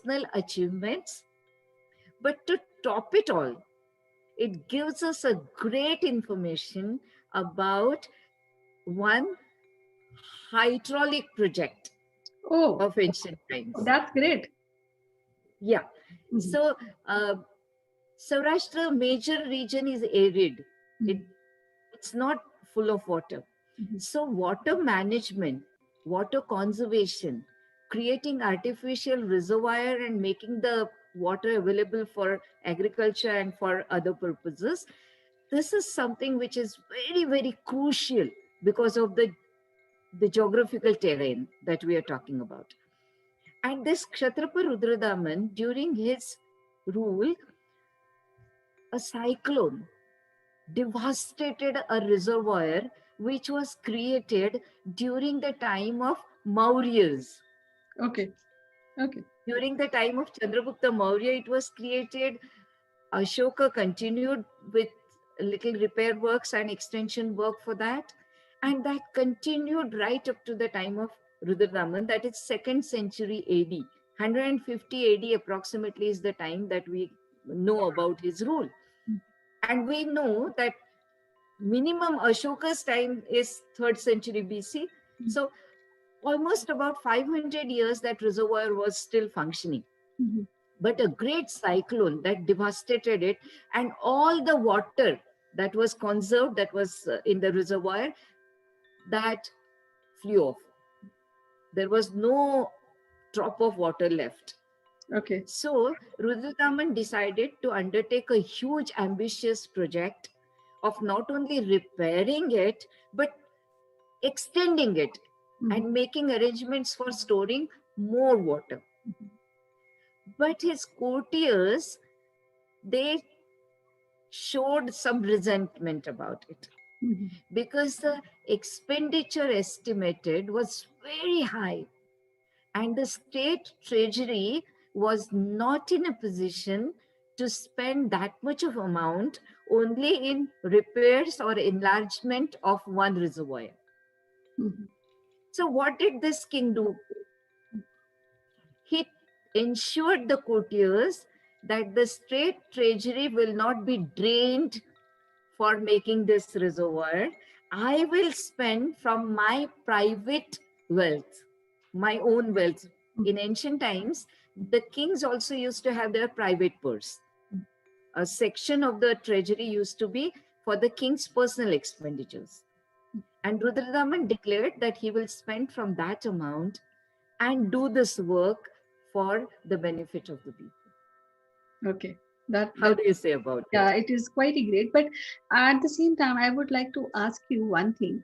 personal achievements. But to top it all, it gives us a great information about one hydraulic project Oh, of ancient times. that's great. Yeah. Mhm. So, Saurashtra major region is arid. It, Mhm. it's not full of water. Mhm. So, water management, water conservation, creating artificial reservoir and making the water available for agriculture and for other purposes, this is something which is very, very crucial because of the geographical terrain that we are talking about. And this Kshatrapa Rudradaman, during his rule, a cyclone devastated a reservoir which was created during the time of Mauryas. Okay. Okay. During the time of Chandragupta Maurya, it was created. Ashoka continued with little repair works and extension work for that. And that continued right up to the time of Rudradaman, that is 2nd century AD. 150 AD approximately is the time that we know about his rule. And we know that minimum Ashoka's time is 3rd century BC. So almost about 500 years that reservoir was still functioning. Mhm. But a great cyclone that devastated it, and all the water that was conserved, that was in the reservoir, that flew off. There was no drop of water left. Okay. So Rudradaman decided to undertake a huge ambitious project of not only repairing it, but extending it Mhm. and making arrangements for storing more water. But his courtiers, they showed some resentment about it Mhm. because the expenditure estimated was very high, and the state treasury was not in a position to spend that much of amount only in repairs or enlargement of one reservoir. Mhm. So what did this king do? He ensured the courtiers that the state treasury will not be drained for making this reservoir. I will spend from my private wealth, my own wealth. In ancient times, the kings also used to have their private purse. A section of the treasury used to be for the king's personal expenditures. And Rudradaman declared that he will spend from that amount and do this work for the benefit of the people. Okay. That How that do you say about Yeah, it? it is quite great. But at the same time, I would like to ask you one thing.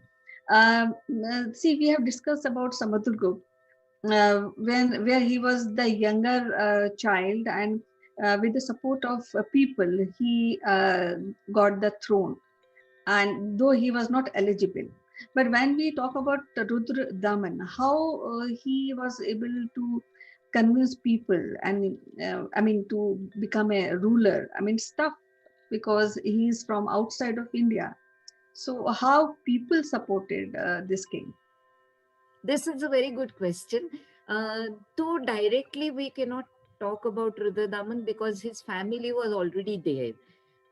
See, we have discussed about Samudragupta when where he was the younger child, and with the support of people, he got the throne, and though he was not eligible. But when we talk about Rudra Daman, how he was able to convince people, and I mean, to become a ruler, I mean, stuff, because he is from outside of India. So how people supported this king? This is a very good question. Though directly we cannot talk about Rudradaman because his family was already there.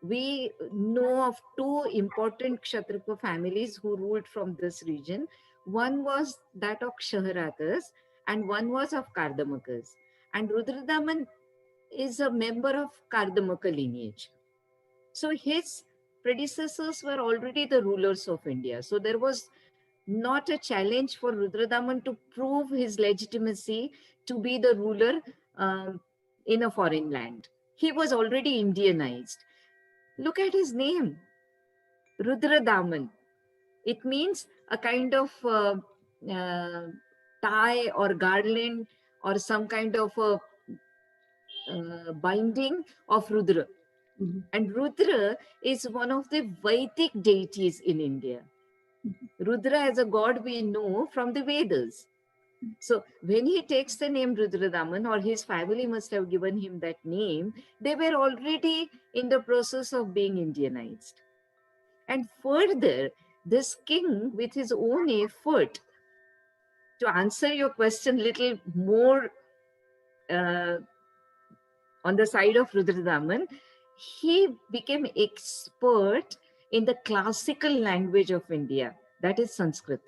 We know of two important Kshatriya families who ruled from this region. One was that of Kshaharatas and one was of Kardamakas. And Rudradaman is a member of Kardamaka lineage. So his predecessors were already the rulers of India. So there was not a challenge for Rudradaman to prove his legitimacy to be the ruler um, in a foreign land. He was already Indianized. Look at his name, Rudradaman. It means a kind of uh, tie or garland or some kind of a binding of Rudra. Mhm. And Rudra is one of the Vedic deities in India. Rudra as a god we know from the Vedas. So when he takes the name Rudradaman, or his family must have given him that name, they were already in the process of being Indianized. And further, this king, with his own effort, to answer your question little more uh, on the side of Rudradaman, he became expert in the classical language of India, that is Sanskrit.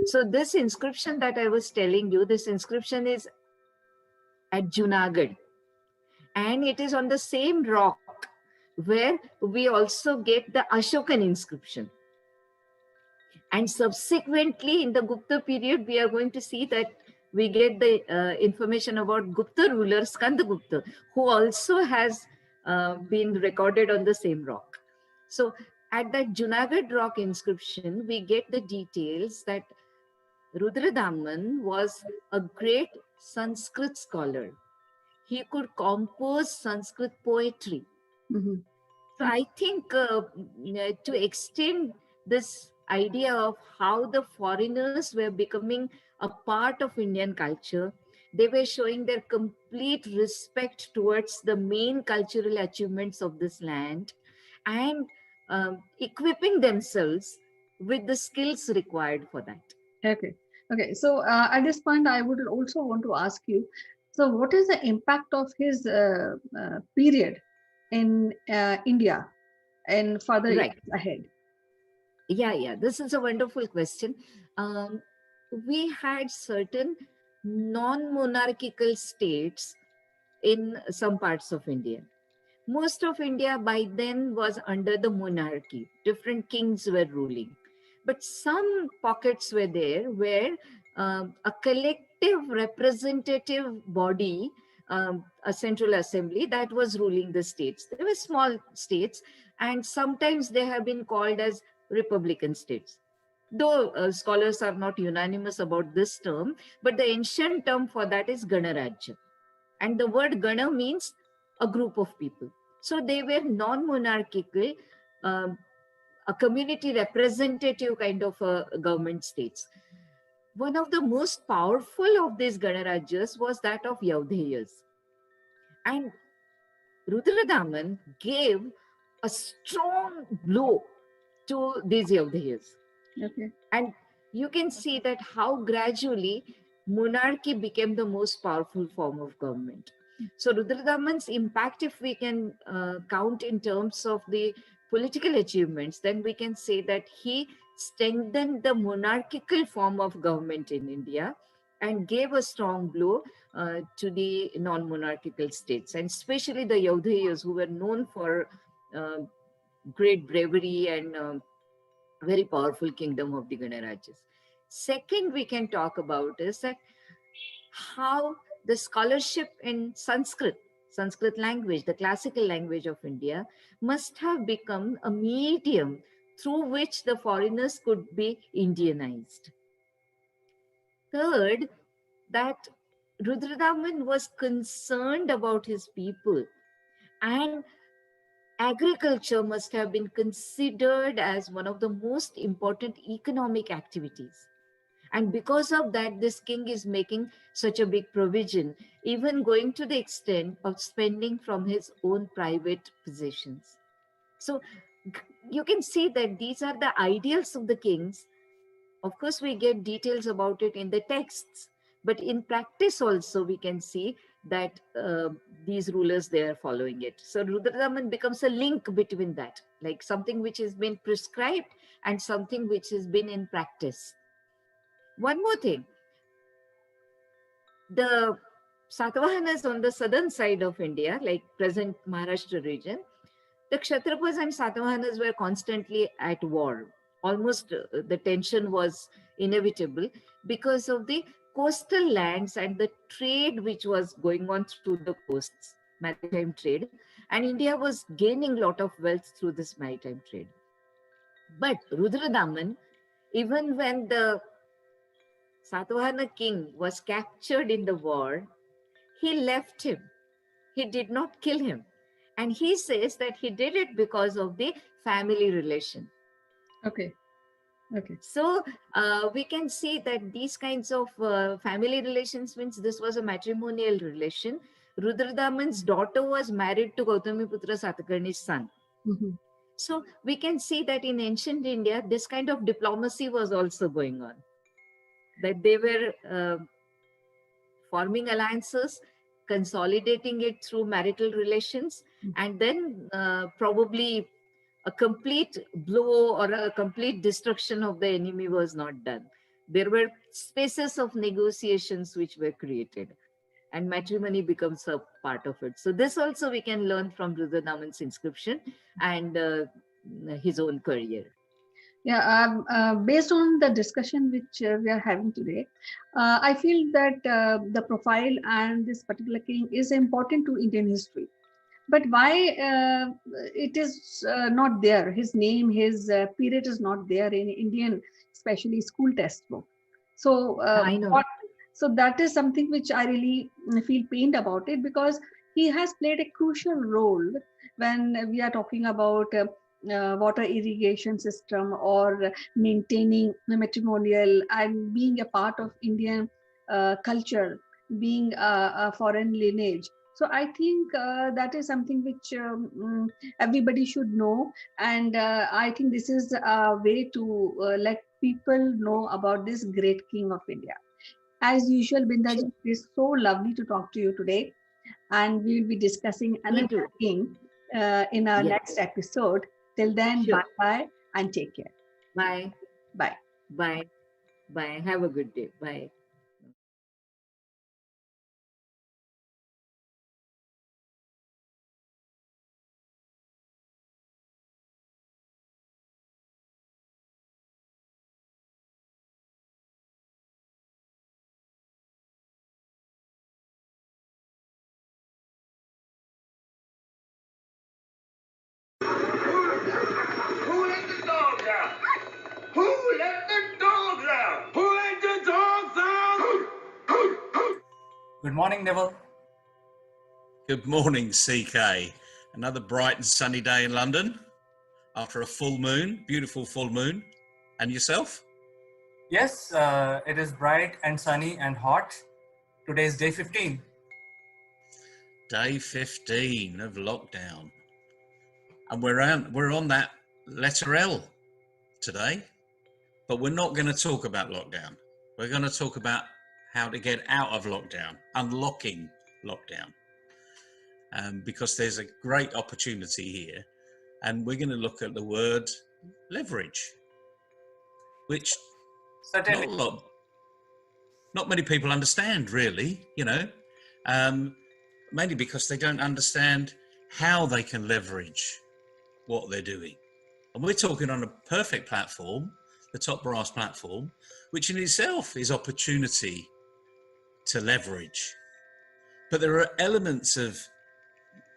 So this inscription that I was telling you, this inscription is at Junagadh, and it is on the same rock where we also get the Ashokan inscription. And subsequently, in the Gupta period, we are going to see that we get the information about Gupta ruler Skandagupta, who also has been recorded on the same rock. So at that Junagadh rock inscription, we get the details that Rudradaman was a great Sanskrit scholar. He could compose Sanskrit poetry. Mhm. So I think to extend this idea of how the foreigners were becoming a part of Indian culture, they were showing their complete respect towards the main cultural achievements of this land and equipping themselves with the skills required for that. Okay. Okay. So at this point, I would also want to ask you. So, what is the impact of his period in India and further Right. years ahead? Yeah. This is a wonderful question. Um, we had certain non-monarchical states in some parts of India. Most of India by then was under the monarchy. Different kings were ruling. But some pockets were there where a collective representative body, a central assembly, that was ruling the states. They were small states, and sometimes they have been called as republican states. Though scholars are not unanimous about this term, but the ancient term for that is Ganarajya. And the word Gana means a group of people. So they were non-monarchical, um, a community representative kind of government states. One of the most powerful of these Ganarajyas was that of Yaudheyas. And Rudradaman gave a strong blow to these Yaudheyas. Okay. And you can see that how gradually monarchy became the most powerful form of government. So Rudradaman's impact, if we can count in terms of the political achievements, then we can say that he strengthened the monarchical form of government in India and gave a strong blow to the non-monarchical states, and especially the Yaudheyas, who were known for uh, great bravery and very powerful kingdom of the Ganarajas. Second, we can talk about is that how the scholarship in Sanskrit language, the classical language of India, must have become a medium through which the foreigners could be Indianized. Third, that Rudradaman was concerned about his people, and agriculture must have been considered as one of the most important economic activities. And because of that, this king is making such a big provision, even going to the extent of spending from his own private possessions. So you can see that these are the ideals of the kings. Of course, we get details about it in the texts, but in practice also we can see that these rulers, they are following it. So Rudradaman becomes a link between that, like something which has been prescribed and something which has been in practice. One more thing, the Satavahanas on the southern side of India, like present Maharashtra region, the Kshatrapas and Satavahanas were constantly at war. Almost the tension was inevitable because of the coastal lands and the trade which was going on through the coasts, maritime trade. And India was gaining a lot of wealth through this maritime trade. But Rudradaman, even when the Satavahana king was captured in the war, he left him. He did not kill him. And he says that he did it because of the family relation. Okay. Okay. So we can see that these kinds of family relations means this was a matrimonial relation. Rudradaman's daughter was married to Gautamiputra Satakarni's son. Mhm. So we can see that in ancient India, this kind of diplomacy was also going on. That they were forming alliances, consolidating it through marital relations, and then probably a complete blow or a complete destruction of the enemy was not done. There were spaces of negotiations which were created, and matrimony becomes a part of it. So this also we can learn from Rudradaman's inscription and his own career. Yeah, based on the discussion which we are having today, I feel that the profile and this particular king is important to Indian history. But why it is not there? His name, his period is not there in Indian, especially school textbook. So I know. what? So that is something which I really feel pained about it, because he has played a crucial role when we are talking about water irrigation system or maintaining the matrimonial and being a part of Indian culture, being a foreign lineage. So I think that is something which everybody should know, and I think this is a way to let people know about this great king of India. As usual, Bindaji, Sure. it is so lovely to talk to you today, and we will be discussing Me another too. king in our Yes. next episode. Till then, bye Sure. bye and take care. Bye. Bye. Bye. Bye. Have a good day. Bye. Who let the dogs out? Who let the dogs out? Who let the dogs out? Good morning, Neville. Good morning, CK. Another bright and sunny day in London after a full moon, beautiful full moon. And yourself? Yes, it is bright and sunny and hot. Today is day 15. Day 15 of lockdown. And we're on that letter L today, but we're not going to talk about lockdown. We're going to talk about how to get out of lockdown, unlocking lockdown, because there's a great opportunity here. And we're going to look at the word leverage, which Certainly. not many people understand, really, mainly because they don't understand how they can leverage what they're doing. And we're talking on a perfect platform, the Top Brass platform, which in itself is opportunity to leverage. But there are elements of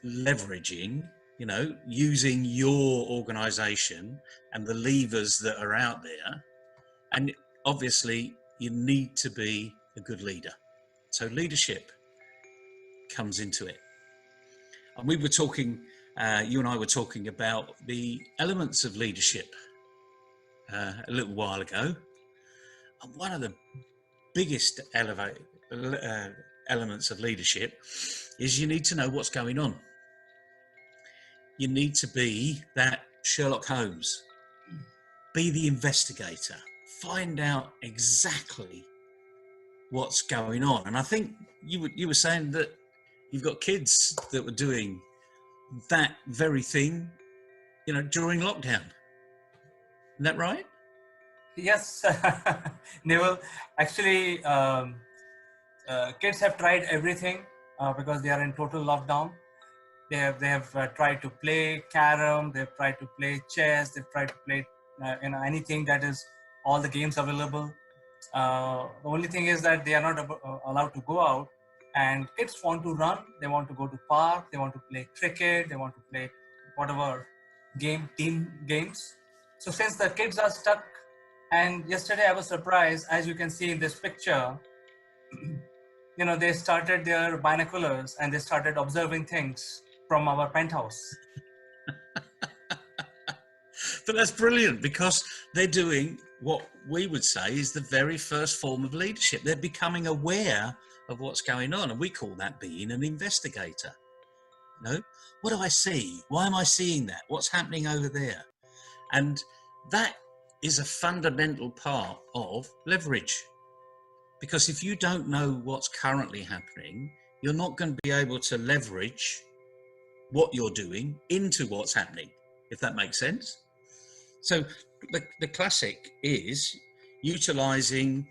leveraging, using your organization and the levers that are out there. And obviously, you need to be a good leader. So leadership comes into it. And we were talking, you and I were talking about the elements of leadership a little while ago. And one of the biggest elements of leadership is you need to know what's going on. You need to be that Sherlock Holmes, be the investigator, find out exactly what's going on. And I think you were saying that you've got kids that were doing that very thing, during lockdown. Isn't that right? Yes, Neville. Actually, kids have tried everything because they are in total lockdown. They have tried to play carom. They've tried to play chess. They've tried to play anything that is all the games available. The only thing is that they are not allowed to go out. And kids want to run. They want to go to park. They want to play cricket. They want to play whatever team games. So since the kids are stuck, and yesterday I was surprised, as you can see in this picture, they started their binoculars and they started observing things from our penthouse. But that's brilliant, because they're doing what we would say is the very first form of leadership. They're becoming aware of what's going on, and we call that being an investigator. What do I see? Why am I seeing that? What's happening over there? And that is a fundamental part of leverage, because if you don't know what's currently happening, you're not going to be able to leverage what you're doing into what's happening, if that makes sense. So the classic is utilizing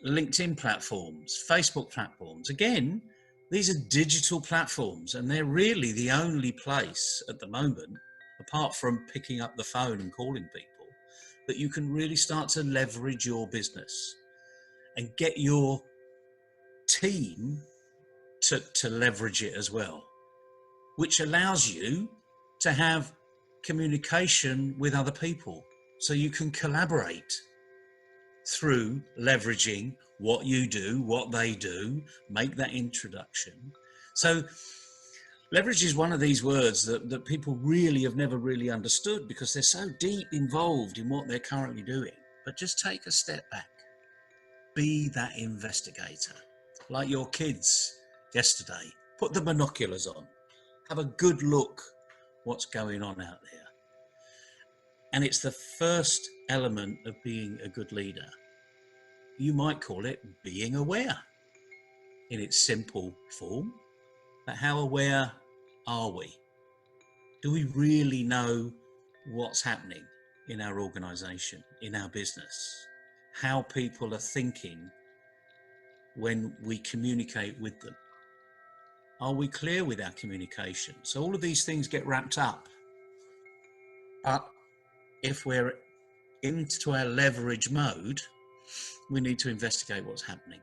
LinkedIn platforms, Facebook platforms. Again, these are digital platforms, and they're really the only place at the moment, apart from picking up the phone and calling people, that you can really start to leverage your business and get your team to leverage it as well, which allows you to have communication with other people, so you can collaborate through leveraging what you do, what they do, make that introduction. So leverage is one of these words that people really have never really understood, because they're so deep involved in what they're currently doing. But just take a step back. Be that investigator. Like your kids yesterday. Put the binoculars on. Have a good look what's going on out there. And it's the first element of being a good leader. You might call it being aware in its simple form. But how aware are we? Do we really know what's happening in our organization, in our business? How people are thinking when we communicate with them? Are we clear with our communication? So all of these things get wrapped up. But if we're into our leverage mode, we need to investigate what's happening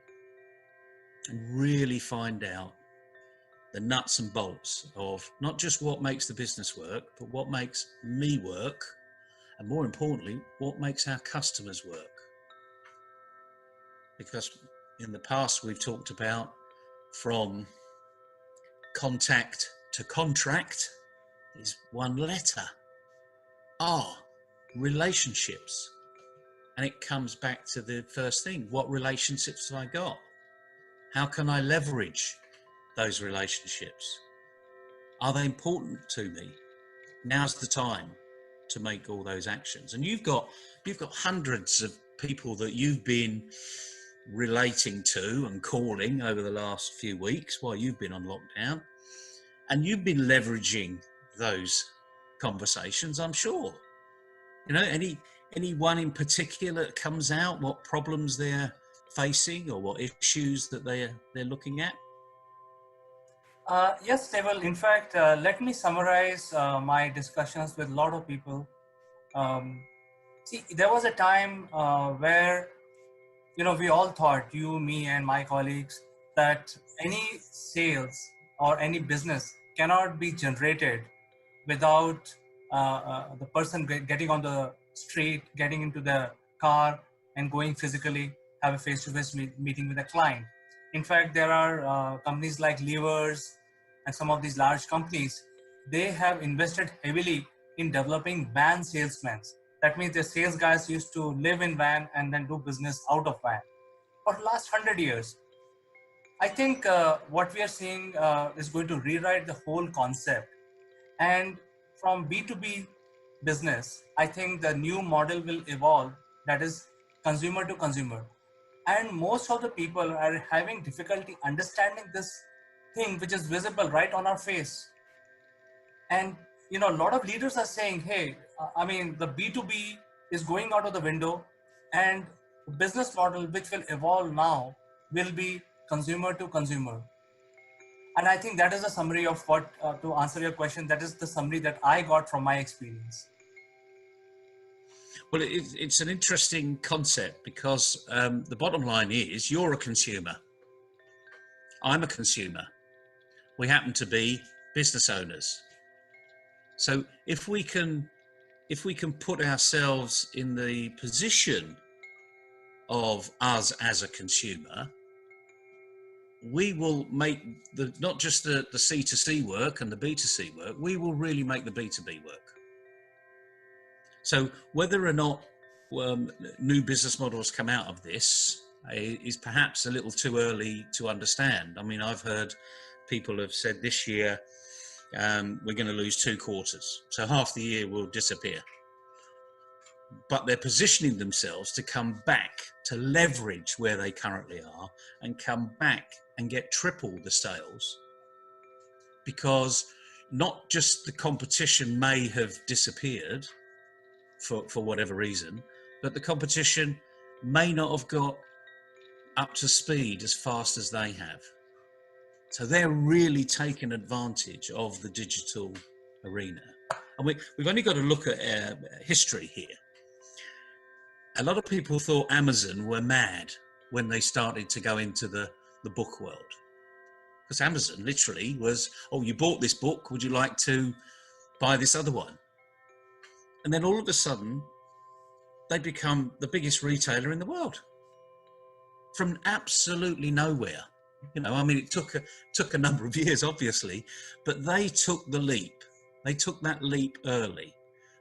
and really find out the nuts and bolts of not just what makes the business work, but what makes me work, and more importantly, what makes our customers work. Because in the past we've talked about from contact to contract is one letter, R, relationships. And it comes back to the first thing. What relationships have I got? How can I leverage those relationships? Are they important to me? Now's the time to make all those actions. And you've got hundreds of people that you've been relating to and calling over the last few weeks while you've been on lockdown, and you've been leveraging those conversations, I'm sure. You know, any one in particular that comes out, what problems they're facing or what issues that they're looking at? Yes, Neville. In fact, let me summarize my discussions with a lot of people. See, there was a time where, we all thought, you, me, and my colleagues, that any sales or any business cannot be generated without the person getting on the street, getting into the car, and going physically have a face-to-face meeting with a client. In fact, there are companies like Levers and some of these large companies. They have invested heavily in developing van salesmen. That means the sales guys used to live in van and then do business out of van for the last 100 years. I think what we are seeing is going to rewrite the whole concept. And from B2B business, I think the new model will evolve, that is consumer to consumer. And most of the people are having difficulty understanding this thing which is visible right on our face. And a lot of leaders are saying, hey, the B2B is going out of the window, and the business model which will evolve now will be consumer to consumer. And I think that is a summary of what, to answer your question, that is the summary that I got from my experience. Well, it's an interesting concept, because the bottom line is you're a consumer. I'm a consumer. We happen to be business owners. So if we can put ourselves in the position of us as a consumer, we will make not just the C2C work and the B2C work, we will really make the B2B work. So whether or not new business models come out of this is perhaps a little too early to understand. I mean, I've heard people have said this year, we're going to lose 2 quarters. So half the year will disappear. but they're positioning themselves to come back, to leverage where they currently are and come back and get triple the sales, because not just the competition may have disappeared for whatever reason, but the competition may not have got up to speed as fast as they have. So they're really taking advantage of the digital arena. And we've only got to look at history here. A lot of people thought Amazon were mad when they started to go into the book world. Because Amazon literally was, oh, you bought this book, would you like to buy this other one? And then all of a sudden, they become the biggest retailer in the world. From absolutely nowhere. You know, I mean, it took a number of years, obviously, but they took the leap. They took that leap early.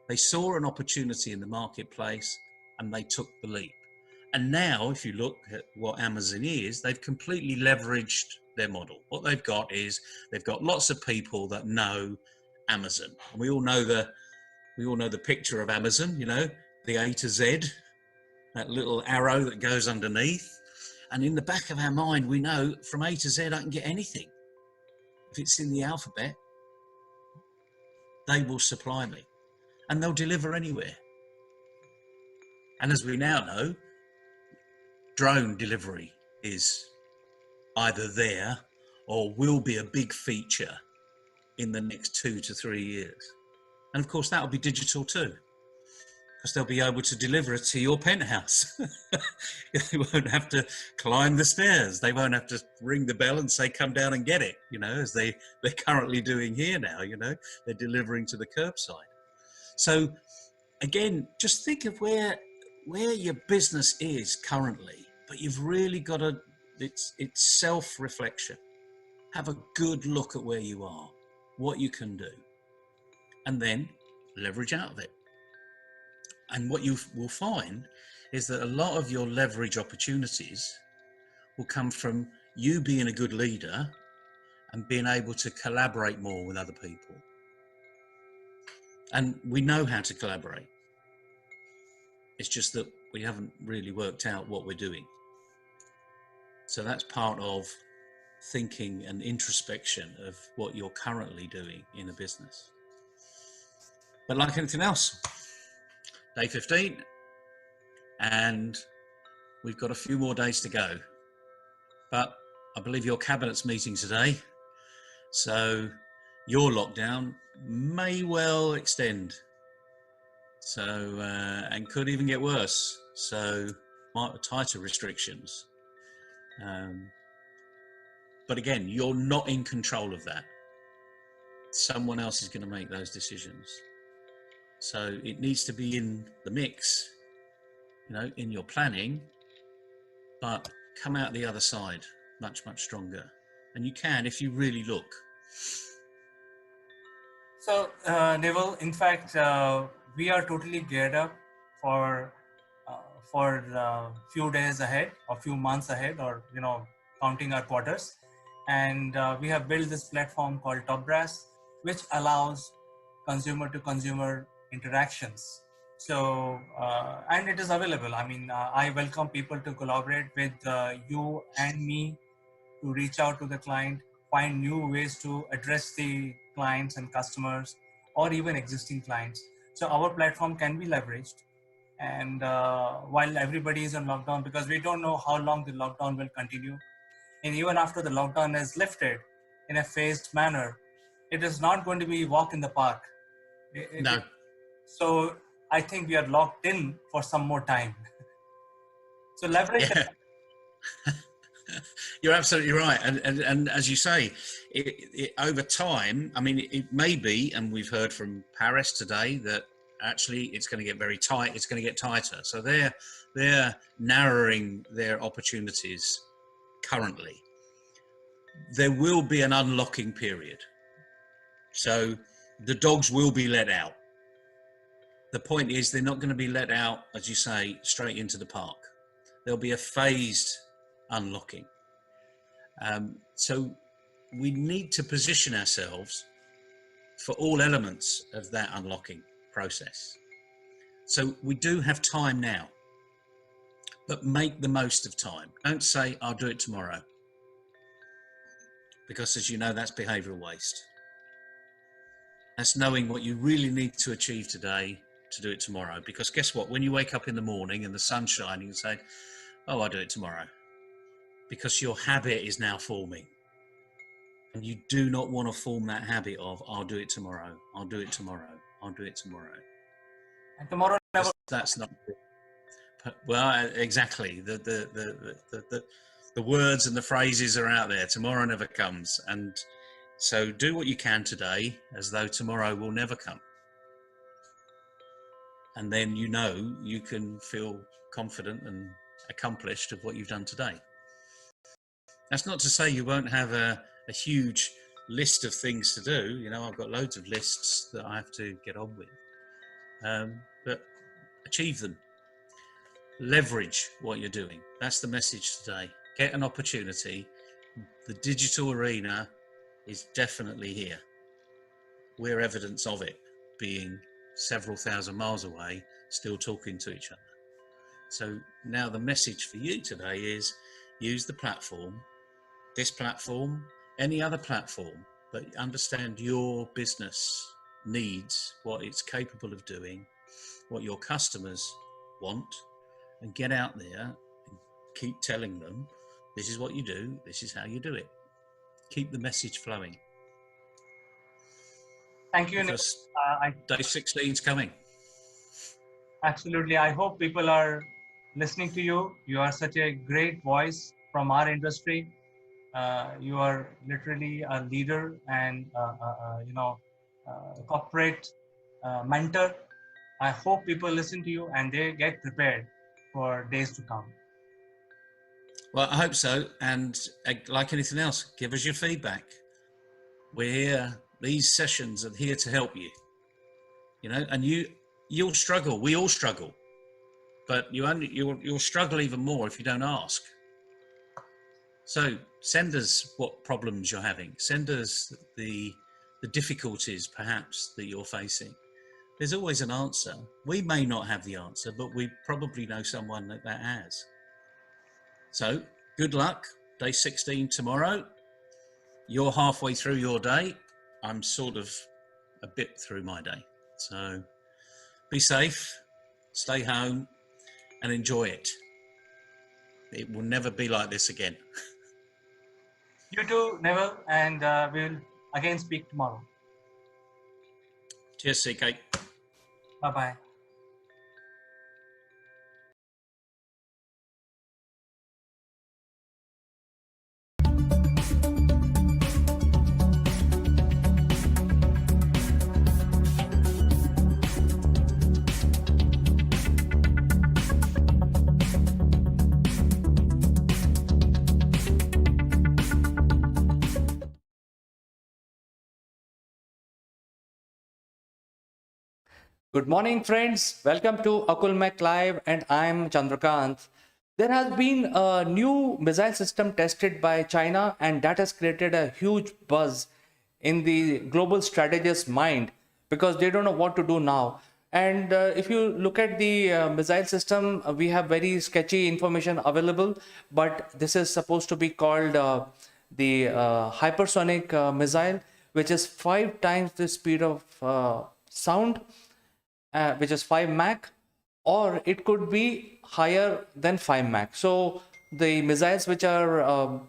They saw an opportunity in the marketplace and they took the leap. And now, if you look at what Amazon is, they've completely leveraged their model. What they've got is they've got lots of people that know Amazon. And we all know the picture of Amazon, you know, the A to Z, that little arrow that goes underneath. And in the back of our mind, we know from A to Z, I can get anything. If it's in the alphabet, they will supply me and they'll deliver anywhere. And as we now know, drone delivery is either there or will be a big feature in the next 2 to 3 years. And of course, that'll be digital too, because they'll be able to deliver it to your penthouse. They won't have to climb the stairs. They won't have to ring the bell and say, come down and get it, you know, as they're currently doing here now, you know, they're delivering to the curbside. So again, just think of where your business is currently, but you've really got to, it's self-reflection. Have a good look at where you are, what you can do, and then leverage out of it. And what you will find is that a lot of your leverage opportunities will come from you being a good leader and being able to collaborate more with other people. And we know how to collaborate. It's just that we haven't really worked out what we're doing. So that's part of thinking and introspection of what you're currently doing in a business. But like anything else, day 15, and we've got a few more days to go. But I believe your cabinet's meeting today, so your lockdown may well extend. So, and could even get worse. So, tighter restrictions. But again, you're not in control of that. Someone else is going to make those decisions. So it needs to be in the mix, you know, in your planning, but come out the other side much, much stronger. And you can if you really look. So, Neville, in fact, we are totally geared up for few days ahead or few months ahead, or, you know, counting our quarters. And we have built this platform called Top Brass, which allows consumer to consumer interactions. So, and it is available. I mean, I welcome people to collaborate with you and me to reach out to the client, find new ways to address the clients and customers, or even existing clients. So our platform can be leveraged. And while everybody is on lockdown, because we don't know how long the lockdown will continue, and even after the lockdown is lifted in a phased manner, it is not going to be walk in the park. No. So I think we are locked in for some more time. So leverage. Yeah. You're absolutely right. And as you say, over time, I mean, it may be, and we've heard from Paris today, that actually it's going to get very tight. It's going to get tighter. So they're narrowing their opportunities currently. There will be an unlocking period. So the dogs will be let out. The point is, they're not going to be let out, as you say, straight into the park. There'll be a phased unlocking. So we need to position ourselves for all elements of that unlocking process. So we do have time now, but make the most of time. Don't say, I'll do it tomorrow. Because as you know, that's behavioural waste. That's knowing what you really need to achieve today to do it tomorrow. Because guess what? When you wake up in the morning and the sun's shining, you say, oh, I'll do it tomorrow. Because your habit is now forming. And you do not want to form that habit of, I'll do it tomorrow, I'll do it tomorrow, I'll do it tomorrow. And tomorrow never. That's not good. Well, exactly. The words and the phrases are out there. Tomorrow never comes. And so do what you can today as though tomorrow will never come. And then you know you can feel confident and accomplished of what you've done today. That's not to say you won't have a huge list of things to do. You know, I've got loads of lists that I have to get on with. But achieve them. Leverage what you're doing. That's the message today. Get an opportunity. The digital arena is definitely here. We're evidence of it, being several thousand miles away, still talking to each other. So now the message for you today is use the platform, this platform, any other platform, but understand your business needs, what it's capable of doing, what your customers want, and get out there and keep telling them, this is what you do, this is how you do it. Keep the message flowing. Thank you. Because day 16 is coming. Absolutely. I hope people are listening to you. You are such a great voice from our industry. You are literally a leader and corporate mentor. I hope people listen to you and they get prepared for days to come. Well, I hope so. And like anything else, give us your feedback. We're here. These sessions are here to help you. You know, and you'll struggle. We all struggle, but you'll struggle even more if you don't ask. So send us what problems you're having. Send us the difficulties perhaps that you're facing. There's always an answer. We may not have the answer, but we probably know someone that has. So good luck. Day 16 tomorrow. You're halfway through your day. I'm sort of a bit through my day. So be safe, stay home, and enjoy it. It will never be like this again. You too, Neville, and we'll again speak tomorrow. Cheers, CK. Bye-bye. Good morning, friends. Welcome to Akulmach Live, and I'm Chandrakant. There has been a new missile system tested by China, and that has created a huge buzz in the global strategist's mind because they don't know what to do now. And if you look at the missile system, we have very sketchy information available, but this is supposed to be called the Hypersonic Missile, which is 5 times the speed of sound. Which is 5 Mach, or it could be higher than 5 Mach. So the missiles which are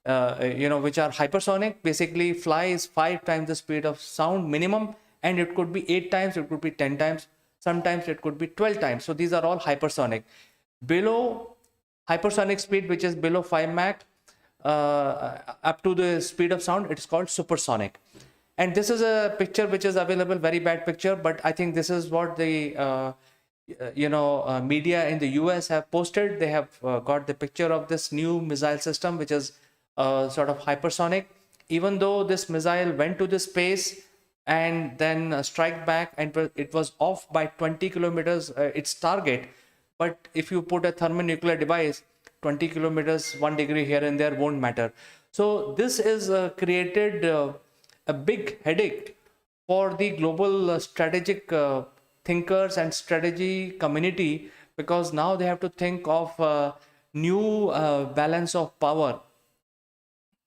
which are hypersonic basically flies 5 times the speed of sound minimum, and it could be 8 times, it could be 10 times, sometimes it could be 12 times. So these are all hypersonic. Below hypersonic speed, which is below 5 Mach, up to the speed of sound, it's called supersonic. And this is a picture which is available, very bad picture, but I think this is what the media in the US have posted. They have got the picture of this new missile system, which is sort of hypersonic. Even though this missile went to the space and then strike back, and it was off by 20 kilometers its target. But if you put a thermonuclear device, 20 kilometers, 1 degree here and there won't matter. So this is created a big headache for the global strategic thinkers and strategy community, because now they have to think of new balance of power,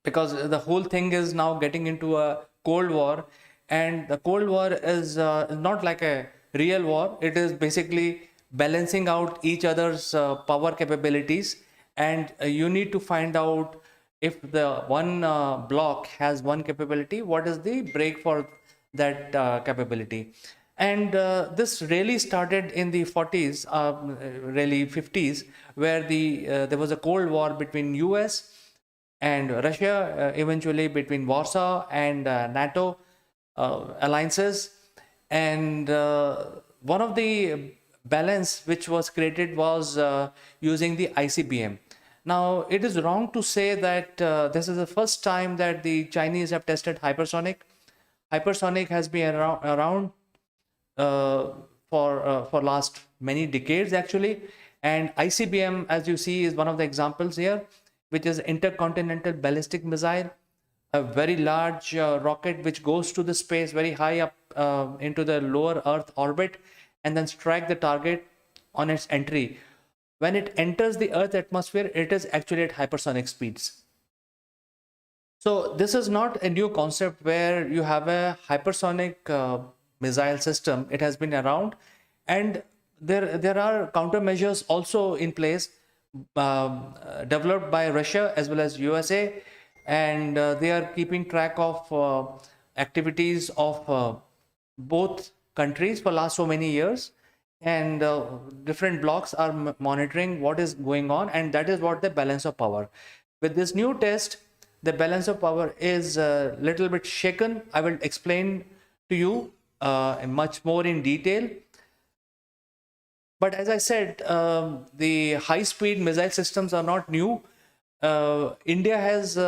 because the whole thing is now getting into a cold war, and the cold war is not like a real war. It is basically balancing out each other's power capabilities, and you need to find out if the one block has one capability, what is the break for that capability. And this really started in the 40s, really 50s, where there was a cold war between US and Russia, eventually between Warsaw and NATO alliances. And one of the balance which was created was using the ICBM. Now, it is wrong to say that this is the first time that the Chinese have tested hypersonic. Hypersonic has been around for last many decades actually, and ICBM, as you see, is one of the examples here, which is intercontinental ballistic missile, a very large rocket which goes to the space very high up into the lower Earth orbit, and then strike the target on its entry. When it enters the Earth atmosphere, it is actually at hypersonic speeds. So this is not a new concept where you have a hypersonic missile system. It has been around, and there are countermeasures also in place, developed by Russia as well as USA, and they are keeping track of activities of both countries for last so many years, and different blocks are monitoring what is going on, and that is what the balance of power. With this new test, the balance of power is a little bit shaken. I will explain to you much more in detail. But as I said, the high-speed missile systems are not new. India has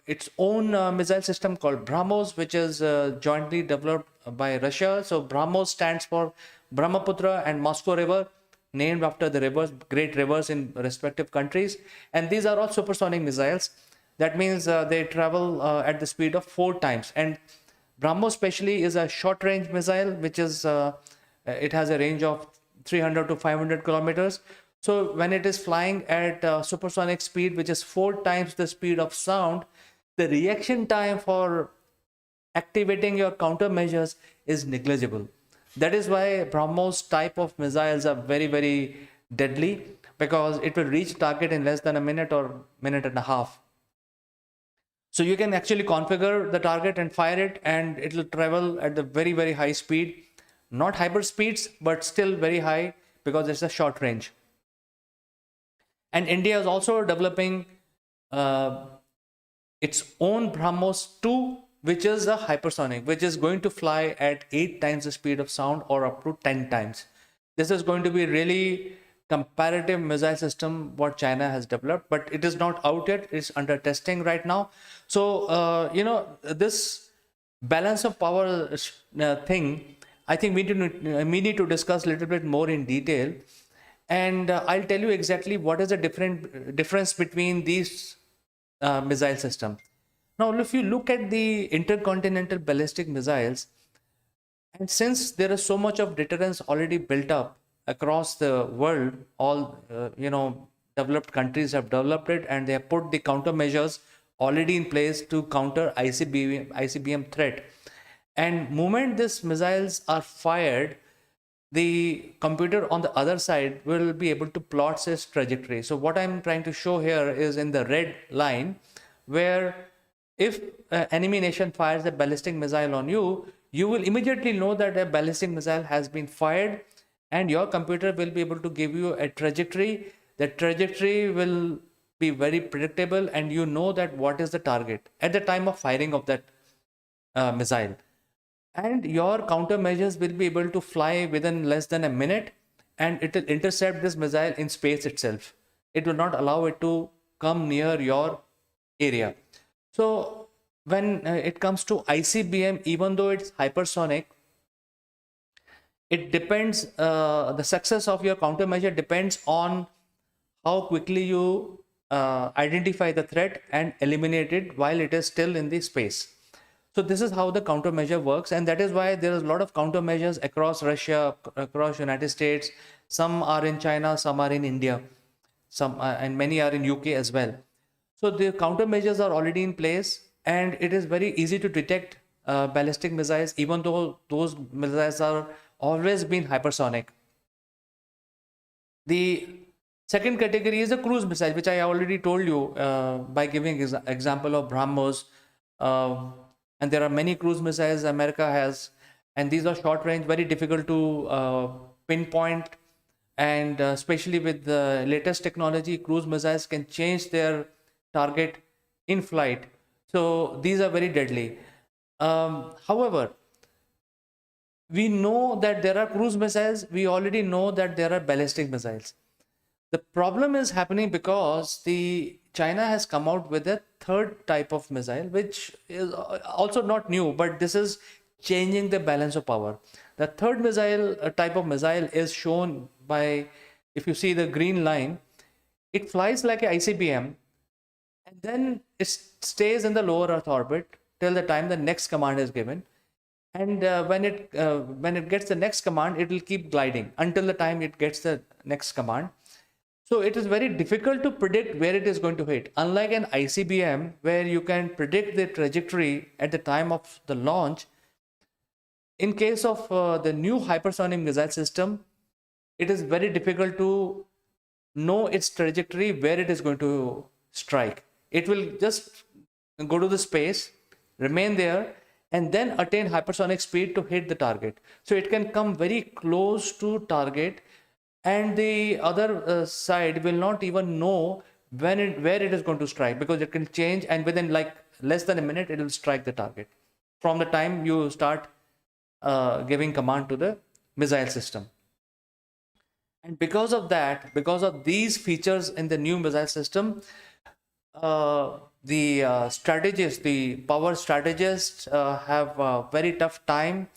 its own missile system called Brahmos, which is jointly developed by Russia. So Brahmos stands for Brahmaputra and Moscow River, named after the rivers, great rivers in respective countries. And these are all supersonic missiles. That means they travel at the speed of 4 times. And Brahmos especially is a short-range missile, which is it has a range of 300 to 500 kilometers. So when it is flying at supersonic speed, which is 4 times the speed of sound, the reaction time for activating your countermeasures is negligible. That is why Brahmos type of missiles are very, very deadly, because it will reach target in less than a minute or minute and a half. So you can actually configure the target and fire it, and it will travel at the very, very high speed. Not hyper speeds, but still very high, because it's a short range. And India is also developing its own Brahmos 2, which is a hypersonic, which is going to fly at 8 times the speed of sound, or up to 10 times. This is going to be really comparative missile system what China has developed, but it is not out yet. It's under testing right now. So this balance of power thing, I think we need to discuss a little bit more in detail, and I'll tell you exactly what is the difference between these missile system. Now, if you look at the intercontinental ballistic missiles, and since there is so much of deterrence already built up across the world, all developed countries have developed it, and they have put the countermeasures already in place to counter ICBM threat. And moment these missiles are fired, the computer on the other side will be able to plot its trajectory. So what I'm trying to show here is in the red line, where if enemy nation fires a ballistic missile on you, you will immediately know that a ballistic missile has been fired, and your computer will be able to give you a trajectory. The trajectory will be very predictable, and you know that what is the target at the time of firing of that missile. And your countermeasures will be able to fly within less than a minute, and it will intercept this missile in space itself. It will not allow it to come near your area. So when it comes to ICBM, even though it's hypersonic, it depends, the success of your countermeasure depends on how quickly you identify the threat and eliminate it while it is still in the space. So this is how the countermeasure works, and that is why there is a lot of countermeasures across Russia, across United States. Some are in China, some are in India, some and many are in UK as well. So the countermeasures are already in place, and it is very easy to detect ballistic missiles, even though those missiles are always been hypersonic. The second category is a cruise missile, which I already told you by giving example of Brahmos. Uh, and there are many cruise missiles America has, and these are short range, very difficult to pinpoint. And especially with the latest technology, cruise missiles can change their target in flight. So these are very deadly. However, we know that there are cruise missiles. We already know that there are ballistic missiles. The problem is happening because the China has come out with a third type of missile, which is also not new, but this is changing the balance of power. The third missile type of missile is shown by, if you see the green line, it flies like a ICBM, and then it stays in the lower Earth orbit till the time the next command is given. And when it gets the next command, it will keep gliding until the time it gets the next command. So it is very difficult to predict where it is going to hit. Unlike an ICBM, where you can predict the trajectory at the time of the launch, in case of the new hypersonic missile system, it is very difficult to know its trajectory, where it is going to strike. It will just go to the space, remain there, and then attain hypersonic speed to hit the target. So it can come very close to target, and the other side will not even know where it is going to strike, because it can change, and within like less than a minute it will strike the target from the time you start giving command to the missile system. And because of that, because of these features in the new missile system, the strategists, the power strategists, have a very tough time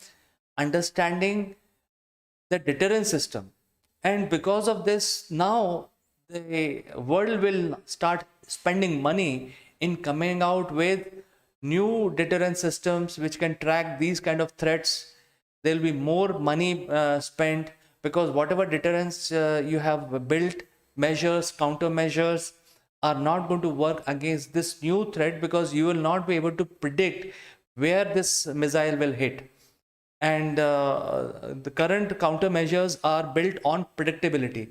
understanding the deterrence system. And because of this, now the world will start spending money in coming out with new deterrence systems which can track these kind of threats. There will be more money spent, because whatever deterrence you have built, measures, countermeasures, are not going to work against this new threat, because you will not be able to predict where this missile will hit. And the current countermeasures are built on predictability,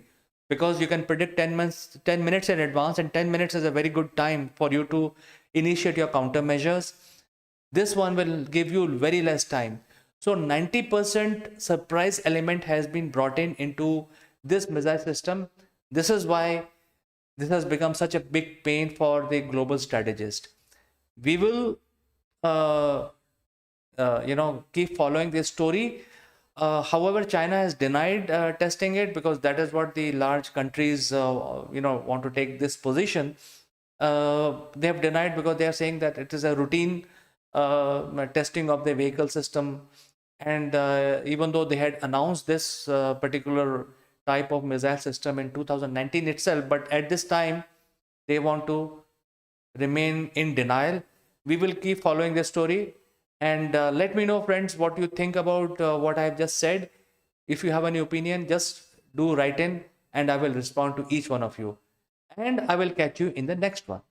because you can predict 10 minutes in advance, and 10 minutes is a very good time for you to initiate your countermeasures. This one will give you very less time. So 90% surprise element has been brought into this missile system. This is why this has become such a big pain for the global strategist. We will keep following this story. However, China has denied testing it, because that is what the large countries want to take this position. They have denied because they are saying that it is a routine testing of the vehicle system. And even though they had announced this particular type of missile system in 2019 itself, but at this time they want to remain in denial. We will keep following this story, and let me know, friends, what you think about what I have just said. If you have any opinion, just do write in, and I will respond to each one of you. And I will catch you in the next one.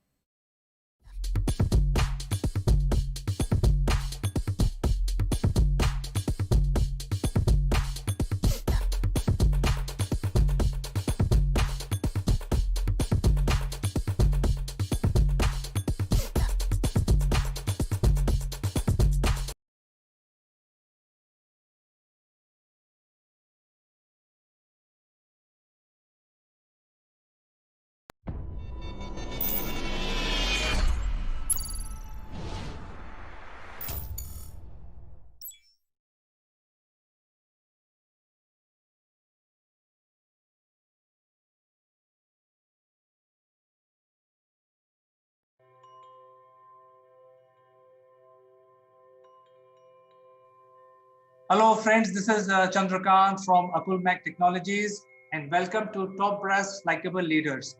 Hello, friends. This is Chandrakant from Akulmach Technologies, and welcome to Top Brass Likeable Leaders.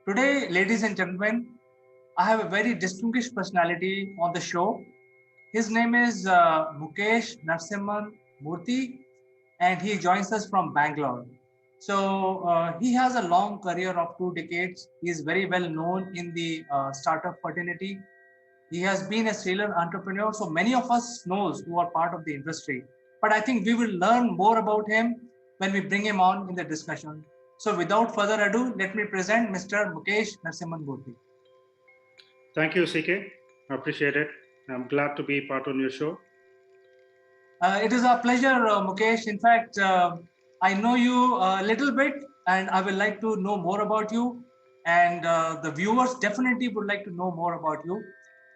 Today, ladies and gentlemen, I have a very distinguished personality on the show. His name is Mukesh Nasseman Murthy, and he joins us from Bangalore. So he has a long career of 2 decades. He is very well known in the startup fraternity. He has been a serial entrepreneur, so many of us knows who are part of the industry. But I think we will learn more about him when we bring him on in the discussion. So without further ado, let me present Mr. Mukesh Nasseman Murthy. Thank you, CK. I appreciate it. I'm glad to be part on your show. It is a pleasure, Mukesh. In fact, I know you a little bit, and I would like to know more about you. And the viewers definitely would like to know more about you.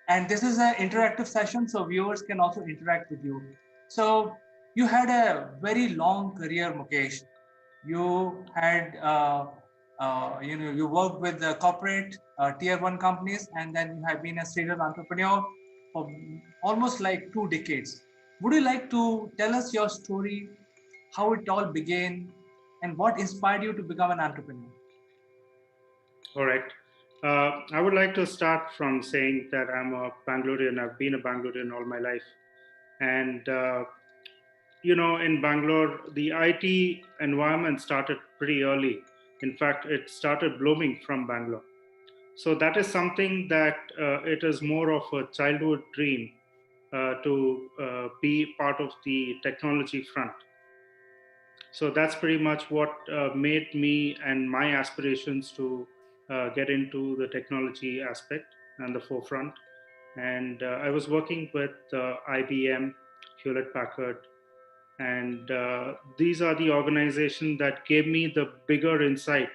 And this is an interactive session, so viewers can also interact with you. So you had a very long career, Mukesh. You had, you worked with the corporate tier one companies, and then you have been a serial entrepreneur for almost like 2 decades. Would you like to tell us your story, how it all began, and what inspired you to become an entrepreneur? All right. I would like to start from saying that I'm a Bangalorean. I've been a Bangalorean all my life. And, in Bangalore, the IT environment started pretty early. In fact, it started blooming from Bangalore. So that is something that it is more of a childhood dream to be part of the technology front. So that's pretty much what made me and my aspirations to get into the technology aspect and the forefront. And I was working with IBM, Hewlett Packard, and these are the organizations that gave me the bigger insight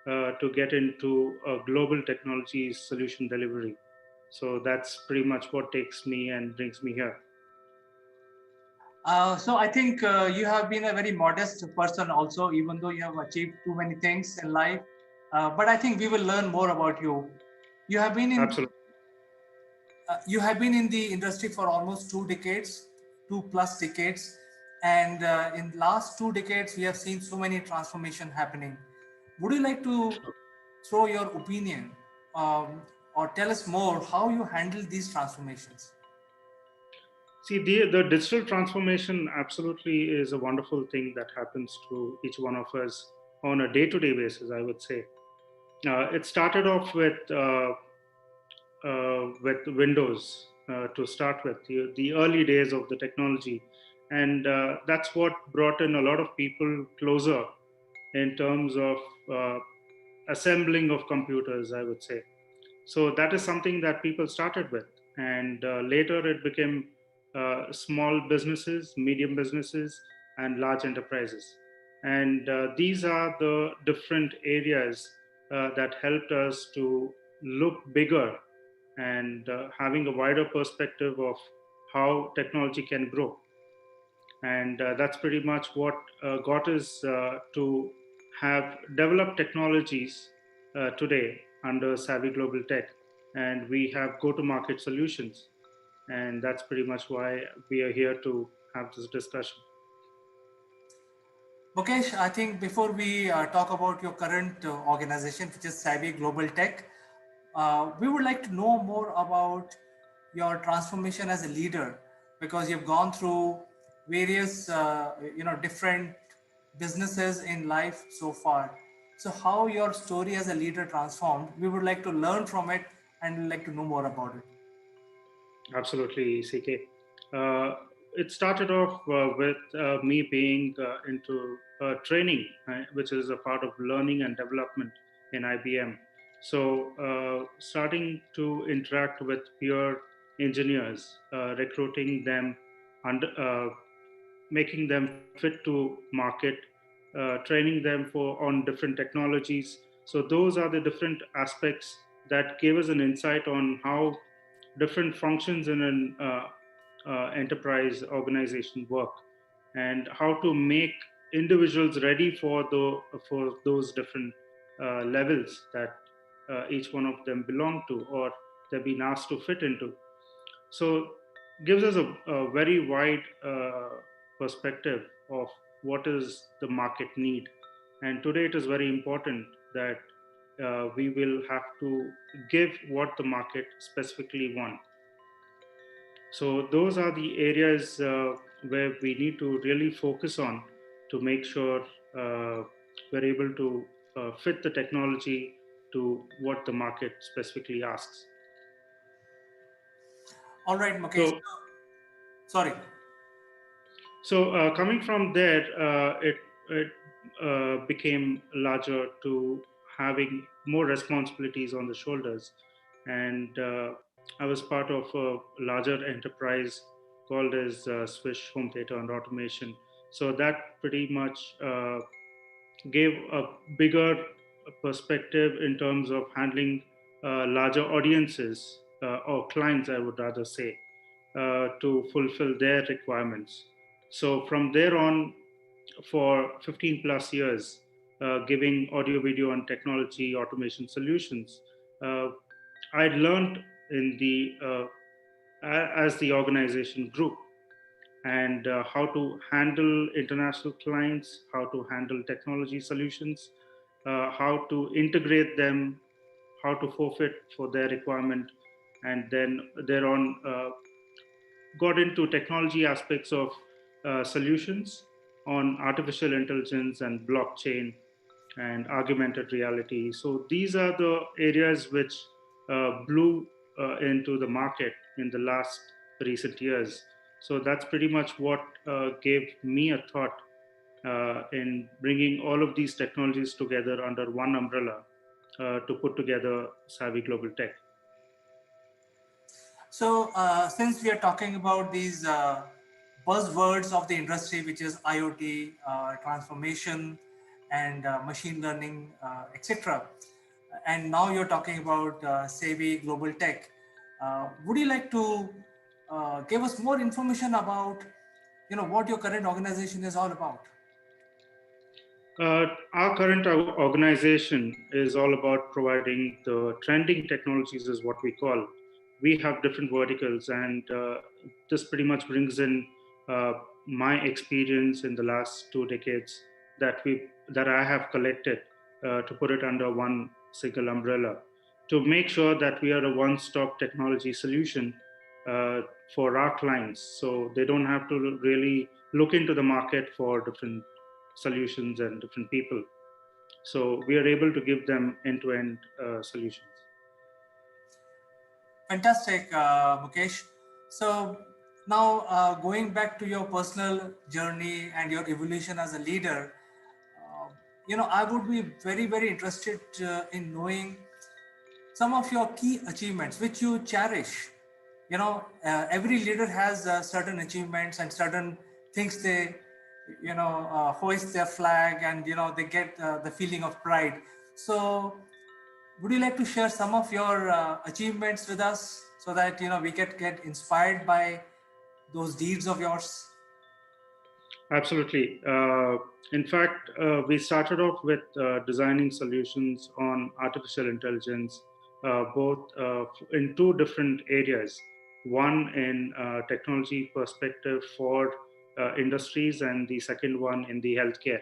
to get into global technology solution delivery. So that's pretty much what takes me and brings me here. So I think you have been a very modest person also, even though you have achieved too many things in life. But I think we will learn more about you. You have been in Absolutely. You have been in the industry for almost 2 decades, 2+ decades, and in last 2 decades we have seen so many transformation happening. Would you like to throw your opinion or tell us more how you handle these transformations? See, the digital transformation absolutely is a wonderful thing that happens to each one of us on a day-to-day basis, I would say. It started off with Windows to start with, the early days of the technology. And that's what brought in a lot of people closer in terms of assembling of computers, I would say. So that is something that people started with. And later it became small businesses, medium businesses, and large enterprises. And these are the different areas that helped us to look bigger and having a wider perspective of how technology can grow. And that's pretty much what got us to have developed technologies today under Savvy Global Tech. And we have go to market solutions. And that's pretty much why we are here to have this discussion. Mukesh, I think before we talk about your current organization, which is Savvy Global Tech, we would like to know more about your transformation as a leader, because you've gone through various, different businesses in life so far. So how your story as a leader transformed, we would like to learn from it and we'd like to know more about it. Absolutely, CK. It started off with me being into training, which is a part of learning and development in IBM. So, starting to interact with peer engineers, recruiting them, and making them fit to market, training them for on different technologies. So, those are the different aspects that gave us an insight on how different functions in an enterprise organization work, and how to make individuals ready for those different levels that each one of them belong to, or they've been asked to fit into. So gives us a very wide perspective of what is the market need. And today it is very important that we will have to give what the market specifically want. So those are the areas where we need to really focus on to make sure we're able to fit the technology to what the market specifically asks. All right, Mukesh. So, Sorry. coming from there, it became larger to having more responsibilities on the shoulders, and I was part of a larger enterprise called as Swish Home Theater and Automation. So that pretty much gave a bigger perspective in terms of handling larger audiences or clients, I would rather say, to fulfill their requirements. So from there on, for 15 plus years, giving audio, video, and technology automation solutions, uh, I learned in the as the organization grew, and how to handle international clients, how to handle technology solutions, how to integrate them, how to forfeit for their requirement, and then thereon got into technology aspects of solutions on artificial intelligence and blockchain and augmented reality. So these are the areas which blew into the market in the last recent years. So that's pretty much what gave me a thought in bringing all of these technologies together under one umbrella to put together Savvy Global Tech. So, since we are talking about these buzzwords of the industry, which is IoT, transformation, and machine learning, etc., and now you're talking about Savvy Global Tech, would you like to give us more information about, what your current organization is all about? Our current organization is all about providing the trending technologies, is what we call. We have different verticals, and this pretty much brings in uh, my experience in the last 2 decades that I have collected to put it under one single umbrella to make sure that we are a one-stop technology solution uh, for our clients, so they don't have to really look into the market for different solutions and different people. So we are able to give them end-to-end solutions. Fantastic, Mukesh. So now going back to your personal journey and your evolution as a leader, uh, I would be very, very interested in knowing some of your key achievements which you cherish. Every leader has certain achievements and certain things they hoist their flag, and they get the feeling of pride. So would you like to share some of your achievements with us so that we can get inspired by those deeds of yours? Absolutely. In fact, we started off with designing solutions on artificial intelligence, both in two different areas. One in technology perspective for industries, and the second one in the healthcare.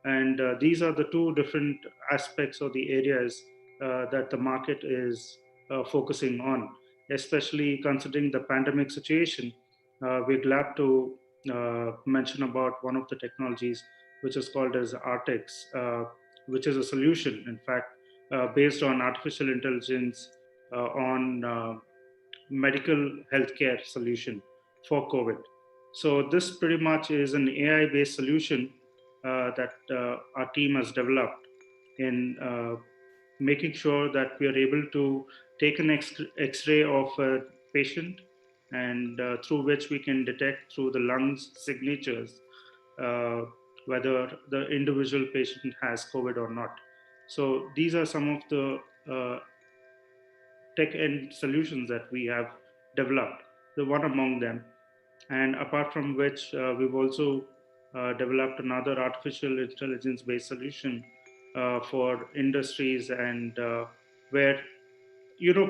And these are the two different aspects of the areas that the market is focusing on, especially considering the pandemic situation. We're glad to mention about one of the technologies, which is called as Artix, which is a solution, in fact, based on artificial intelligence on medical healthcare solution for COVID. So this pretty much is an AI-based solution that our team has developed in making sure that we are able to take an X-ray of a patient, and through which we can detect through the lungs signatures uh, whether the individual patient has COVID or not. So these are some of the tech end solutions that we have developed, the one among them. And apart from which, we've also developed another artificial intelligence based solution for industries, and where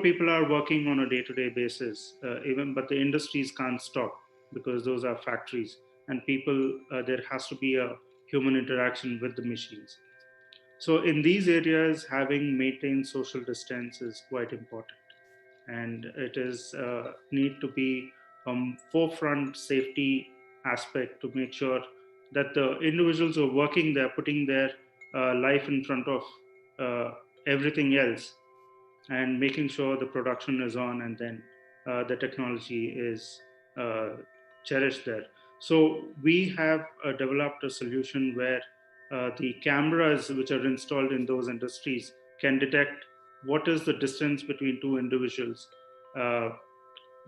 people are working on a day-to-day basis, even, but the industries can't stop because those are factories, and people, there has to be a human interaction with the machines. So in these areas, having maintained social distance is quite important, and it is need to be forefront safety aspect to make sure that the individuals who are working there, putting their life in front of everything else, and making sure the production is on, and then the technology is uh, cherished there. So we have developed a solution where the cameras which are installed in those industries can detect what is the distance between two individuals uh,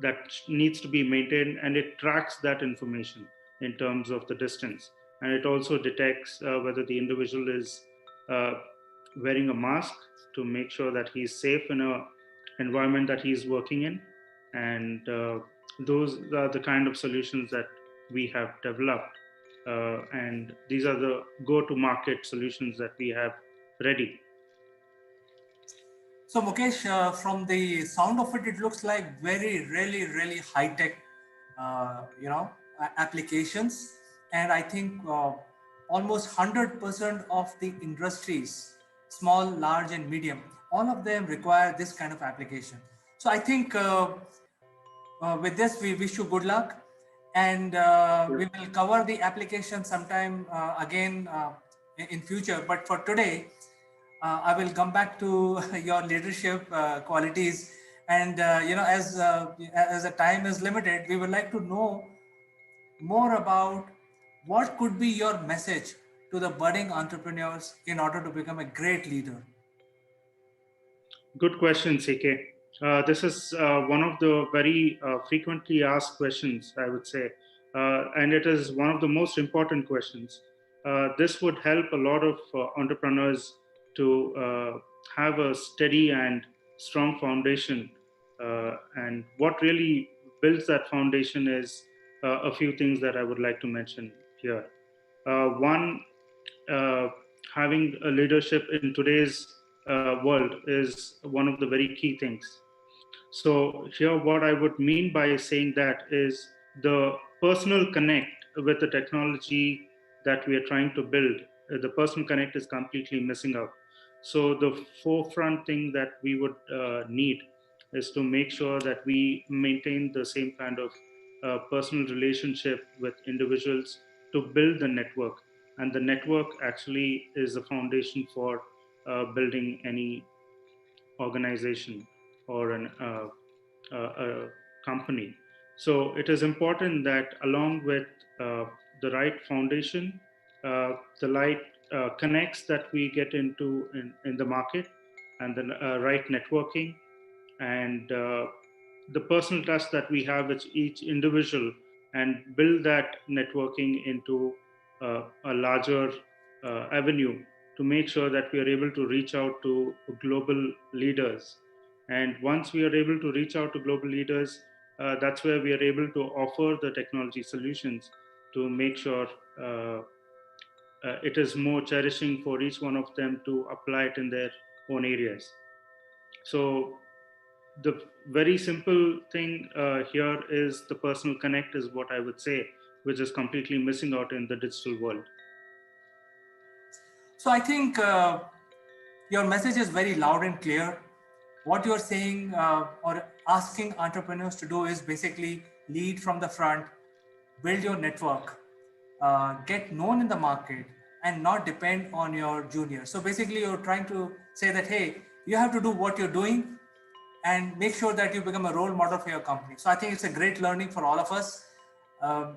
that needs to be maintained, and it tracks that information in terms of the distance, and it also detects whether the individual is uh, wearing a mask to make sure that he's safe in a environment that he's working in. And those are the kind of solutions that we have developed, and these are the go-to market solutions that we have ready. So Mukesh, from the sound of it, it looks like very, really, really high tech, applications, and I think almost 100% of the industries, small, large, and medium, all of them require this kind of application. So I think with this, we wish you good luck, and we will cover the application sometime again in future. But for today, I will come back to your leadership qualities, and as the time is limited, we would like to know more about what could be your message to the budding entrepreneurs in order to become a great leader. Good question, CK. This is one of the very frequently asked questions, I would say, and it is one of the most important questions. This would help a lot of entrepreneurs to have a steady and strong foundation. And what really builds that foundation is a few things that I would like to mention here. One, uh, having a leadership in today's world is one of the very key things. So, here, what I would mean by saying that is the personal connect with the technology that we are trying to build. The personal connect is completely missing out. So, the forefront thing that we would need is to make sure that we maintain the same kind of personal relationship with individuals to build the network. And the network actually is the foundation for building any organization or a company. So it is important that along with the right foundation, the right connects that we get into in the market, and the right networking, and the personal trust that we have with each individual, and build that networking into a larger avenue to make sure that we are able to reach out to global leaders. And once we are able to reach out to global leaders, that's where we are able to offer the technology solutions to make sure it is more cherishing for each one of them to apply it in their own areas. So the very simple thing here is the personal connect is what I would say, which is completely missing out in the digital world. So I think your message is very loud and clear. What you're saying or asking entrepreneurs to do is basically lead from the front, build your network, get known in the market, and not depend on your juniors. So basically, you're trying to say that, hey, you have to do what you're doing and make sure that you become a role model for your company. So I think it's a great learning for all of us. Um,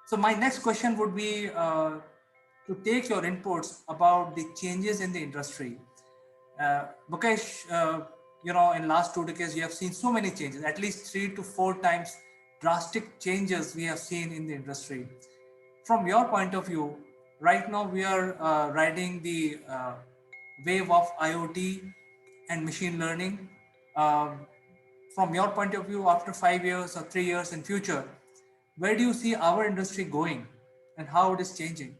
so my next question would be to take your inputs about the changes in the industry. Mukesh, in last 2 decades, we have seen so many changes, at least 3 to 4 times drastic changes we have seen in the industry. From your point of view, right now we are riding the wave of IoT and machine learning. Um, from your point of view, after 5 years or 3 years in future, where do you see our industry going and how it is changing?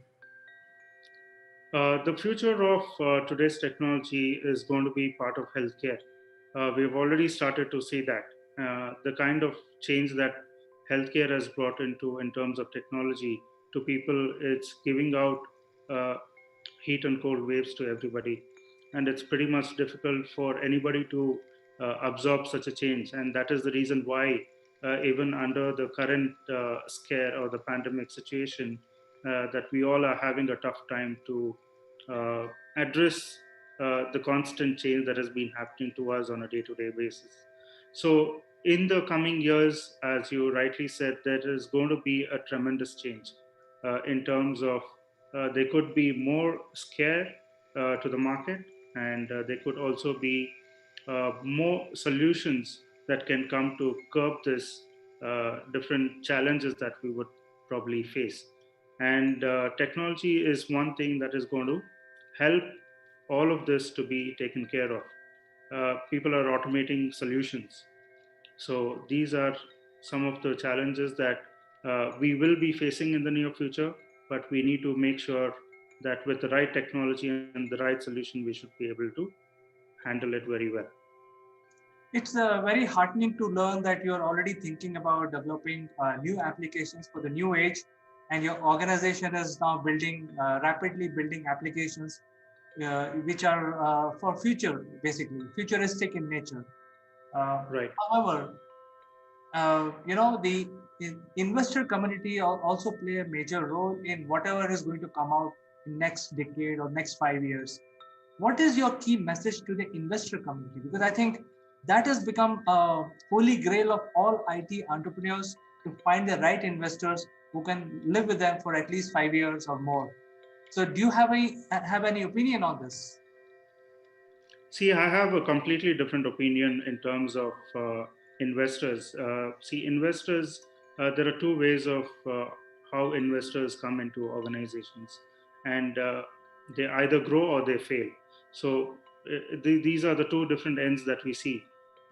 The future of today's technology is going to be part of healthcare. We've already started to see that. The kind of change that healthcare has brought into in terms of technology to people, it's giving out uh, heat and cold waves to everybody. And it's pretty much difficult for anybody to absorb such a change. And that is the reason why even under the current scare or the pandemic situation, that we all are having a tough time to address the constant change that has been happening to us on a day-to-day basis. So, in the coming years, as you rightly said, there is going to be a tremendous change in terms of there could be more scare to the market, and there could also be more solutions that can come to curb this different challenges that we would probably face. And technology is one thing that is going to help all of this to be taken care of. People are automating solutions. So these are some of the challenges that we will be facing in the near future, but we need to make sure that with the right technology and the right solution, we should be able to handle it very well. It's very heartening to learn that you're already thinking about developing new applications for the new age, and your organization is now building rapidly building applications which are for future, basically futuristic in nature. Right. However, the investor community also play a major role in whatever is going to come out in next decade or next 5 years. What is your key message to the investor community? Because I think that has become a holy grail of all IT entrepreneurs, to find the right investors who can live with them for at least 5 years or more. So do you have any opinion on this? See, I have a completely different opinion in terms of investors. Investors, there are two ways of how investors come into organizations, and they either grow or they fail. So these are the two different ends that we see.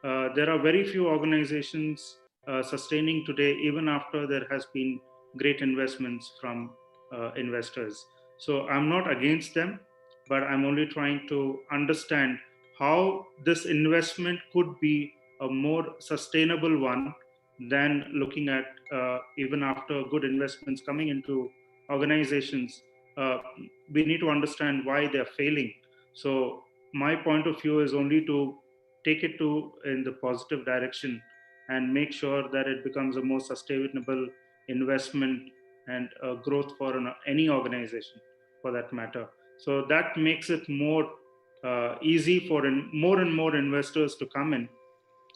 There are very few organizations sustaining today, even after there has been great investments from investors. So I'm not against them, but I'm only trying to understand how this investment could be a more sustainable one than looking at even after good investments coming into organizations. We need to understand why they're failing. So my point of view is only to take it to in the positive direction and make sure that it becomes a more sustainable investment and growth for any organization, for that matter. So that makes it more easy for more and more investors to come in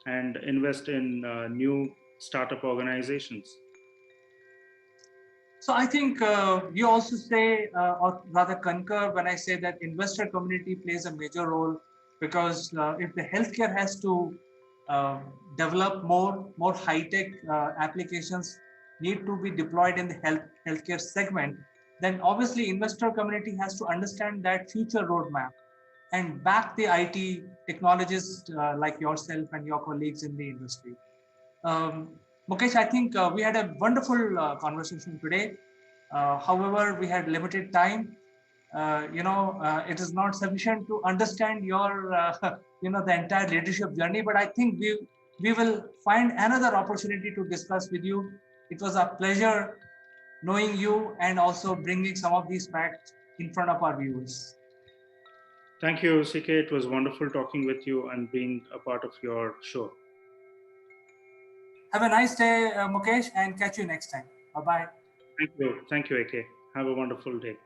and invest in new startup organizations. So I think you also say, or rather concur when I say that investor community plays a major role, because if the healthcare has to develop more high-tech applications need to be deployed in the healthcare segment, then obviously investor community has to understand that future roadmap and back the IT technologists like yourself and your colleagues in the industry. Mukesh, I think we had a wonderful conversation today. However, we had limited time. It is not sufficient to understand your, the entire leadership journey. But I think we will find another opportunity to discuss with you. It was a pleasure knowing you and also bringing some of these facts in front of our viewers. Thank you, CK. It was wonderful talking with you and being a part of your show. Have a nice day, Mukesh, and catch you next time. Bye-bye. Thank you. Thank you, AK. Have a wonderful day.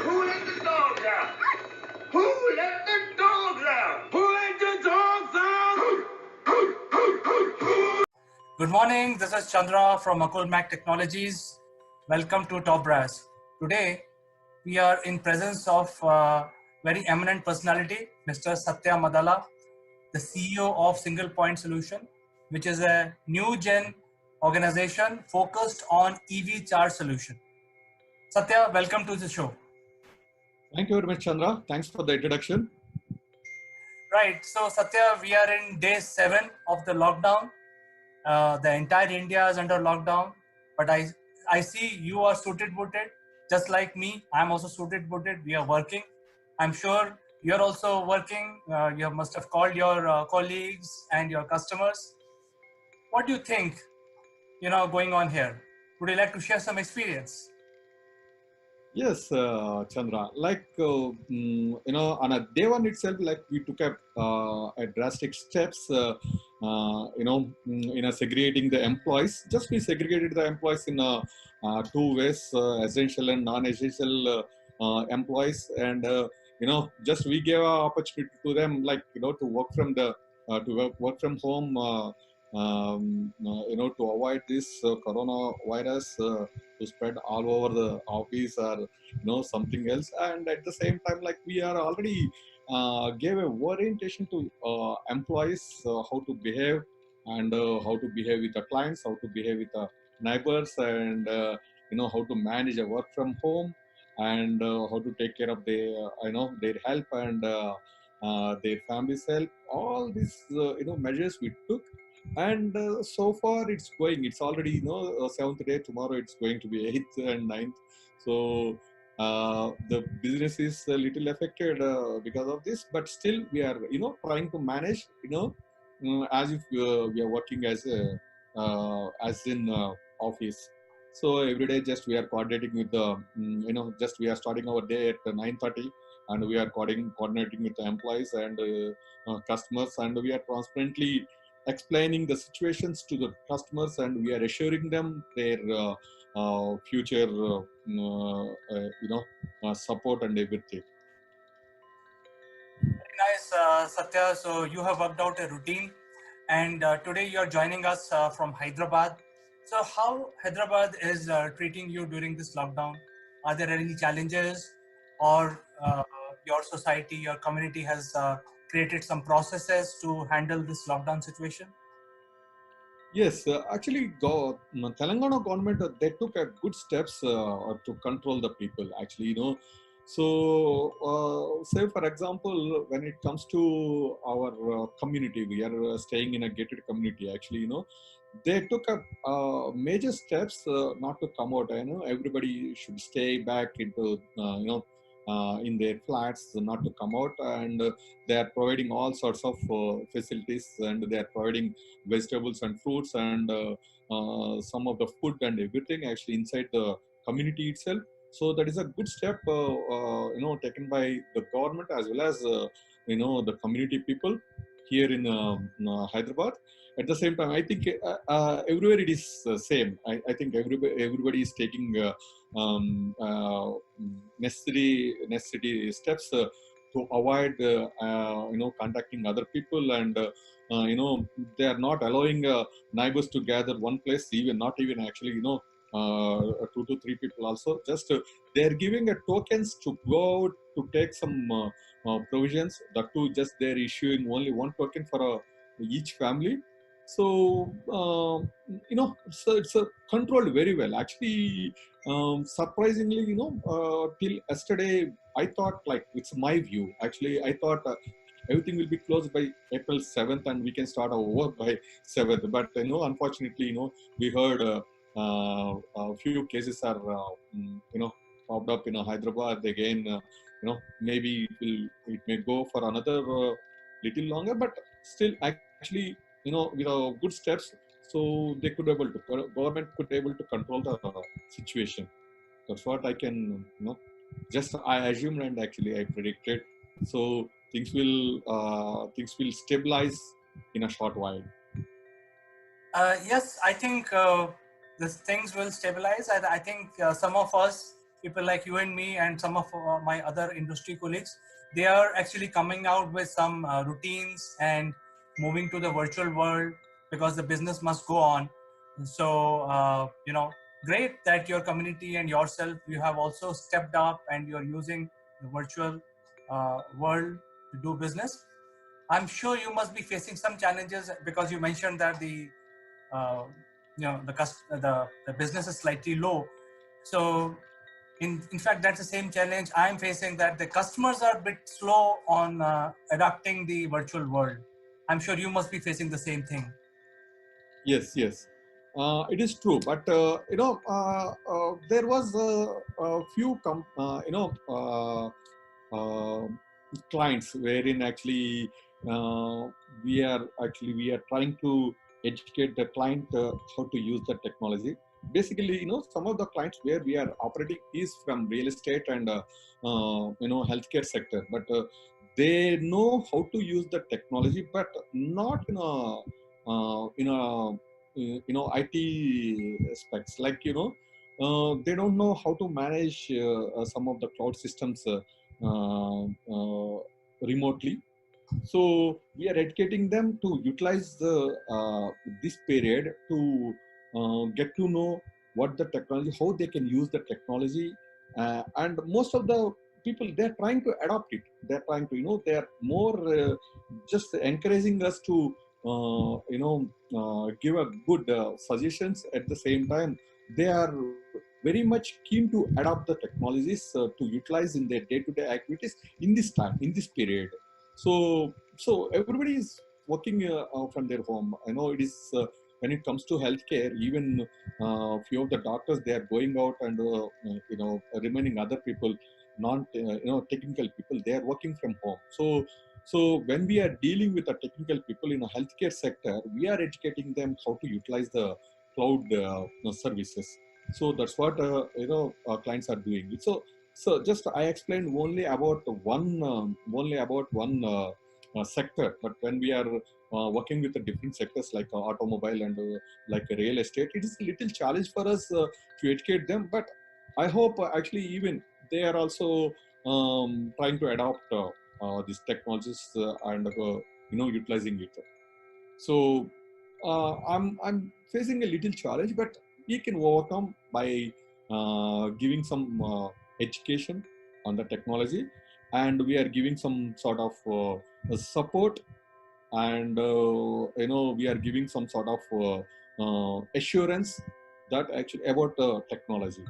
Who let the dogs out? Who let the dogs out? Who let the dogs out? Good morning. This is Chandra from Akulmach Technologies. Welcome to Top Brass. Today, we are in presence of very eminent personality, Mr. Satya Madala, the CEO of Single Point Solution, which is a new gen organization focused on EV charge solution. Satya, welcome to the show. Thank you very much, Chandra. Thanks for the introduction. Right. So, Satya, we are in day 7 of the lockdown. The entire India is under lockdown, but I see you are suited booted, just like me. I'm also suited booted. We are working. I'm sure you're also working. You must have called your colleagues and your customers. What do you think, going on here? Would you like to share some experience? Yes, Chandra. On a day one itself, like we took a drastic steps, segregating the employees. Just we segregated the employees in two ways: essential and non-essential employees, and just we gave an opportunity to them, to work from the work from home. To avoid this coronavirus to spread all over the office or something else. And at the same time, like we are already gave a orientation to employees how to behave and how to behave with the clients, how to behave with the neighbors, and how to manage a work from home, and how to take care of their health and their family's health. All these measures we took, and so far it's going. It's already 7th day. Tomorrow it's going to be 8th and 9th. So the business is a little affected because of this, but still we are trying to manage as if we are working as in office. So every day just we are coordinating with the just we are starting our day at 9:30, and we are coordinating with the employees and customers, and we are transparently explaining the situations to the customers, and we are assuring them their future support and everything. Very nice, Satya. So you have worked out a routine, and today you are joining us from Hyderabad. So how Hyderabad is treating you during this lockdown? Are there any challenges, or your society, your community has created some processes to handle this lockdown situation? Yes, actually, Telangana government they took a good steps to control the people. Actually, so say for example, when it comes to our community, we are staying in a gated community. Actually, they took up major steps not to come out. Everybody should stay back into in their flats, not to come out, and they are providing all sorts of facilities, and they are providing vegetables and fruits and some of the food and everything actually inside the community itself. So that is a good step taken by the government as well as the community people here in Hyderabad. At the same time, I think everywhere it is same. I think everybody is taking necessary steps to avoid contacting other people, and they are not allowing neighbors to gather one place, even not even actually 2 to 3 people also. Just they are giving a tokens to go out to take some provisions. That too, just they are issuing only one token for each family. So so it's controlled very well. Actually, surprisingly, till yesterday, I thought, like, it's my view. Actually, I thought everything will be closed by April 7th and we can start our work by 7th. But unfortunately, we heard a few cases are popped up in Hyderabad again. Maybe it may go for another little longer, but still, actually, with good steps, so they could able to government could able to control the situation. That's what I can just I assumed, and actually I predicted. So things will stabilize in a short while. Yes, I think these things will stabilize. I think some of us, people like you and me, and some of my other industry colleagues, they are actually coming out with some routines and moving to the virtual world because the business must go on. So, great that your community and yourself, you have also stepped up and you're using the virtual world to do business. I'm sure you must be facing some challenges because you mentioned that the the business is slightly low. So in fact, that's the same challenge I'm facing, that the customers are a bit slow on adapting the virtual world. I'm sure you must be facing the same thing. Yes, yes, it is true. But there was a few uh, clients wherein actually uh, we are trying to educate the client how to use the technology. Basically, some of the clients where we are operating is from real estate and healthcare sector, but they know how to use the technology, but not in a IT specs, like they don't know how to manage some of the cloud systems uh, uh, remotely. So we are educating them to utilize this period to get to know what the technology, how they can use the technology, and most of the people, they're trying to adopt it. They're trying to, they're more just encouraging us to give a good suggestions. At the same time, they are very much keen to adopt the technologies to utilize in their day-to-day activities in this time, in this period. So everybody is working from their home. I know it is when it comes to healthcare, even few of the doctors, they are going out, and remaining other people, non technical people, they are working from home. So when we are dealing with the technical people in a healthcare sector, we are educating them how to utilize the cloud services. So that's what clients are doing. So just I explained only about one sector, but when we are working with the different sectors like automobile and like real estate, it is a little challenge for us to educate them. But I hope actually even they are also trying to adopt these technologies and utilizing it. So I'm facing a little challenge, but we can overcome by giving some education on the technology, and we are giving some sort of support, and we are giving some sort of assurance that actually about technology,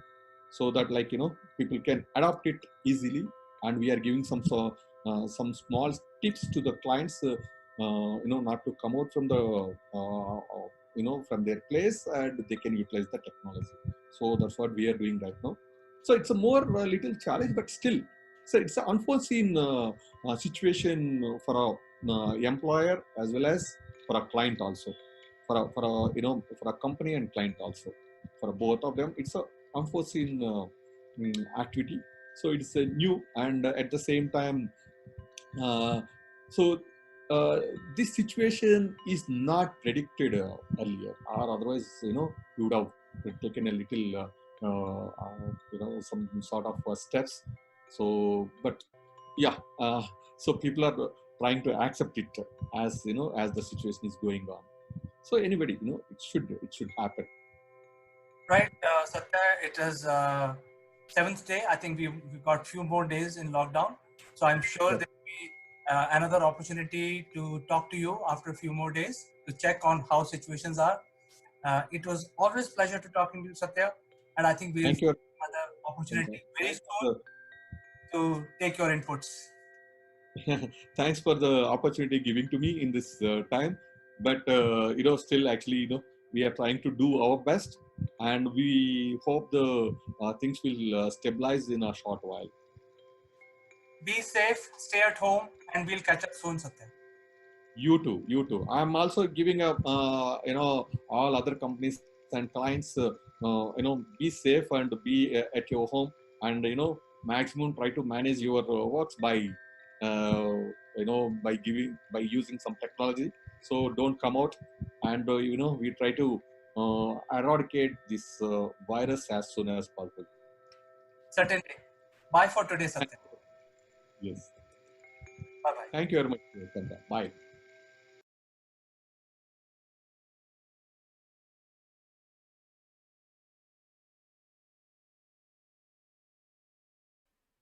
so that people can adopt it easily, and we are giving some small tips to the clients, not to come out from the from their place, and they can utilize the technology. So that's what we are doing right now. So it's a more little challenge, but still, so it's an unforeseen situation for a employer as well as for a client also, for a company and client also, for both of them. It's a unforeseen activity. So it's a new, and at the same time, uh, so this situation is not predicted earlier, or otherwise we would have taken a little some sort of steps. So but yeah, so people are trying to accept it as as the situation is going on. So anybody, it should happen. Right, Satya, it is seventh day. I think we've got few more days in lockdown. So I'm sure Yes. there will be another opportunity to talk to you after a few more days to check on how situations are. It was always pleasure to talking to you, Satya, and I think we'll Thank you. have another opportunity very Thanks soon to take your inputs. thanks for the opportunity giving to me in this time. But still actually, we are trying to do our best, and we hope the things will stabilize in a short while. Be safe, stay at home, and we'll catch up soon, Satya. You too. I'm also giving up all other companies and clients be safe and be at your home, and maximum try to manage your works by uh, by using some technology. So don't come out, and we try to eradicate this virus as soon as possible. Certainly. Bye for today, Satya. Yes, Bye bye. thank you very much, Chandra. Bye.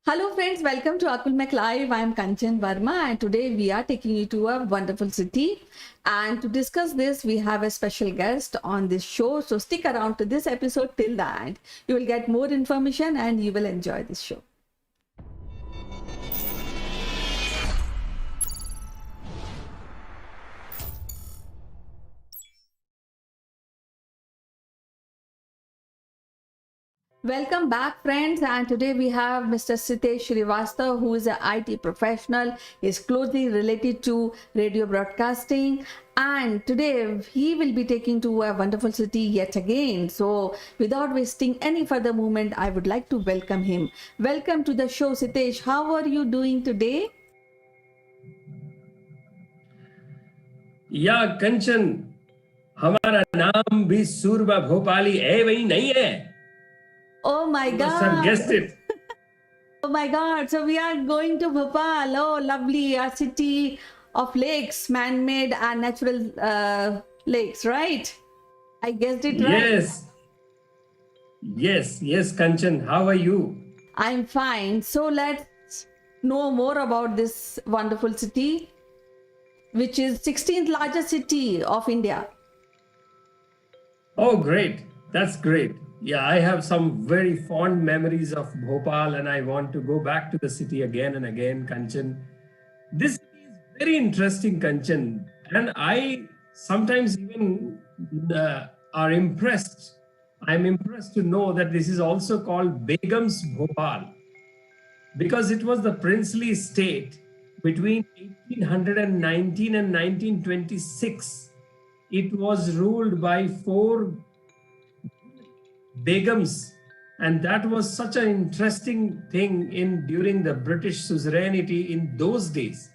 Hello friends, welcome to Akulmach Live. I am Kanchan Verma and today we are taking you to a wonderful city. And to discuss this, we have a special guest on this show. So stick around to this episode till the end. You will get more information and you will enjoy this show. Welcome back friends, and today we have Mr. Sitesh Srivastava, who is an IT professional, is closely related to radio broadcasting, and today he will be taking to a wonderful city yet again. So without wasting any further moment, I would like to welcome him. Welcome to the show, Sitesh. How are you doing today? या कंचन, हमारा नाम भी सूरबा भोपाली है वही नहीं है? Oh my You must God. have guessed it. Oh my God. So we are going to Bhopal. Oh, lovely. A city of lakes, man-made and natural lakes, right? I guessed it right. Yes, Kanchan. How are you? I'm fine. So let's know more about this wonderful city, which is 16th largest city of India. Oh, great. That's great. Yeah, I have some very fond memories of Bhopal and I want to go back to the city again and again, Kanchan. This is very interesting, Kanchan. And I sometimes even are impressed. I'm impressed to know that this is also called Begum's Bhopal because it was the princely state between 1819 and 1926. It was ruled by 4 Begums, and that was such an interesting thing during the British suzerainty in those days.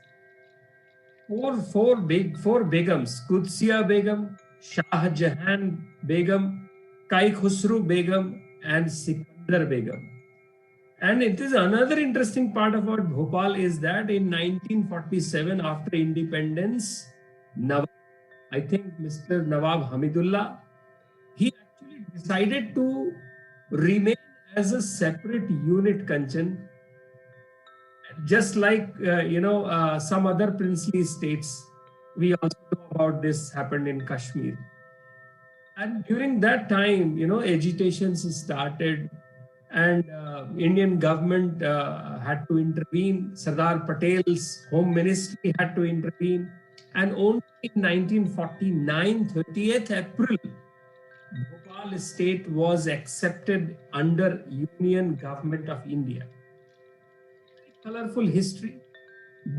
Four Begums: Qudsiya Begum, Shah Jahan Begum, Kai Khusru Begum, and Sikandar Begum. And it is another interesting part about Bhopal is that in 1947, after independence, I think Mr. Nawab Hamidullah, he actually decided to remain as a separate unit, Kanchan, just like some other princely states. We also know about this happened in Kashmir. And during that time, agitations started and Indian government had to intervene. Sardar Patel's home ministry had to intervene. And only in 1949, 30th April, Bhopal state was accepted under Union Government of India. Very colorful history,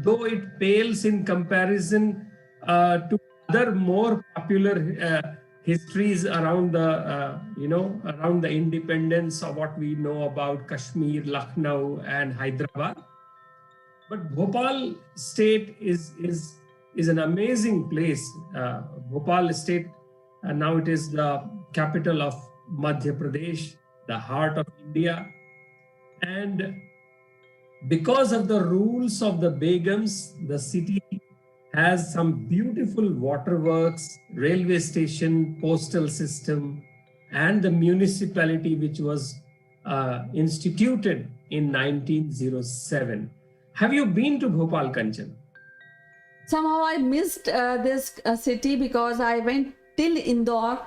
though it pales in comparison to other more popular histories around the around the independence of what we know about Kashmir, Lucknow, and Hyderabad. But Bhopal state is an amazing place. Bhopal state, now it is the capital of Madhya Pradesh, the heart of India. And because of the rules of the Begums, the city has some beautiful waterworks, railway station, postal system, and the municipality which was instituted in 1907. Have you been to Bhopal, Kanchan? Somehow I missed this city because I went till Indore,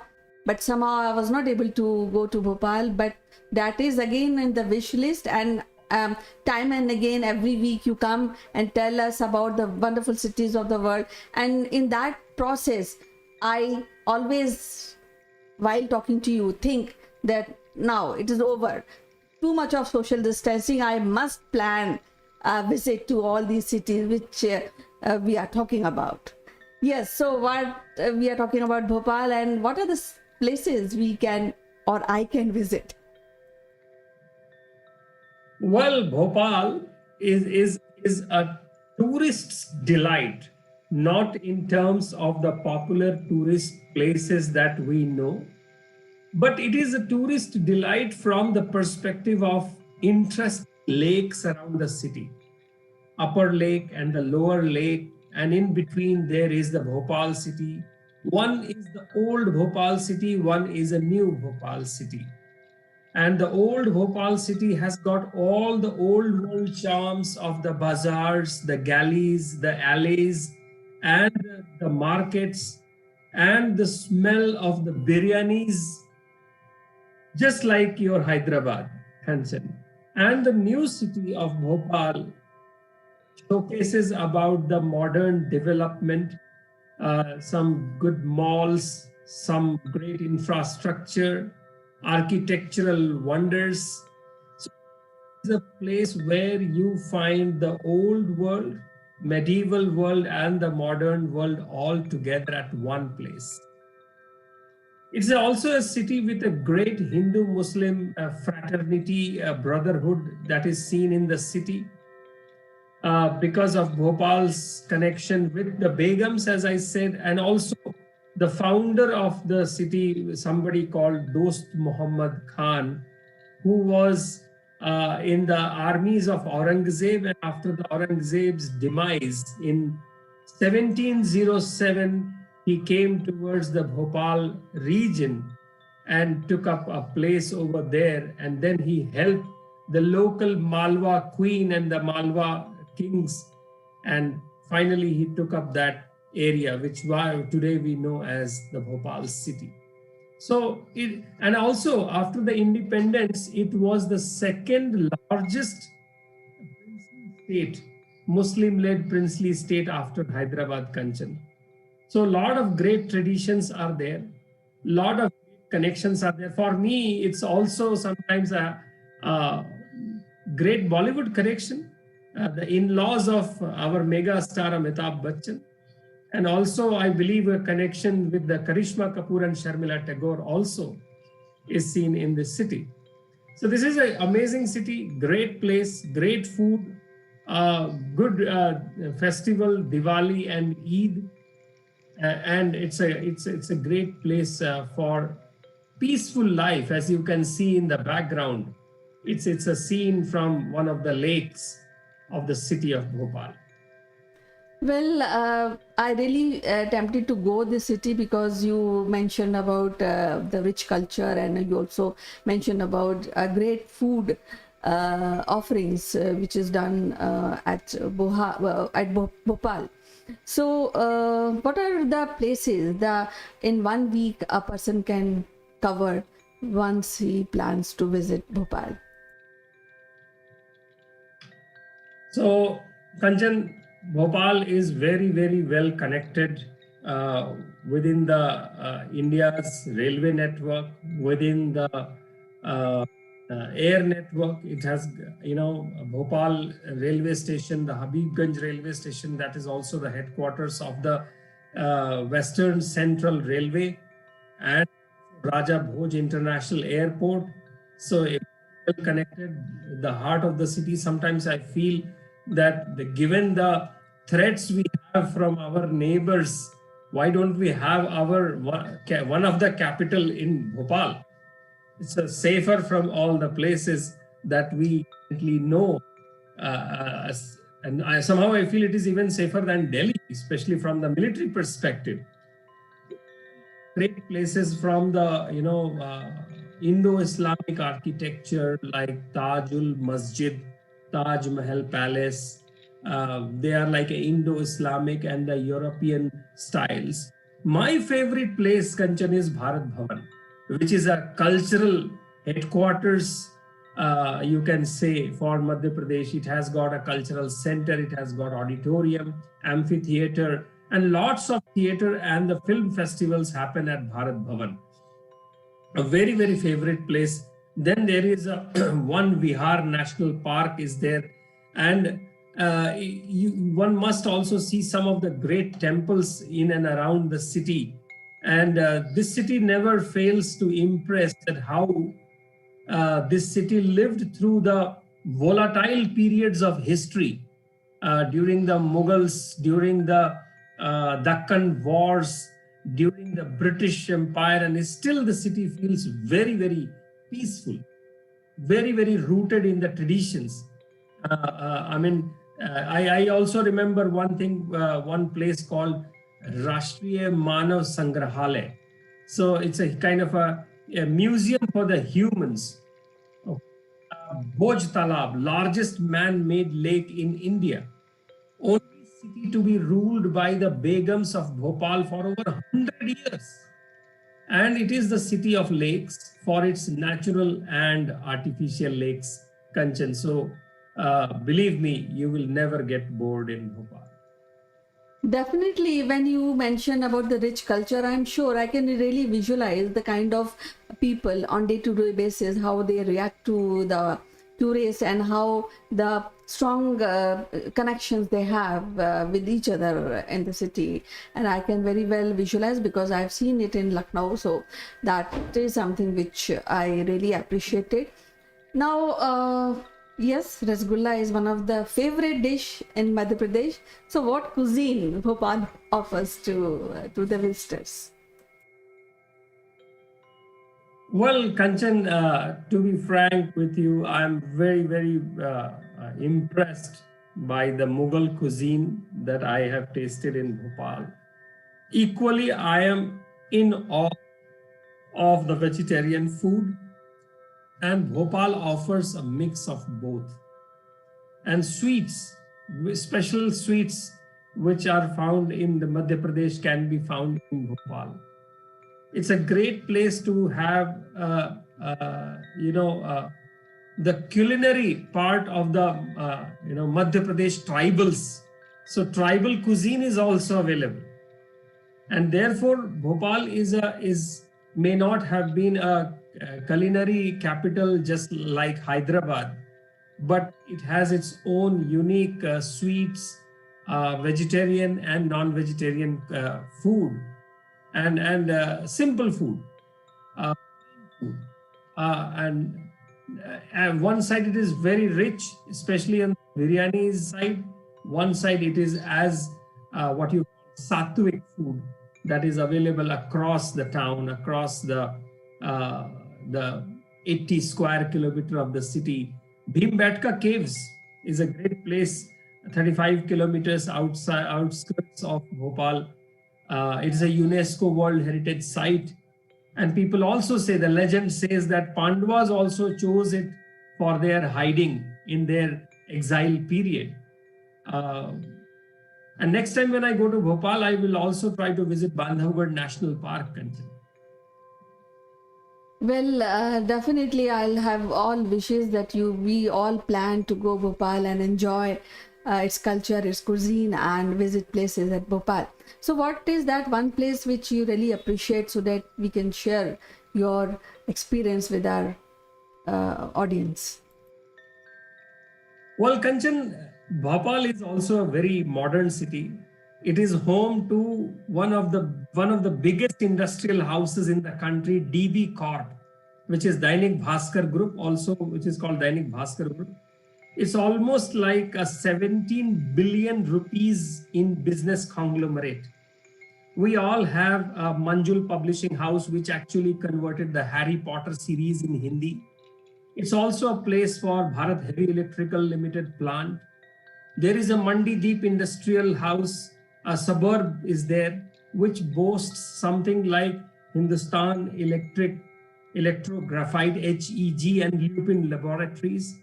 but somehow I was not able to go to Bhopal. But that is again in the wish list, and time and again every week you come and tell us about the wonderful cities of the world, and in that process I always, while talking to you, think that now it is over, too much of social distancing, I must plan a visit to all these cities which we are talking about. Yes, so what we are talking about Bhopal, and what are the places we can or I can visit? Well, Bhopal is a tourist's delight, not in terms of the popular tourist places that we know, but it is a tourist delight from the perspective of interesting lakes around the city. Upper Lake and the Lower Lake, and in between there is the Bhopal city. One is the old Bhopal city, one is a new Bhopal city. And the old Bhopal city has got all the old world charms of the bazaars, the galleys, the alleys, and the markets, and the smell of the biryanis, just like your Hyderabad, Kanchan. And the new city of Bhopal showcases about the modern development, some good malls, some great infrastructure, architectural wonders. So it's a place where you find the old world, medieval world, and the modern world all together at one place. It's also a city with a great Hindu-Muslim fraternity, brotherhood that is seen in the city. Because of Bhopal's connection with the Begums, as I said, and also the founder of the city, somebody called Dost Muhammad Khan, who was in the armies of Aurangzeb, and after the Aurangzeb's demise in 1707, he came towards the Bhopal region and took up a place over there, and then he helped the local Malwa queen and the Malwa kings, and finally he took up that area which today we know as the Bhopal city. So and also after the independence, it was the second largest state, Muslim-led princely state after Hyderabad, Kanchan. So a lot of great traditions are there, a lot of connections are there. For me, it's also sometimes a great Bollywood connection. The in-laws of our mega star Amitabh Bachchan, and also I believe a connection with the Karishma Kapoor and Sharmila Tagore also is seen in this city. So this is an amazing city, great place, great food, good festival, Diwali and Eid, and it's a great place for peaceful life. As you can see in the background, it's a scene from one of the lakes of the city of Bhopal. Well, I really tempted to go this city because you mentioned about the rich culture, and you also mentioned about great food offerings which is done at Bhopal. So what are the places that in 1 week a person can cover once he plans to visit Bhopal? So, Kanchan, Bhopal is very, very well connected within the India's railway network, within the air network. It has, Bhopal railway station, the Habibganj railway station, that is also the headquarters of the Western Central Railway, and Raja Bhoj International Airport. So, well connected, the heart of the city. Sometimes I feel that given the threats we have from our neighbors, why don't we have our one of the capital in Bhopal? It's safer from all the places that we know, and somehow I feel it is even safer than Delhi, especially from the military perspective. Great places from the Indo-Islamic architecture like Tajul Masjid, Taj Mahal Palace. They are like Indo-Islamic and the European styles. My favorite place, Kanchan, is Bharat Bhavan, which is a cultural headquarters, you can say, for Madhya Pradesh. It has got a cultural center, it has got auditorium, amphitheater, and lots of theater and the film festivals happen at Bharat Bhavan. A very, very favorite place. Then there is a one Vihar National Park is there, and one must also see some of the great temples in and around the city. And this city never fails to impress at how this city lived through the volatile periods of history during the Mughals, during the Deccan Wars, during the British Empire, and still the city feels very, very peaceful, very, very rooted in the traditions. I also remember one thing, one place called Rashtriya Manav Sangrahalaya. So it's a kind of a museum for the humans. Bhoj Talab, largest man-made lake in India. Only city to be ruled by the Begums of Bhopal for over 100 years. And it is the city of lakes for its natural and artificial lakes, Kanchan. So believe me, you will never get bored in Bhopal. Definitely, when you mention about the rich culture, I'm sure I can really visualize the kind of people on day-to-day basis, how they react to the tourists and how the strong connections they have with each other in the city. And I can very well visualize because I've seen it in Lucknow. So that is something which I really appreciated. Now, yes, rasgulla is one of the favorite dish in Madhya Pradesh. So what cuisine Bhopal offers to the visitors? Well, Kanchan, to be frank with you, I'm very, very impressed by the Mughal cuisine that I have tasted in Bhopal. Equally, I am in awe of the vegetarian food, and Bhopal offers a mix of both. And sweets, special sweets which are found in the Madhya Pradesh can be found in Bhopal. It's a great place to have, the culinary part of the, Madhya Pradesh tribals. So tribal cuisine is also available. And therefore, Bhopal may not have been a culinary capital just like Hyderabad, but it has its own unique sweets, vegetarian and non-vegetarian food. And simple food. And one side it is very rich, especially on the biryani side. One side it is as what you call sattvic food that is available across the town, across the 80 square kilometer of the city. Vatka Caves is a great place, 35 kilometers outskirts of Bhopal. It is a UNESCO World Heritage Site. And people also say, the legend says that Pandavas also chose it for their hiding in their exile period. And next time when I go to Bhopal, I will also try to visit Bandhavgarh National Park. Well, definitely I'll have all wishes that we all plan to go Bhopal and enjoy its culture, its cuisine, and visit places at Bhopal. So what is that one place which you really appreciate so that we can share your experience with our audience? Well, Kanchan, Bhopal is also a very modern city. It is home to one of the biggest industrial houses in the country, DB Corp, which is Dainik Bhaskar Group, also which is called Dainik Bhaskar Group. It's almost like a 17 billion rupees in business conglomerate. We all have a Manjul publishing house, which actually converted the Harry Potter series in Hindi. It's also a place for Bharat Heavy Electrical Limited plant. There is a Mandi Deep Industrial House, a suburb is there, which boasts something like Hindustan Electrographite, HEG, and Lupin laboratories.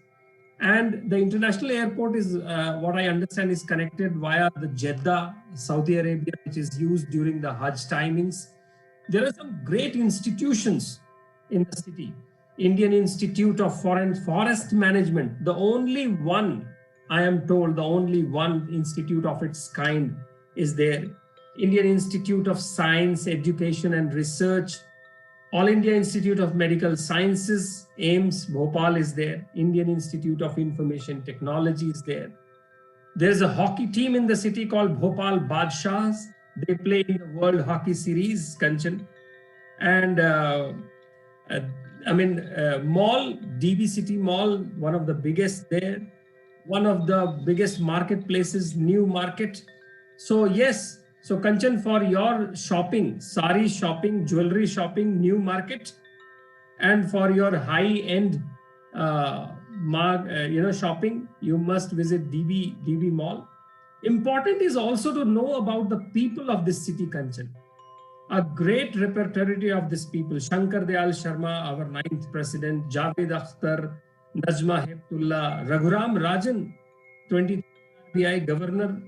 And the international airport is, what I understand, is connected via the Jeddah, Saudi Arabia, which is used during the Hajj timings. There are some great institutions in the city. Indian Institute of Forest Management, the only one, I am told, the only one institute of its kind is there. Indian Institute of Science, Education and Research, All India Institute of Medical Sciences, AIIMS, Bhopal is there. Indian Institute of Information Technology is there. There's a hockey team in the city called Bhopal Badshahs. They play in the World Hockey Series, Kanchan. And mall, DB City Mall, one of the biggest there. One of the biggest marketplaces, New Market. So yes, so Kanchan, for your shopping, sari shopping, jewelry shopping, New Market, and for your high-end shopping, you must visit DB Mall. Important is also to know about the people of this city, Kanchan. A great repertory of these people: Shankar Dayal Sharma, our 9th president; Javed Akhtar, Najma Heptullah, Raghuram Rajan, 23 RBI Governor,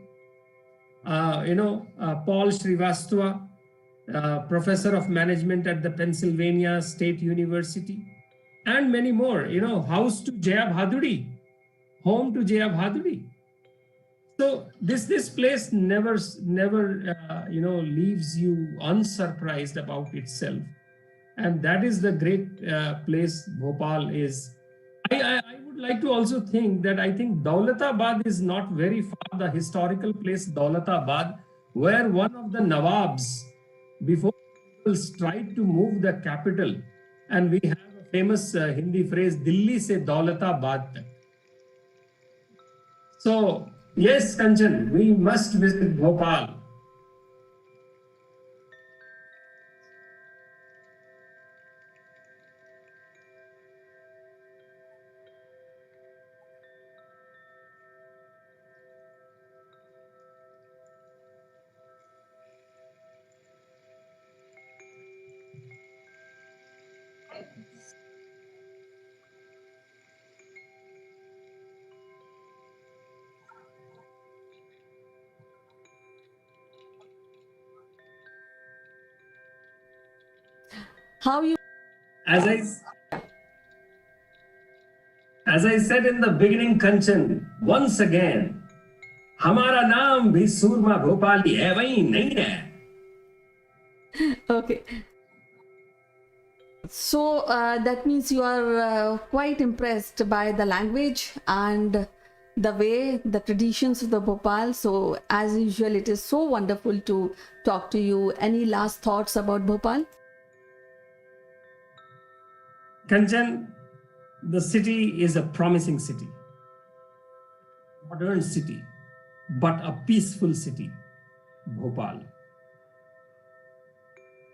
Paul Srivastava, Professor of Management at the Pennsylvania State University, and many more. House to Jaya Bhaduri, home to Jaya Bhaduri. So this place never leaves you unsurprised about itself, and that is the great place Bhopal is. I would like to also think that I think Daulatabad is not very far. The historical place Daulatabad, where one of the Nawabs before tried to move the capital, and we have a famous Hindi phrase "Dilli se Daulatabad tak." So yes, Kanchan, we must visit Bhopal. How you As I said in the beginning, Kanchan, once again, हमारा नाम भी सूरमा भोपाली है वही नहीं है. Okay. So that means you are quite impressed by the language and the way, the traditions of the Bhopal. So as usual, it is so wonderful to talk to you. Any last thoughts about Bhopal? Kanchan, the city is a promising city, modern city, but a peaceful city, Bhopal.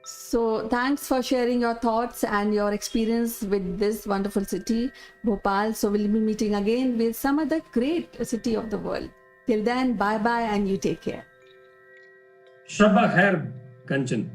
So thanks for sharing your thoughts and your experience with this wonderful city, Bhopal. So we'll be meeting again with some other great city of the world. Till then, bye-bye and you take care. Shabba khair, Kanchan.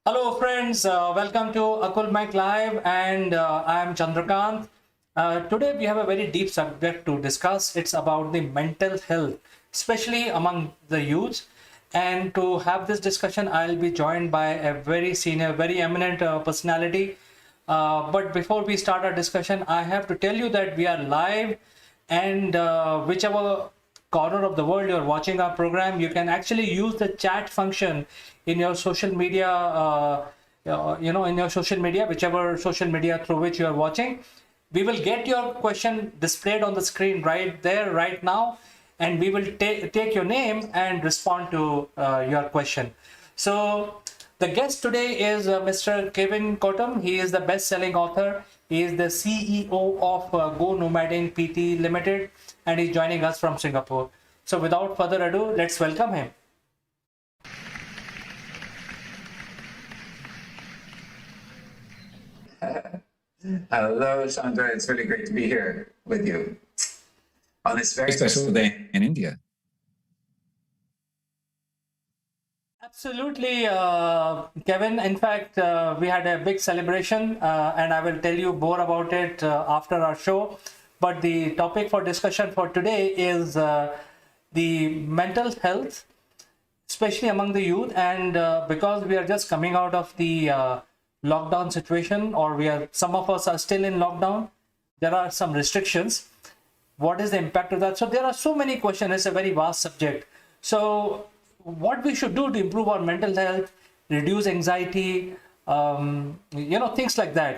Hello friends, welcome to Akulmach Live, and I am Chandrakant. Today we have a very deep subject to discuss. It's about the mental health, especially among the youth. And to have this discussion, I'll be joined by a very senior, very eminent personality. But before we start our discussion, I have to tell you that we are live, and whichever corner of the world you're watching our program, you can actually use the chat function in your social media, in your social media, whichever social media through which you are watching. We will get your question displayed on the screen right there, right now, and we will take your name and respond to your question. So the guest today is Mr. Kevin Kotum. He is the best-selling author. He is the CEO of Go Nomading PT Limited, and he's joining us from Singapore. So without further ado, let's welcome him. Hello, Chandra. It's really great to be here with you on this very special day in India. Absolutely, Kevin. In fact, we had a big celebration, and I will tell you more about it after our show. But the topic for discussion for today is the mental health, especially among the youth. And because we are just coming out of the lockdown situation, or some of us are still in lockdown, there are some restrictions. What is the impact of that? So there are so many questions. It's a very vast subject. So what we should do to improve our mental health, reduce anxiety, things like that,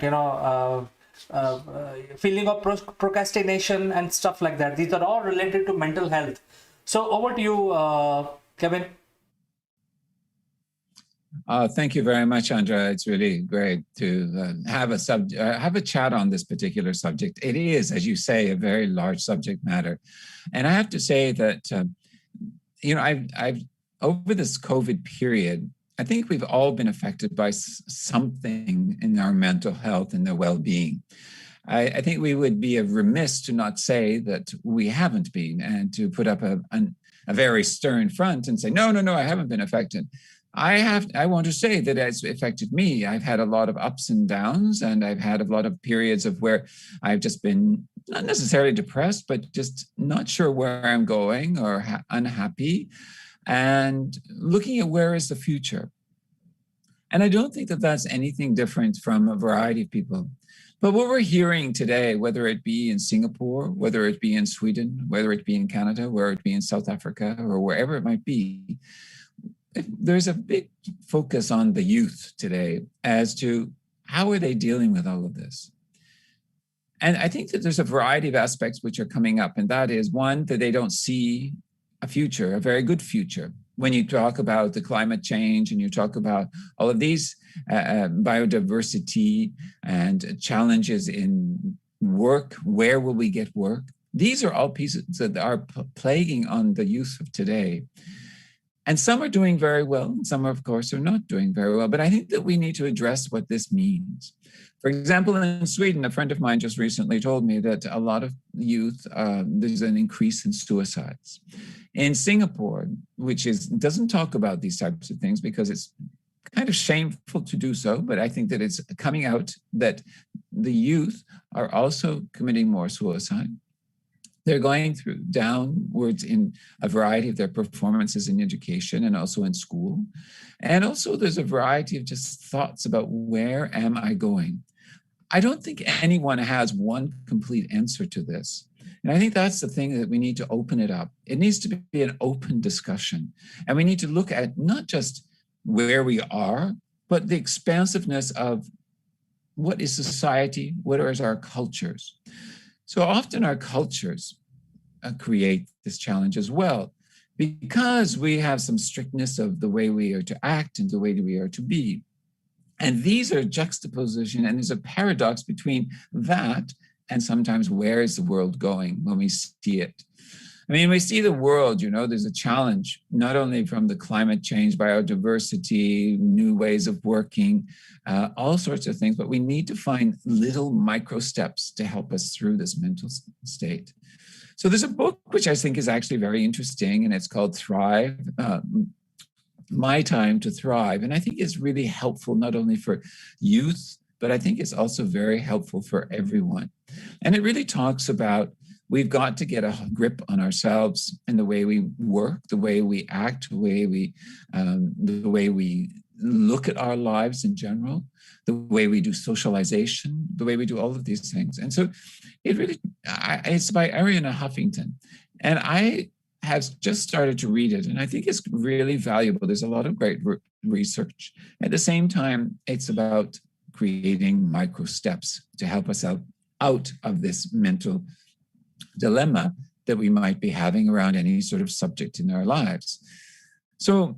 feeling of procrastination and stuff like that. These are all related to mental health. So over to you, Kevin. Thank you very much, Andrea. It's really great to have a chat on this particular subject. It is, as you say, a very large subject matter, and I have to say that I've over this COVID period, I think we've all been affected by something in our mental health and their well-being. I think we would be remiss to not say that we haven't been, and to put up a very stern front and say, no, I haven't been affected. I want to say that it's affected me. I've had a lot of ups and downs, and I've had a lot of periods of where I've just been not necessarily depressed, but just not sure where I'm going, or unhappy, and looking at where is the future. And I don't think that that's anything different from a variety of people. But what we're hearing today, whether it be in Singapore, whether it be in Sweden, whether it be in Canada, whether it be in South Africa, or wherever it might be, there's a big focus on the youth today as to how are they dealing with all of this. And I think that there's a variety of aspects which are coming up, and that is, one, that they don't see a future, a very good future. When you talk about the climate change and you talk about all of these biodiversity and challenges in work, where will we get work? These are all pieces that are plaguing on the youth of today. And some are doing very well, and some, of course, are not doing very well. But I think that we need to address what this means. For example, in Sweden, a friend of mine just recently told me that a lot of youth, there's an increase in suicides. In Singapore, which doesn't talk about these types of things because it's kind of shameful to do so, but I think that it's coming out that the youth are also committing more suicide. They're going through downwards in a variety of their performances in education and also in school. And also there's a variety of just thoughts about, where am I going? I don't think anyone has one complete answer to this. And I think that's the thing, that we need to open it up. It needs to be an open discussion. And we need to look at not just where we are, but the expansiveness of what is society, what are our cultures. So often our cultures create this challenge as well, because we have some strictness of the way we are to act and the way we are to be. And these are juxtaposition, and there's a paradox between that and sometimes where is the world going when we see it. I mean, we see the world, there's a challenge, not only from the climate change, biodiversity, new ways of working, all sorts of things, but we need to find little micro steps to help us through this mental state. So there's a book which I think is actually very interesting, and it's called Thrive, My Time to Thrive. And I think it's really helpful not only for youth, but I think it's also very helpful for everyone. And it really talks about, we've got to get a grip on ourselves and the way we work, the way we act, the way we look at our lives in general, the way we do socialization, the way we do all of these things. And so it's by Arianna Huffington. And I have just started to read it, and I think it's really valuable. There's a lot of great research. At the same time, it's about creating micro steps to help us out of this mental dilemma that we might be having around any sort of subject in our lives. So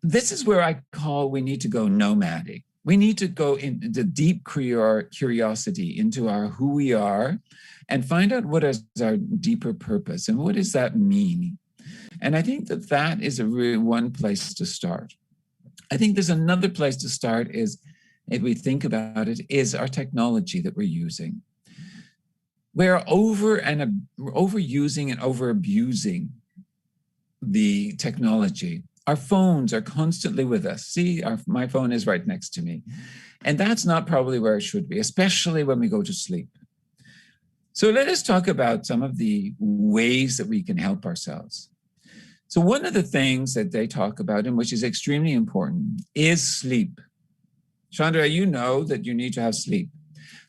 this is where I call, we need to go nomadic. We need to go into deep curiosity into who we are, and find out what is our deeper purpose and what does that mean. And I think that is a really one place to start. I think there's another place to start is, if we think about it, is our technology that we're using. We're overusing and over abusing the technology. Our phones are constantly with us. See, my phone is right next to me. And that's not probably where it should be, especially when we go to sleep. So let us talk about some of the ways that we can help ourselves. So one of the things that they talk about, and which is extremely important, is sleep. Chandra, you know that you need to have sleep.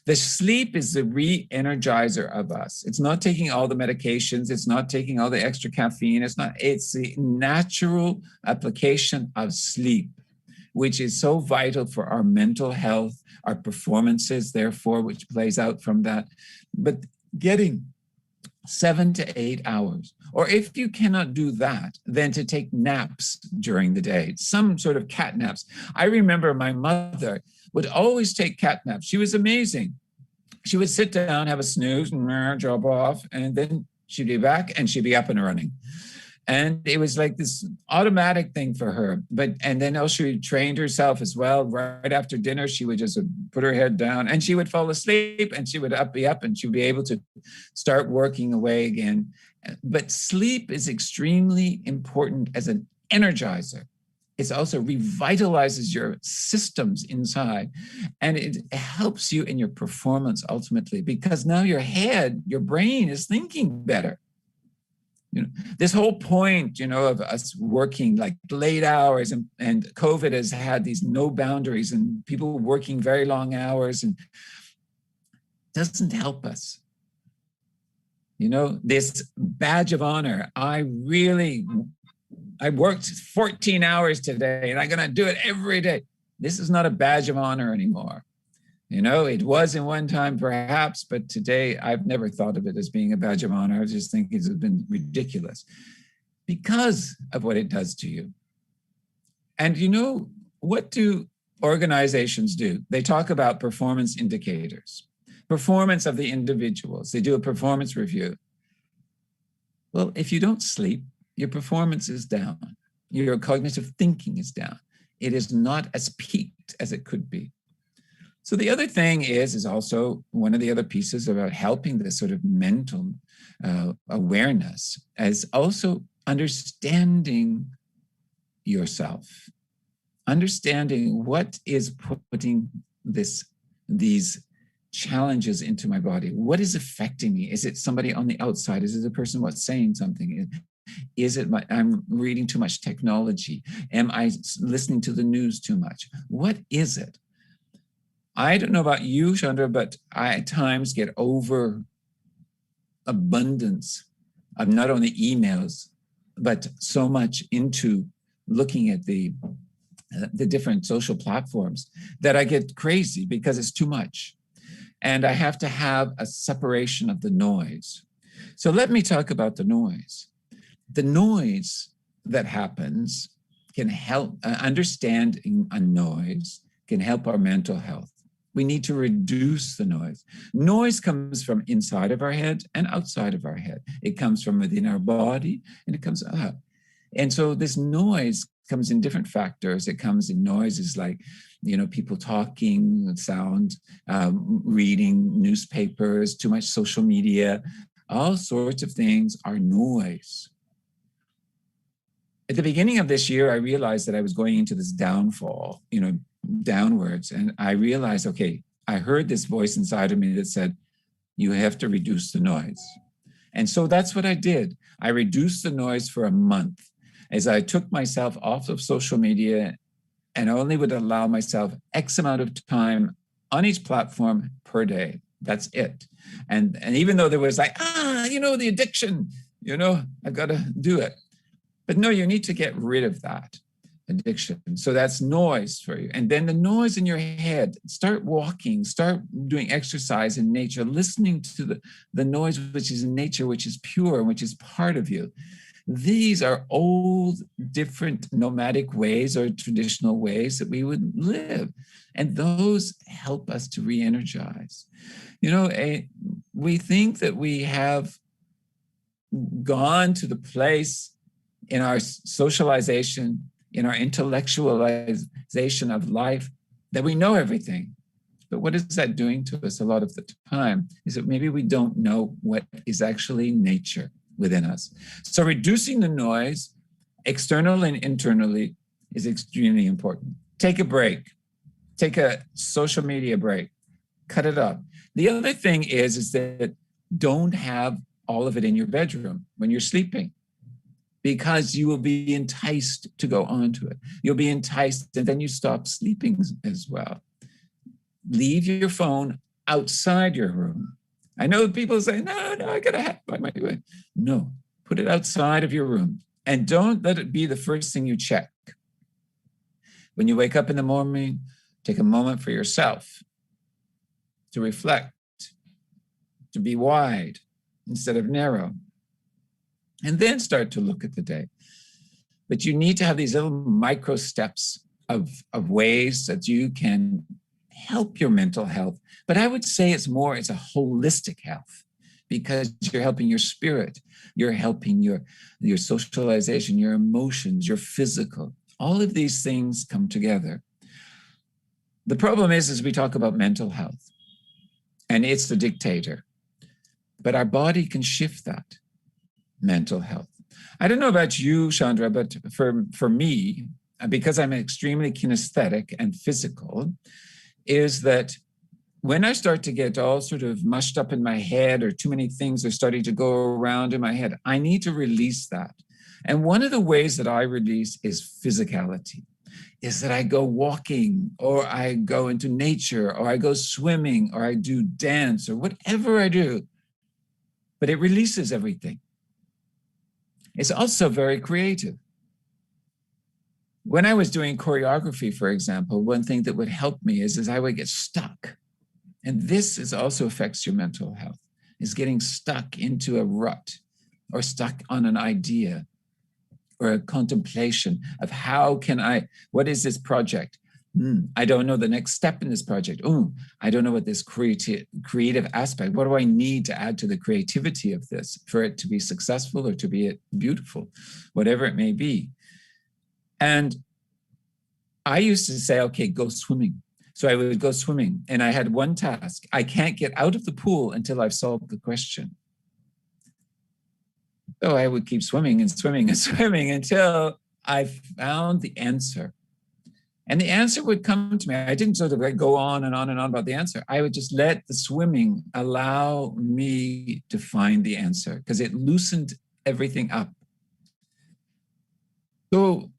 The sleep is the re-energizer of us. It's not taking all the medications. It's not taking all the extra caffeine. It's the natural application of sleep, which is so vital for our mental health, our performances, therefore, which plays out from that. But getting 7 to 8 hours, or if you cannot do that, then to take naps during the day, some sort of cat naps. I remember my mother would always take cat naps. She was amazing. She would sit down, have a snooze, and drop off, and then she'd be back and she'd be up and running. And it was like this automatic thing for her. And then also she trained herself as well. Right after dinner, she would just put her head down and she would fall asleep and she would be up and she'd be able to start working away again. But sleep is extremely important as an energizer. It also revitalizes your systems inside, and it helps you in your performance ultimately, because now your brain is thinking better. This whole point, of us working like late hours, and COVID has had these no boundaries and people working very long hours, and doesn't help us. This badge of honor, I worked 14 hours today and I'm going to do it every day. This is not a badge of honor anymore. It was in one time perhaps, but today I've never thought of it as being a badge of honor. I just think it's been ridiculous because of what it does to you. And what do organizations do? They talk about performance indicators, performance of the individuals. They do a performance review. Well, if you don't sleep, your performance is down. Your cognitive thinking is down. It is not as peaked as it could be. So the other thing is also one of the other pieces about helping this sort of mental awareness is also understanding yourself, understanding what is putting these challenges into my body. What is affecting me? Is it somebody on the outside? Is it the person what's saying something? Is it I'm reading too much technology? Am I listening to the news too much? What is it? I don't know about you, Chandra, but I at times get over abundance of not only emails, but so much into looking at the different social platforms that I get crazy because it's too much. And I have to have a separation of the noise. So let me talk about the noise. The noise that happens can help, understanding a noise can help our mental health. We need to reduce the noise. Noise comes from inside of our head and outside of our head. It comes from within our body and it comes out. And so this noise comes in different factors. It comes in noises like, people talking, sound, reading newspapers, too much social media, all sorts of things are noise. At the beginning of this year, I realized that I was going into this downfall, downwards. And I realized, okay, I heard this voice inside of me that said, you have to reduce the noise. And so that's what I did. I reduced the noise for a month as I took myself off of social media and only would allow myself X amount of time on each platform per day. That's it. And even though there was like, the addiction, I've got to do it. But no, you need to get rid of that addiction. So that's noise for you. And then the noise in your head, start walking, start doing exercise in nature, listening to the noise which is in nature, which is pure, which is part of you. These are old, different nomadic ways or traditional ways that we would live. And those help us to re-energize. We think that we have gone to the place in our socialization, in our intellectualization of life, that we know everything. But what is that doing to us a lot of the time is that maybe we don't know what is actually nature within us. So reducing the noise external and internally, is extremely important. Take a break. Take a social media break. Cut it up. The other thing is that don't have all of it in your bedroom when you're sleeping, because you will be enticed to go onto it. You'll be enticed, and then you stop sleeping as well. Leave your phone outside your room. I know people say, no, I gotta have my way. No, put it outside of your room, and don't let it be the first thing you check. When you wake up in the morning, take a moment for yourself to reflect, to be wide instead of narrow, and then start to look at the day. But you need to have these little micro steps of ways that you can help your mental health. But I would say it's a holistic health, because you're helping your spirit, you're helping your socialization, your emotions, your physical. All of these things come together. The problem is we talk about mental health, and it's the dictator. But our body can shift that mental health. I don't know about you, Chandra, but for me, because I'm extremely kinesthetic and physical, is that when I start to get all sort of mushed up in my head, or too many things are starting to go around in my head, I need to release that. And one of the ways that I release is physicality, is that I go walking, or I go into nature, or I go swimming, or I do dance, or whatever I do. But it releases everything. It's also very creative. When I was doing choreography, for example, one thing that would help me is I would get stuck. And this also affects your mental health, is getting stuck into a rut, or stuck on an idea, or a contemplation of what is this project? I don't know the next step in this project. I don't know what this creative aspect, what do I need to add to the creativity of this for it to be successful or to be beautiful, whatever it may be. And I used to say, okay, go swimming. So I would go swimming, and I had one task. I can't get out of the pool until I've solved the question. So I would keep swimming and swimming and swimming until I found the answer. And the answer would come to me. I didn't sort of go on and on and on about the answer. I would just let the swimming allow me to find the answer, because it loosened everything up. So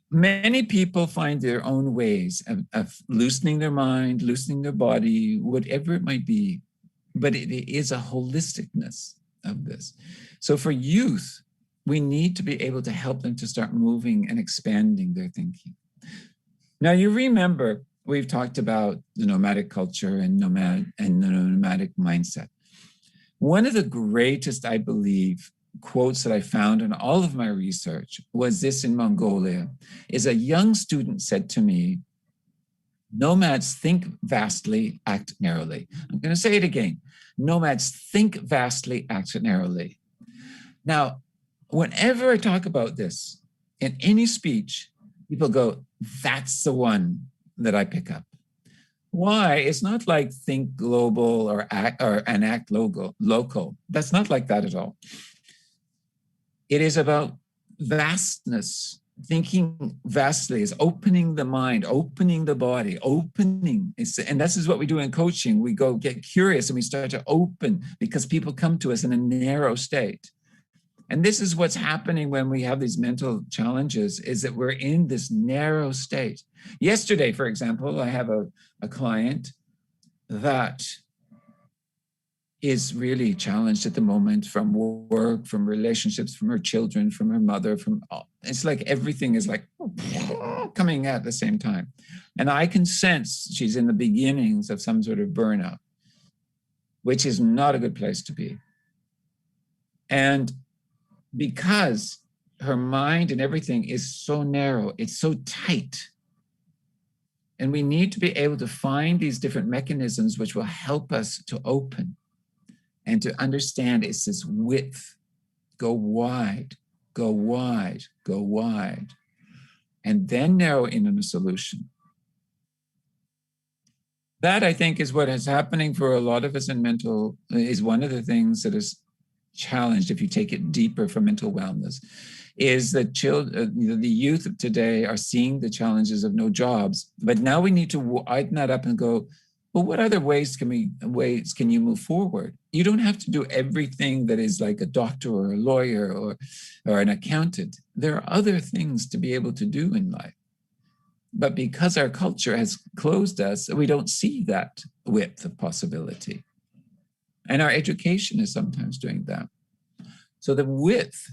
many people find their own ways of loosening their mind, loosening their body, whatever it might be. But it is a holisticness of this. So for youth, we need to be able to help them to start moving and expanding their thinking. Now, you remember we've talked about the nomadic culture and the nomadic mindset. One of the greatest, I believe, quotes that I found in all of my research was this in Mongolia, is a young student said to me, nomads think vastly, act narrowly. I'm going to say it again. Nomads think vastly, act narrowly. Now, whenever I talk about this in any speech, people go, that's the one that I pick up. Why? It's not like think global or act local. That's not like that at all. It is about vastness. Thinking vastly is opening the mind, opening the body, opening. And this is what we do in coaching. We go get curious and we start to open, because people come to us in a narrow state. And this is what's happening when we have these mental challenges, is that we're in this narrow state. Yesterday, for example, I have a client that is really challenged at the moment, from work, from relationships, from her children, from her mother, it's like everything is like coming at the same time. And I can sense she's in the beginnings of some sort of burnout, which is not a good place to be. And because her mind and everything is so narrow, it's so tight. And we need to be able to find these different mechanisms which will help us to open and to understand it's this width. Go wide, go wide, go wide, and then narrow in on a solution. That, I think, is what is happening for a lot of us in is one of the things that is challenged, if you take it deeper for mental wellness, is that the youth of today are seeing the challenges of no jobs. But now we need to widen that up and go, well, what other ways can you move forward? You don't have to do everything that is like a doctor or a lawyer or an accountant. There are other things to be able to do in life. But because our culture has closed us, we don't see that width of possibility. And our education is sometimes doing that. So the width,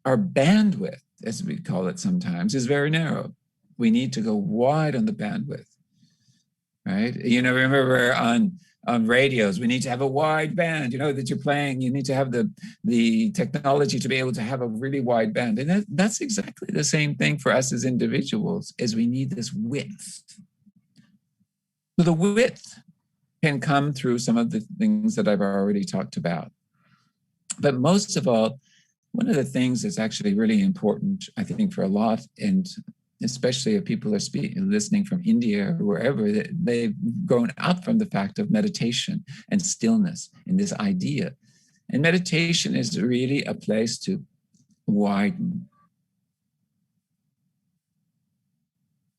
our bandwidth, as we call it sometimes, is very narrow. We need to go wide on the bandwidth, right? You know, remember on radios, we need to have a wide band, you know, that you're playing. You need to have the technology to be able to have a really wide band. And that's exactly the same thing for us as individuals, is we need this width. So the width can come through some of the things that I've already talked about. But most of all, one of the things that's actually really important, I think, for a lot, and especially if people are listening from India or wherever, they've grown up from the fact of meditation and stillness and this idea. And meditation is really a place to widen.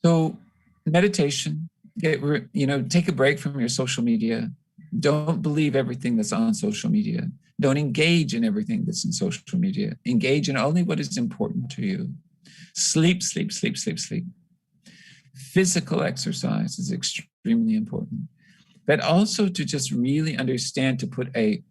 So meditation, take a break from your social media. Don't believe everything that's on social media. Don't engage in everything that's in social media. Engage in only what is important to you. Sleep, sleep, sleep, sleep, sleep. Physical exercise is extremely important, but also to just really understand, to put a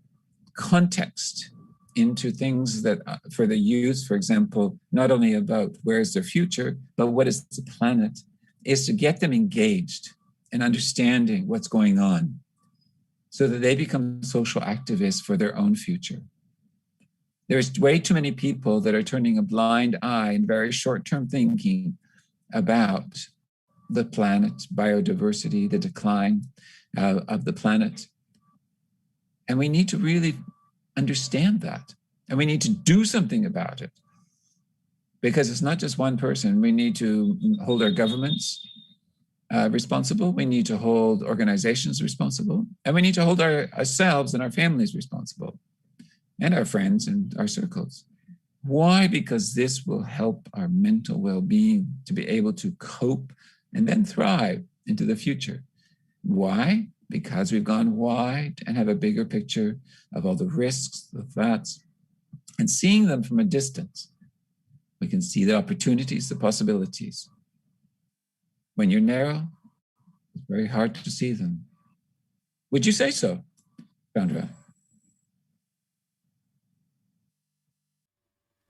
context into things that for the youth, for example, not only about where is their future, but what is the planet, is to get them engaged in understanding what's going on so that they become social activists for their own future. There's way too many people that are turning a blind eye and very short-term thinking about the planet, biodiversity, the decline of the planet. And we need to really understand that. And we need to do something about it. Because it's not just one person. We need to hold our governments responsible. We need to hold organizations responsible. And we need to hold ourselves and our families responsible. And our friends and our circles. Why? Because this will help our mental well-being to be able to cope and then thrive into the future. Why? Because we've gone wide and have a bigger picture of all the risks, the threats, and seeing them from a distance. We can see the opportunities, the possibilities. When you're narrow, it's very hard to see them. Would you say so, Chandra?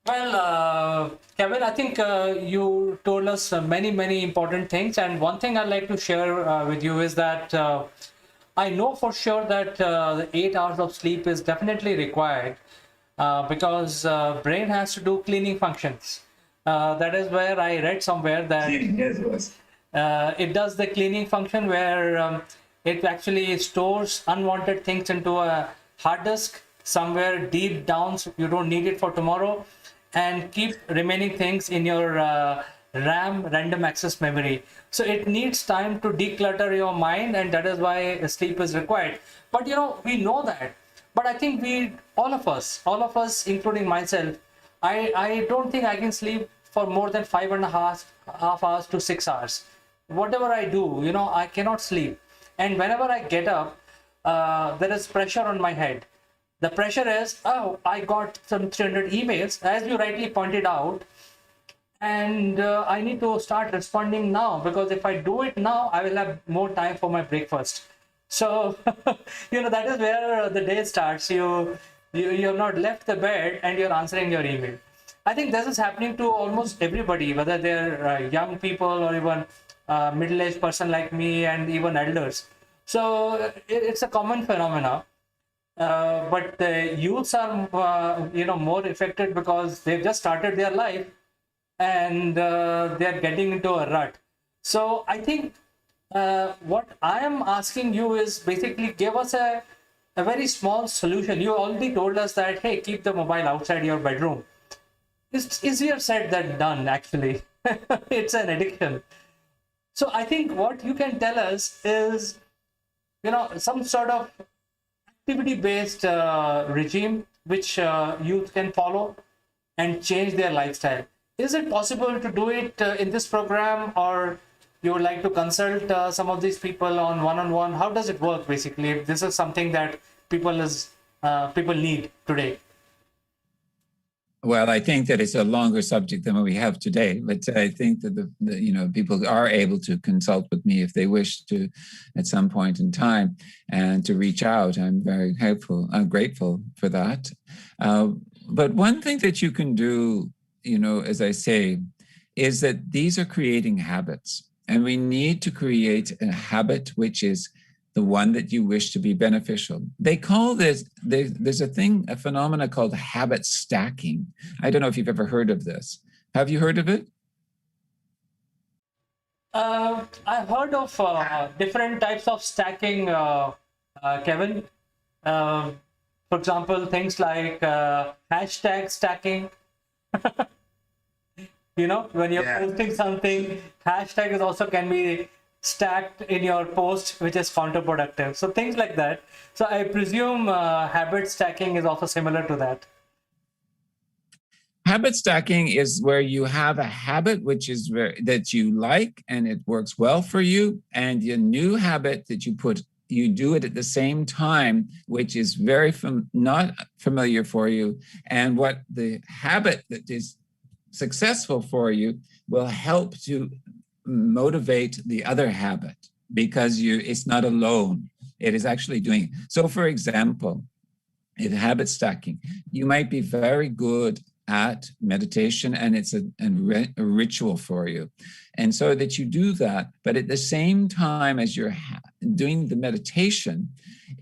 Well, Kevin, I think you told us many, many important things. And one thing I'd like to share with you is that I know for sure that the 8 hours of sleep is definitely required because brain has to do cleaning functions. That is where I read somewhere that it does the cleaning function where it actually stores unwanted things into a hard disk somewhere deep down, so you don't need it for tomorrow, and keep remaining things in your RAM, random access memory. So it needs time to declutter your mind, and that is why sleep is required. But we know that. But I think all of us, including myself, I don't think I can sleep for more than 5.5 hours to 6 hours. Whatever I do, I cannot sleep. And whenever I get up, there is pressure on my head. The pressure is, oh, I got some 300 emails, as you rightly pointed out, and I need to start responding now, because if I do it now, I will have more time for my breakfast. So, that is where the day starts. You have not left the bed and you're answering your email. I think this is happening to almost everybody, whether they're young people or even middle-aged person like me and even elders. So it's a common phenomena. But the youths are, more affected because they've just started their life and they're getting into a rut. So I think what I am asking you is basically give us a very small solution. You already told us that, hey, keep the mobile outside your bedroom. It's easier said than done, actually. It's an addiction. So I think what you can tell us is, some sort of activity-based regime which youth can follow, and change their lifestyle. Is it possible to do it in this program, or you would like to consult some of these people on one-on-one? How does it work basically, if this is something that people need today? Well, I think that it's a longer subject than what we have today, but I think that the people are able to consult with me if they wish to at some point in time, and to reach out. I'm very helpful. I'm grateful for that. But one thing that you can do, as I say, is that these are creating habits, and we need to create a habit which is the one that you wish to be beneficial. They call this, there's a phenomena called habit stacking. I don't know if you've ever heard of this. Have you heard of it? I've heard of different types of stacking, Kevin. For example, things like hashtag stacking. When you're posting something, hashtag is also can be stacked in your post, which is counterproductive. So things like that. So I presume habit stacking is also similar to that. Habit stacking is where you have a habit which is that you like and it works well for you, and your new habit that you do it at the same time, which is very not familiar for you, and what the habit that is successful for you will help to motivate the other habit, because it's not alone. It is actually doing it. So for example, in habit stacking, you might be very good at meditation, and it's a ritual for you. And so that you do that, but at the same time as you're doing the meditation,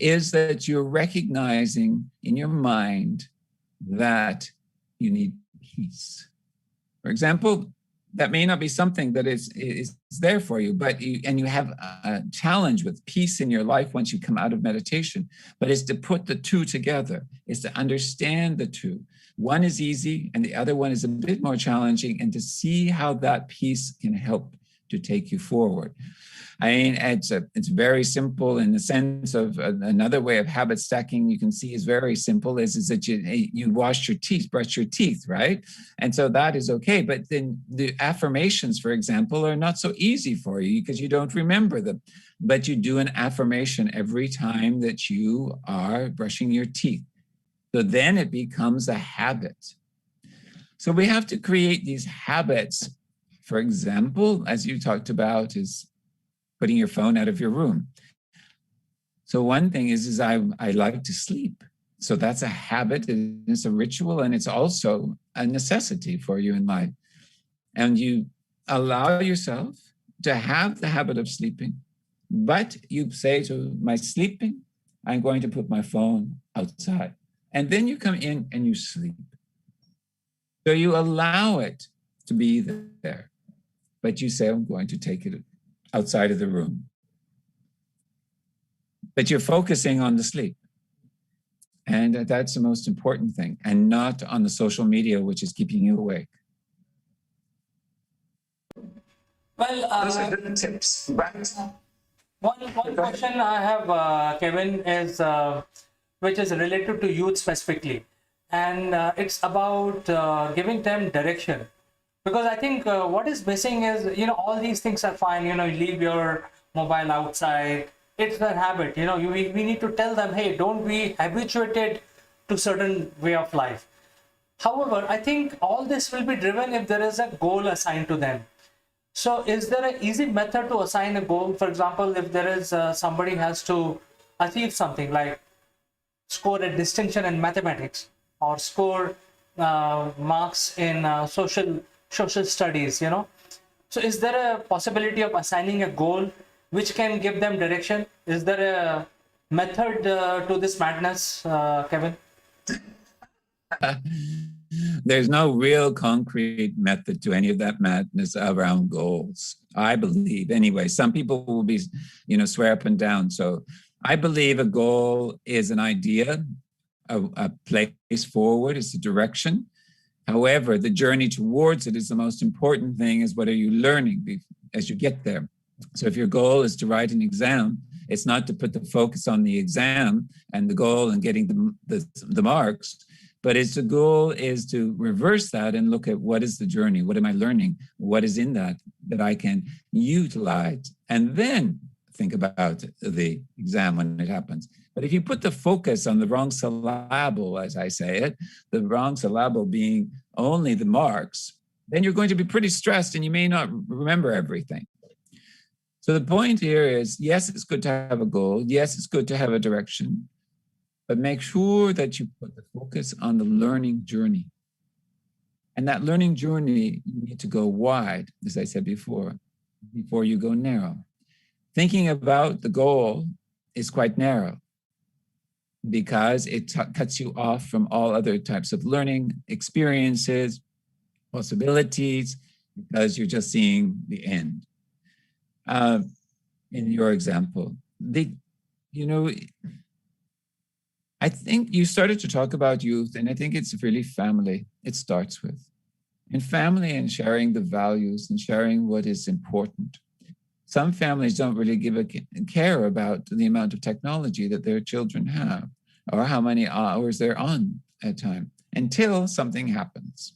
is that you're recognizing in your mind that you need peace. For example, that may not be something that is there for you, but you have a challenge with peace in your life once you come out of meditation, but it's to put the two together, is to understand the two. One is easy and the other one is a bit more challenging, and to see how that peace can help to take you forward. I mean, it's very simple in the sense of another way of habit stacking you can see is very simple, is that you wash your teeth, brush your teeth, right? And so that is okay. But then the affirmations, for example, are not so easy for you because you don't remember them. But you do an affirmation every time that you are brushing your teeth. So then it becomes a habit. So we have to create these habits. For example, as you talked about, is putting your phone out of your room. So one thing is I like to sleep. So that's a habit, it's a ritual, and it's also a necessity for you in life. And you allow yourself to have the habit of sleeping, but you say to my sleeping, I'm going to put my phone outside. And then you come in and you sleep. So you allow it to be there, but you say, I'm going to take it outside of the room. But you're focusing on the sleep. And that's the most important thing, and not on the social media, which is keeping you awake. Well, those are good tips. One question I have, Kevin, is which is related to youth specifically. And it's about giving them direction. Because I think what is missing is, all these things are fine. You leave your mobile outside. It's their habit. We need to tell them, hey, don't be habituated to certain way of life. However, I think all this will be driven if there is a goal assigned to them. So is there an easy method to assign a goal? For example, if there is somebody has to achieve something like score a distinction in mathematics, or score marks in social studies, So is there a possibility of assigning a goal which can give them direction? Is there a method to this madness, Kevin? There's no real concrete method to any of that madness around goals, I believe. Anyway, some people will be, swear up and down. So I believe a goal is an idea, a place forward, it's a direction. However, the journey towards it is the most important thing, is what are you learning as you get there? So if your goal is to write an exam, it's not to put the focus on the exam and the goal and getting the marks, But the goal is to reverse that and look at what is the journey, what am I learning, what is in that I can utilize, and then think about the exam when it happens. But if you put the focus on the wrong syllable, as I say it, the wrong syllable being only the marks, then you're going to be pretty stressed and you may not remember everything. So the point here is, yes, it's good to have a goal. Yes, it's good to have a direction, but make sure that you put the focus on the learning journey. And that learning journey, you need to go wide, as I said before you go narrow. Thinking about the goal is quite narrow because it cuts you off from all other types of learning, experiences, possibilities, because you're just seeing the end. In your example, I think you started to talk about youth, and I think it's really family it starts with. And family and sharing the values and sharing what is important. Some families don't really care about the amount of technology that their children have or how many hours they're on at a time until something happens.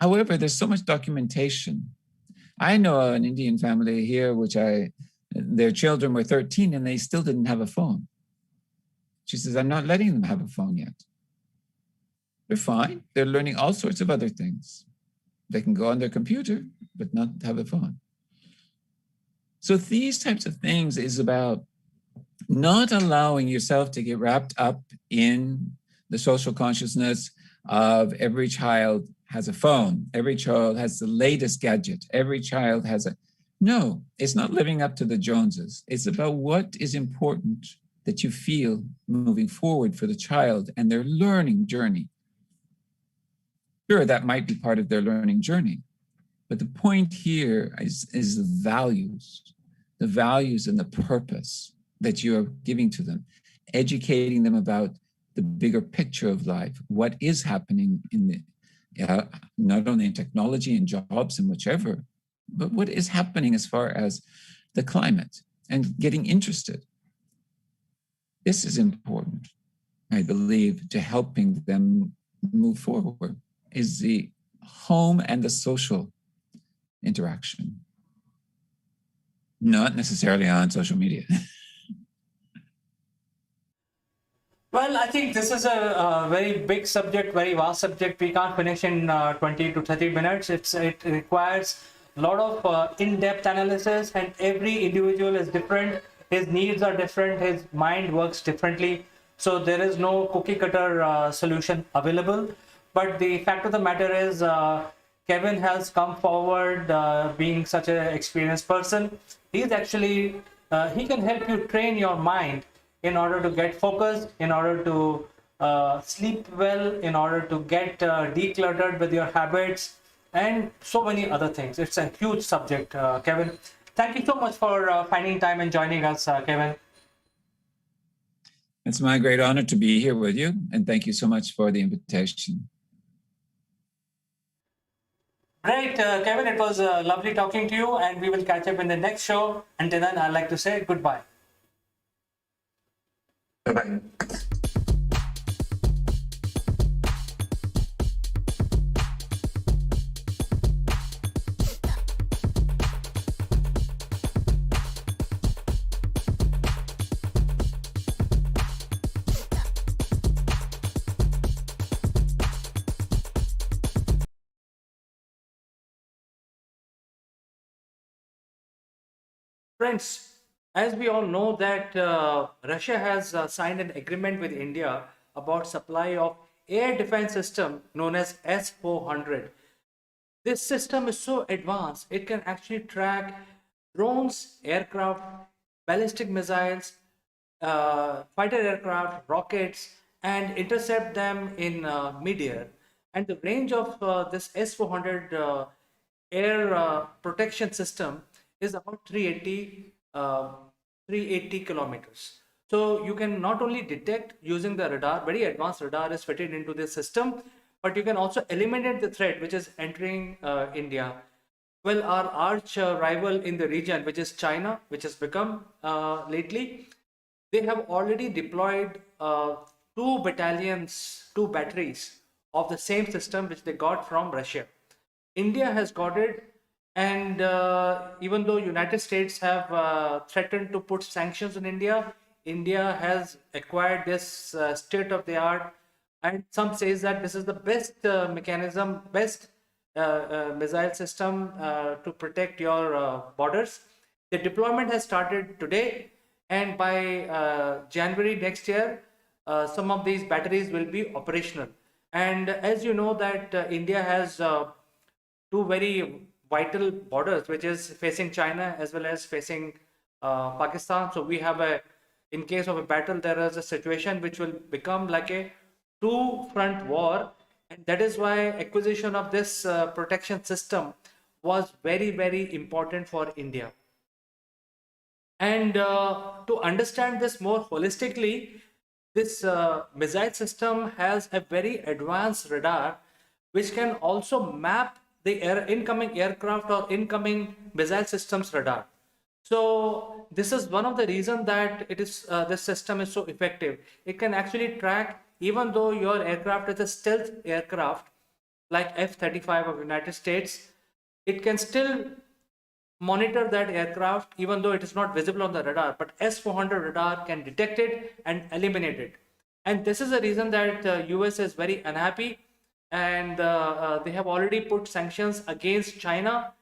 However, there's so much documentation. I know an Indian family here, their children were 13 and they still didn't have a phone. She says, I'm not letting them have a phone yet. They're fine. They're learning all sorts of other things. They can go on their computer, but not have a phone. So these types of things is about not allowing yourself to get wrapped up in the social consciousness of every child has a phone, every child has the latest gadget, every child has No, it's not living up to the Joneses. It's about what is important that you feel moving forward for the child and their learning journey. Sure, that might be part of their learning journey, but the point here is the values and the purpose that you're giving to them, educating them about the bigger picture of life, what is happening in not only in technology and jobs and whichever, but what is happening as far as the climate and getting interested. This is important, I believe, to helping them move forward, is the home and the social interaction, not necessarily on social media. Well, I think this is a very big subject, very vast subject. We can't finish in 20 to 30 minutes. It requires a lot of in-depth analysis, and every individual is different. His needs are different. His mind works differently. So there is no cookie cutter solution available. But the fact of the matter is, Kevin has come forward being such an experienced person. He's actually, he can help you train your mind in order to get focused, in order to sleep well, in order to get decluttered with your habits, and so many other things. It's a huge subject, Kevin. Thank you so much for finding time and joining us, Kevin. It's my great honor to be here with you, and thank you so much for the invitation. Great, Kevin, it was lovely talking to you, and we will catch up in the next show. Until then, I'd like to say goodbye. Bye-bye. Friends, as we all know that Russia has signed an agreement with India about supply of air defense system known as S-400. This system is so advanced, it can actually track drones, aircraft, ballistic missiles, fighter aircraft, rockets, and intercept them in midair. And the range of this S-400 air protection system is about 380 kilometers. So you can not only detect using the radar, very advanced radar is fitted into this system, but you can also eliminate the threat which is entering India. Well, our arch rival in the region, which is China, which has become lately, they have already deployed 2 two battalions, two batteries of the same system which they got from Russia. India has got it, and even though United States have threatened to put sanctions on India, India has acquired this state of the art, and some says that this is the best mechanism, best missile system to protect your borders. The deployment has started today, and by January next year, some of these batteries will be operational. And as you know that India has two very vital borders, which is facing China as well as facing Pakistan. So we have in case of a battle, there is a situation which will become like a two-front war, and that is why acquisition of this protection system was very, very important for India. And to understand this more holistically, this missile system has a very advanced radar which can also map the incoming aircraft or incoming missile systems radar. So this is one of the reasons that it is this system is so effective. It can actually track, even though your aircraft is a stealth aircraft like F-35 of United States, it can still monitor that aircraft even though it is not visible on the radar, but S-400 radar can detect it and eliminate it. And this is the reason that US is very unhappy, and they have already put sanctions against China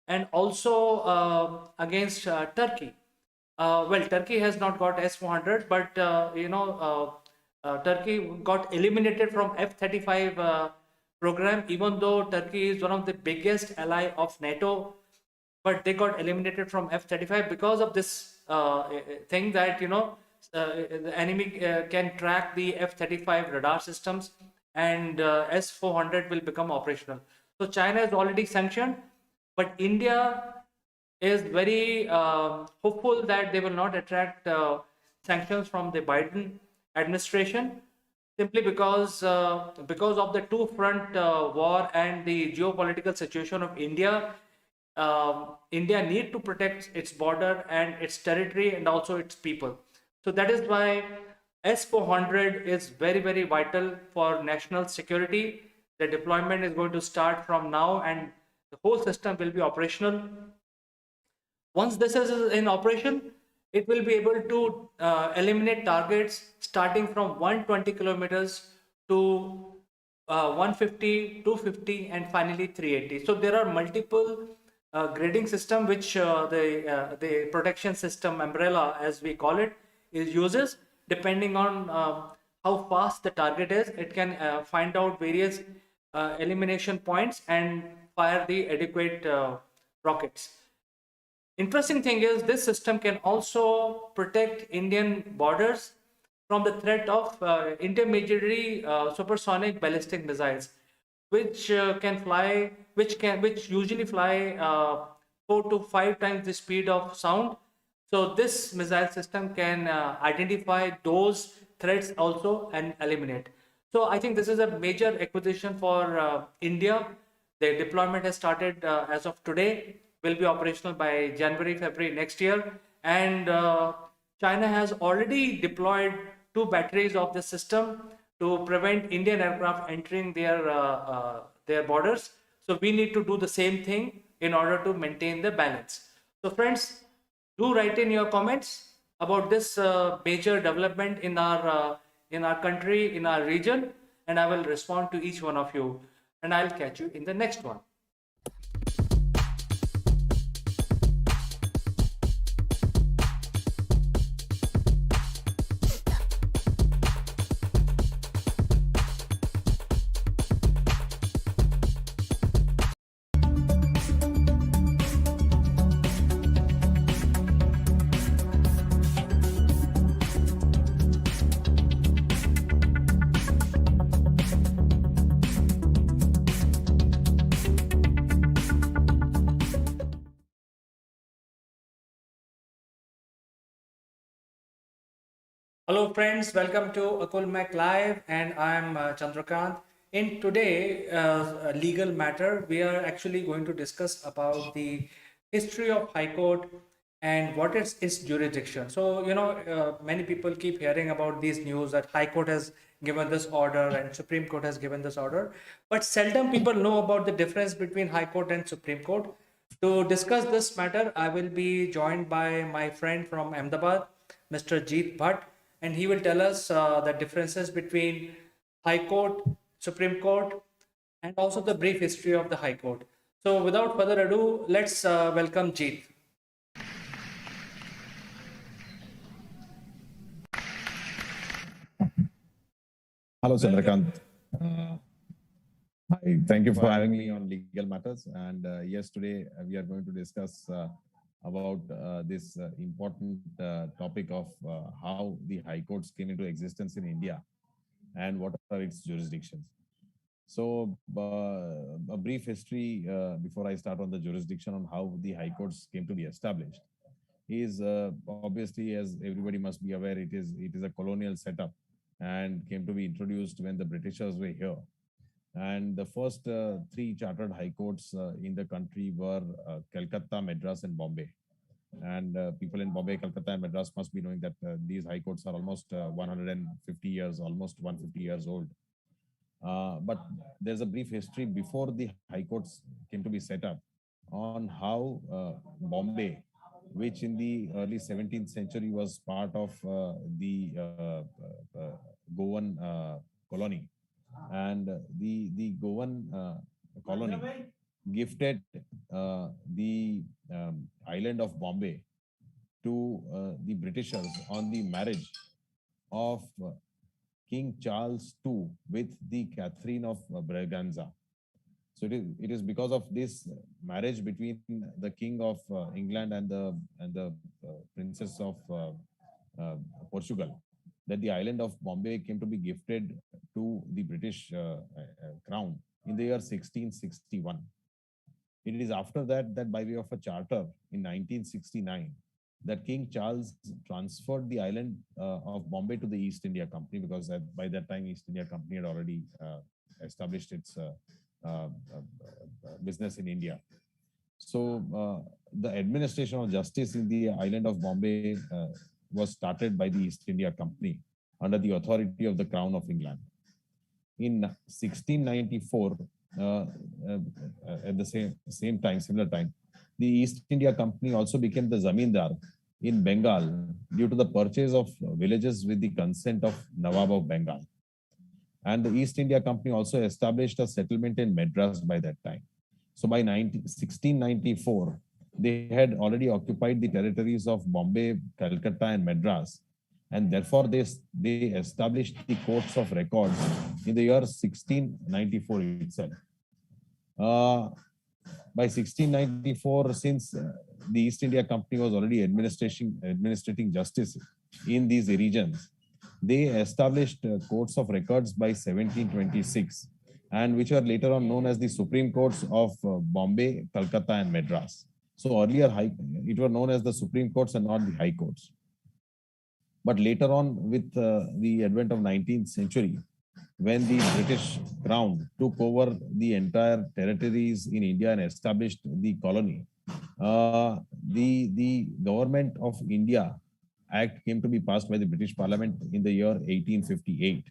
and also against Turkey. Well, Turkey has not got S-400, but Turkey got eliminated from F-35 program, even though Turkey is one of the biggest ally of NATO, but they got eliminated from F-35 because of this thing that, the enemy can track the F-35 radar systems, and S-400 will become operational. So China is already sanctioned, but India is very hopeful that they will not attract sanctions from the Biden administration, simply because of the two-front war and the geopolitical situation of India. India need to protect its border and its territory and also its people. So that is why S-400 is very, very vital for national security. The deployment is going to start from now, and the whole system will be operational. Once this is in operation, it will be able to eliminate targets starting from 120 kilometers to 150, 250, and finally 380. So there are multiple grading system which the protection system umbrella, as we call it, uses. Depending on how fast the target is, it can find out various elimination points and fire the adequate rockets. Interesting thing is this system can also protect Indian borders from the threat of intermediary supersonic ballistic missiles, which usually fly 4 to 5 times the speed of sound. So this missile system can identify those threats also and eliminate. So I think this is a major acquisition for India. The deployment has started as of today, will be operational by January, February next year. And China has already deployed 2 batteries of the system to prevent Indian aircraft entering their borders. So we need to do the same thing in order to maintain the balance. So friends, do write in your comments about this major development in our country, in our region, and I will respond to each one of you. And I'll catch you in the next one. Hello friends, welcome to Akulmach Live, and I'm Chandrakant. In today legal matter, we are actually going to discuss about the history of High Court and what is its jurisdiction. So, many people keep hearing about these news that High Court has given this order and Supreme Court has given this order, but seldom people know about the difference between High Court and Supreme Court. To discuss this matter, I will be joined by my friend from Ahmedabad, Mr. Jeet Bhatt, and he will tell us the differences between High Court, Supreme Court, and also the brief history of the High Court. So, without further ado, let's welcome Jeet. Hello, Chandrakant. Hi, thank you for having me on legal matters. And yes, today we are going to discuss about this important topic of how the high courts came into existence in India and what are its jurisdictions. So, a brief history before I start on the jurisdiction on how the high courts came to be established is obviously, as everybody must be aware, it is a colonial setup and came to be introduced when the Britishers were here. And the first three chartered high courts in the country were Calcutta, Madras, and Bombay. And people in Bombay, Calcutta, and Madras must be knowing that these high courts are almost 150 years, almost 150 years old. But there's a brief history before the high courts came to be set up on how Bombay, which in the early 17th century was part of the Goan colony. And the Goan colony gifted the island of Bombay to the Britishers on the marriage of King Charles II with the Catherine of Braganza. So it is because of this marriage between the King of England and the Princess of Portugal that the island of Bombay came to be gifted to the British crown in the year 1661. It is after that by way of a charter in 1969 that King Charles transferred the island of Bombay to the East India Company, because by that time East India Company had already established its business in India. So the administration of justice in the island of Bombay was started by the East India Company under the authority of the Crown of England. In 1694, at the similar time, the East India Company also became the Zamindar in Bengal due to the purchase of villages with the consent of Nawab of Bengal. And the East India Company also established a settlement in Madras by that time. So by 1694, they had already occupied the territories of Bombay, Calcutta, and Madras. And therefore, they established the courts of records in the year 1694 itself. By 1694, since the East India Company was already administrating justice in these regions, they established courts of records by 1726, and which were later on known as the Supreme Courts of Bombay, Calcutta, and Madras. So earlier, it were known as the Supreme Courts and not the High Courts. But later on, with the advent of 19th century, when the British Crown took over the entire territories in India and established the colony, the Government of India Act came to be passed by the British Parliament in the year 1858.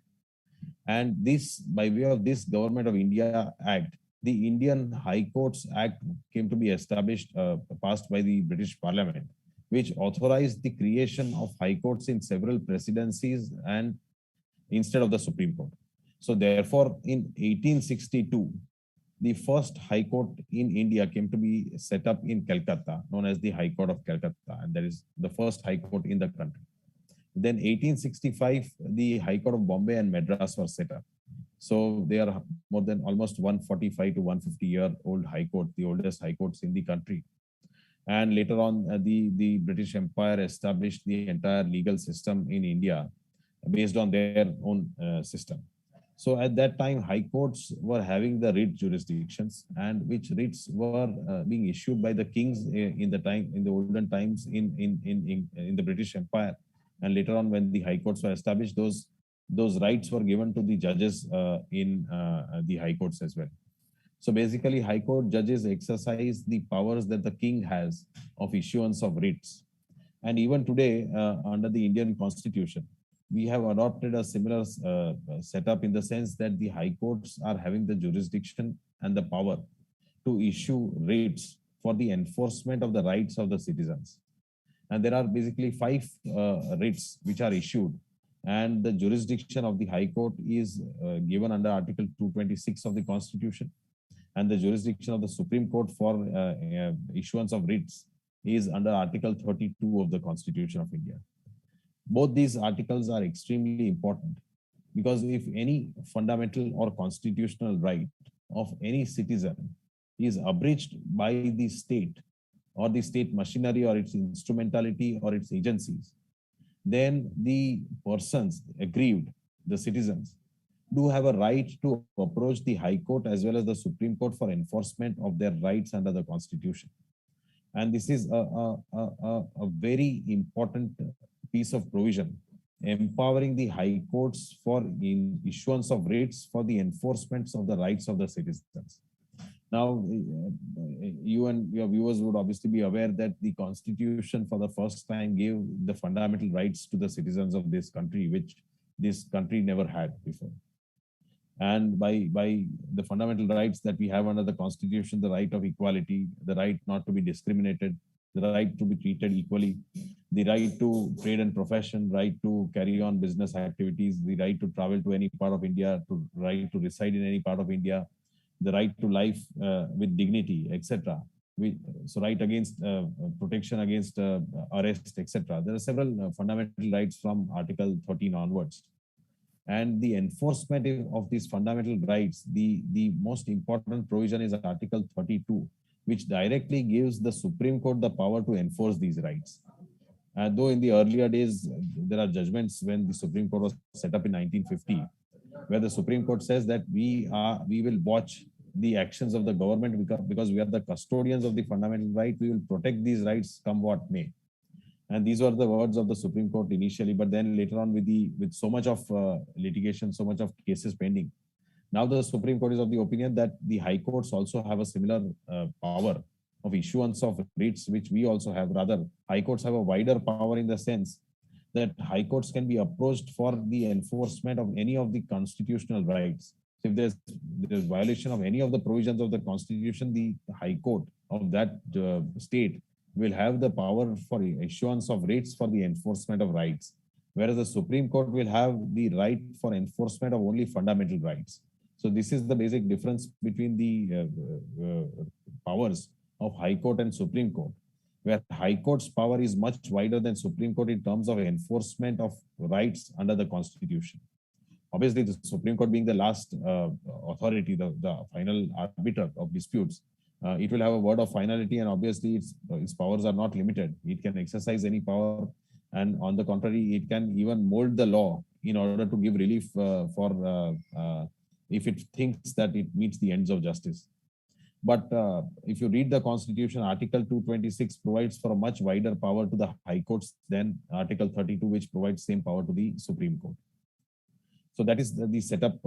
And this, by way of this Government of India Act, the Indian High Courts Act came to be established, passed by the British Parliament, which authorized the creation of high courts in several presidencies and instead of the Supreme Court. So therefore, in 1862, the first high court in India came to be set up in Calcutta, known as the High Court of Calcutta, and that is the first high court in the country. Then 1865, the High Court of Bombay and Madras were set up. So they are more than almost 145 to 150-year-old high court, the oldest high courts in the country. And later on, the British Empire established the entire legal system in India based on their own system. So at that time, high courts were having the writ jurisdictions, and which writs were being issued by the kings in the olden times in the British Empire. And later on, when the high courts were established, those rights were given to the judges in the high courts as well. So basically, High Court judges exercise the powers that the king has of issuance of writs. And even today, under the Indian Constitution, we have adopted a similar setup in the sense that the high courts are having the jurisdiction and the power to issue writs for the enforcement of the rights of the citizens. And there are basically 5 writs which are issued, and the jurisdiction of the High Court is given under Article 226 of the Constitution, and the jurisdiction of the Supreme Court for issuance of writs is under Article 32 of the Constitution of India. Both these articles are extremely important because if any fundamental or constitutional right of any citizen is abridged by the state or the state machinery or its instrumentality or its agencies, then the persons aggrieved, the citizens, do have a right to approach the High Court as well as the Supreme Court for enforcement of their rights under the Constitution. And this is a very important piece of provision, empowering the high courts for issuance of writs for the enforcement of the rights of the citizens. Now, you and your viewers would obviously be aware that the Constitution for the first time gave the fundamental rights to the citizens of this country, which this country never had before. And by the fundamental rights that we have under the Constitution, the right of equality, the right not to be discriminated, the right to be treated equally, the right to trade and profession, right to carry on business activities, the right to travel to any part of India, to right to reside in any part of India, the right to life with dignity, etc. So right against protection against arrest, etc. There are several fundamental rights from Article 13 onwards. And the enforcement of these fundamental rights, the most important provision is Article 32, which directly gives the Supreme Court the power to enforce these rights. Though in the earlier days, there are judgments when the Supreme Court was set up in 1950, where the Supreme Court says that we will watch the actions of the government because we are the custodians of the fundamental right. We will protect these rights come what may. And these were the words of the Supreme Court initially, but then later on with so much of litigation, so much of cases pending, now the Supreme Court is of the opinion that the high courts also have a similar power of issuance of writs, which we also have. Rather, high courts have a wider power in the sense that high courts can be approached for the enforcement of any of the constitutional rights. So if there's violation of any of the provisions of the Constitution, the high court of that state will have the power for issuance of writs for the enforcement of rights, whereas the Supreme Court will have the right for enforcement of only fundamental rights. So this is the basic difference between the powers of High Court and Supreme Court, where High Court's power is much wider than Supreme Court in terms of enforcement of rights under the Constitution. Obviously, the Supreme Court being the last authority, the final arbiter of disputes, it will have a word of finality, and obviously its powers are not limited. It can exercise any power, and on the contrary, it can even mold the law in order to give relief if it thinks that it meets the ends of justice. But if you read the Constitution, Article 226 provides for a much wider power to the high courts than Article 32, which provides same power to the Supreme Court. So that is the setup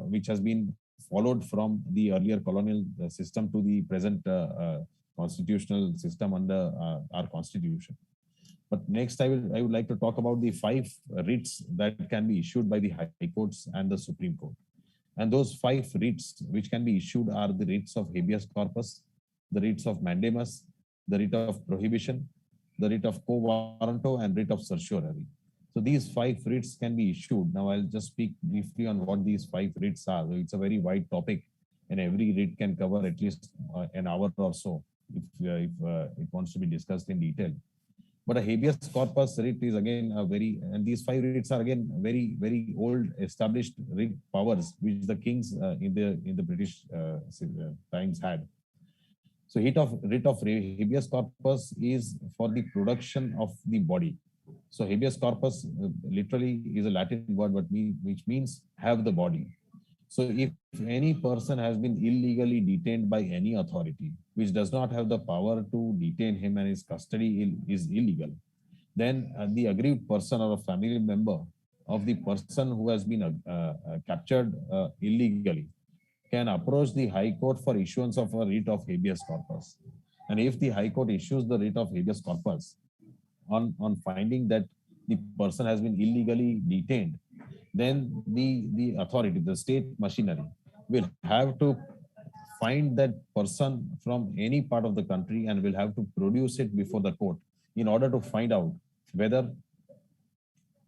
which has been followed from the earlier colonial system to the present constitutional system under our Constitution. But next, I would like to talk about the 5 writs that can be issued by the high courts and the Supreme Court. And those 5 writs which can be issued are the writs of habeas corpus, the writs of mandamus, the writ of prohibition, the writ of quo warranto, and writ of certiorari. So these 5 writs can be issued. Now I'll just speak briefly on what these 5 writs are. It's a very wide topic, and every writ can cover at least an hour or so if it wants to be discussed in detail. But a habeas corpus writ is again and these 5 writs are again very old established writ powers which the kings in the British times had. So writ of habeas corpus is for the production of the body. So habeas corpus literally is a Latin word, but which means have the body. So if any person has been illegally detained by any authority, which does not have the power to detain him and his custody is illegal, then the aggrieved person or a family member of the person who has been captured illegally can approach the High Court for issuance of a writ of habeas corpus. And if the High Court issues the writ of habeas corpus on finding that the person has been illegally detained, then the authority, the state machinery, will have to find that person from any part of the country and will have to produce it before the court in order to find out whether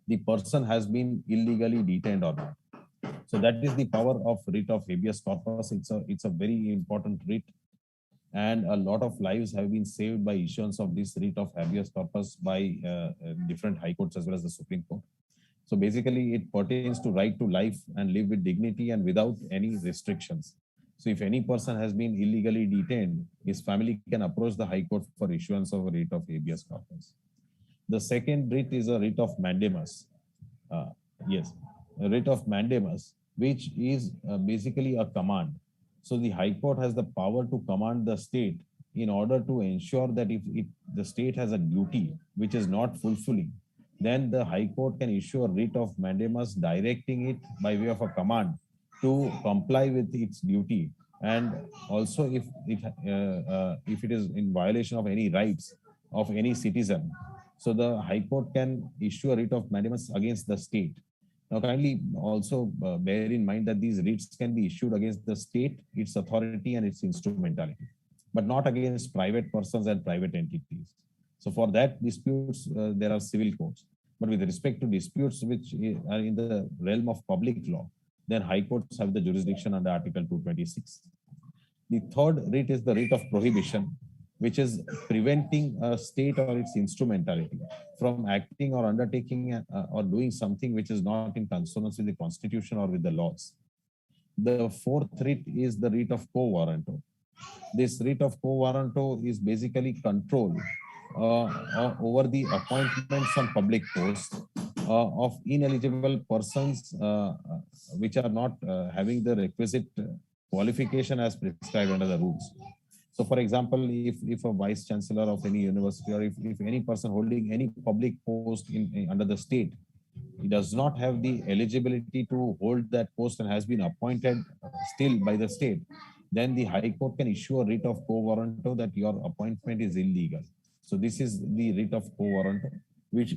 the person has been illegally detained or not. So that is the power of writ of habeas corpus. It's a very important writ, and a lot of lives have been saved by issuance of this writ of habeas corpus by different high courts as well as the Supreme Court. So basically, it pertains to right to life and live with dignity and without any restrictions. So if any person has been illegally detained, his family can approach the High Court for issuance of a writ of habeas corpus. The second writ is a writ of mandamus. Yes, a writ of mandamus, which is basically a command. So the High Court has the power to command the state in order to ensure that if the state has a duty which is not fulfilling, then the High Court can issue a writ of mandamus directing it by way of a command to comply with its duty. And also if it is in violation of any rights of any citizen, so the High Court can issue a writ of mandamus against the state. Now, kindly also bear in mind that these writs can be issued against the state, its authority, and its instrumentality, but not against private persons and private entities. So for that disputes, there are civil courts. But with respect to disputes which are in the realm of public law, then high courts have the jurisdiction under Article 226. The third writ is the writ of prohibition, which is preventing a state or its instrumentality from acting or undertaking or doing something which is not in consonance with the Constitution or with the laws. The fourth writ is the writ of quo warranto. This writ of quo warranto is basically control over the appointments on public posts of ineligible persons which are not having the requisite qualification as prescribed under the rules. So for example, if a vice chancellor of any university or if any person holding any public post under the state, he does not have the eligibility to hold that post and has been appointed still by the state, then the High Court can issue a writ of quo warranto that your appointment is illegal. So this is the writ of quo warranto, which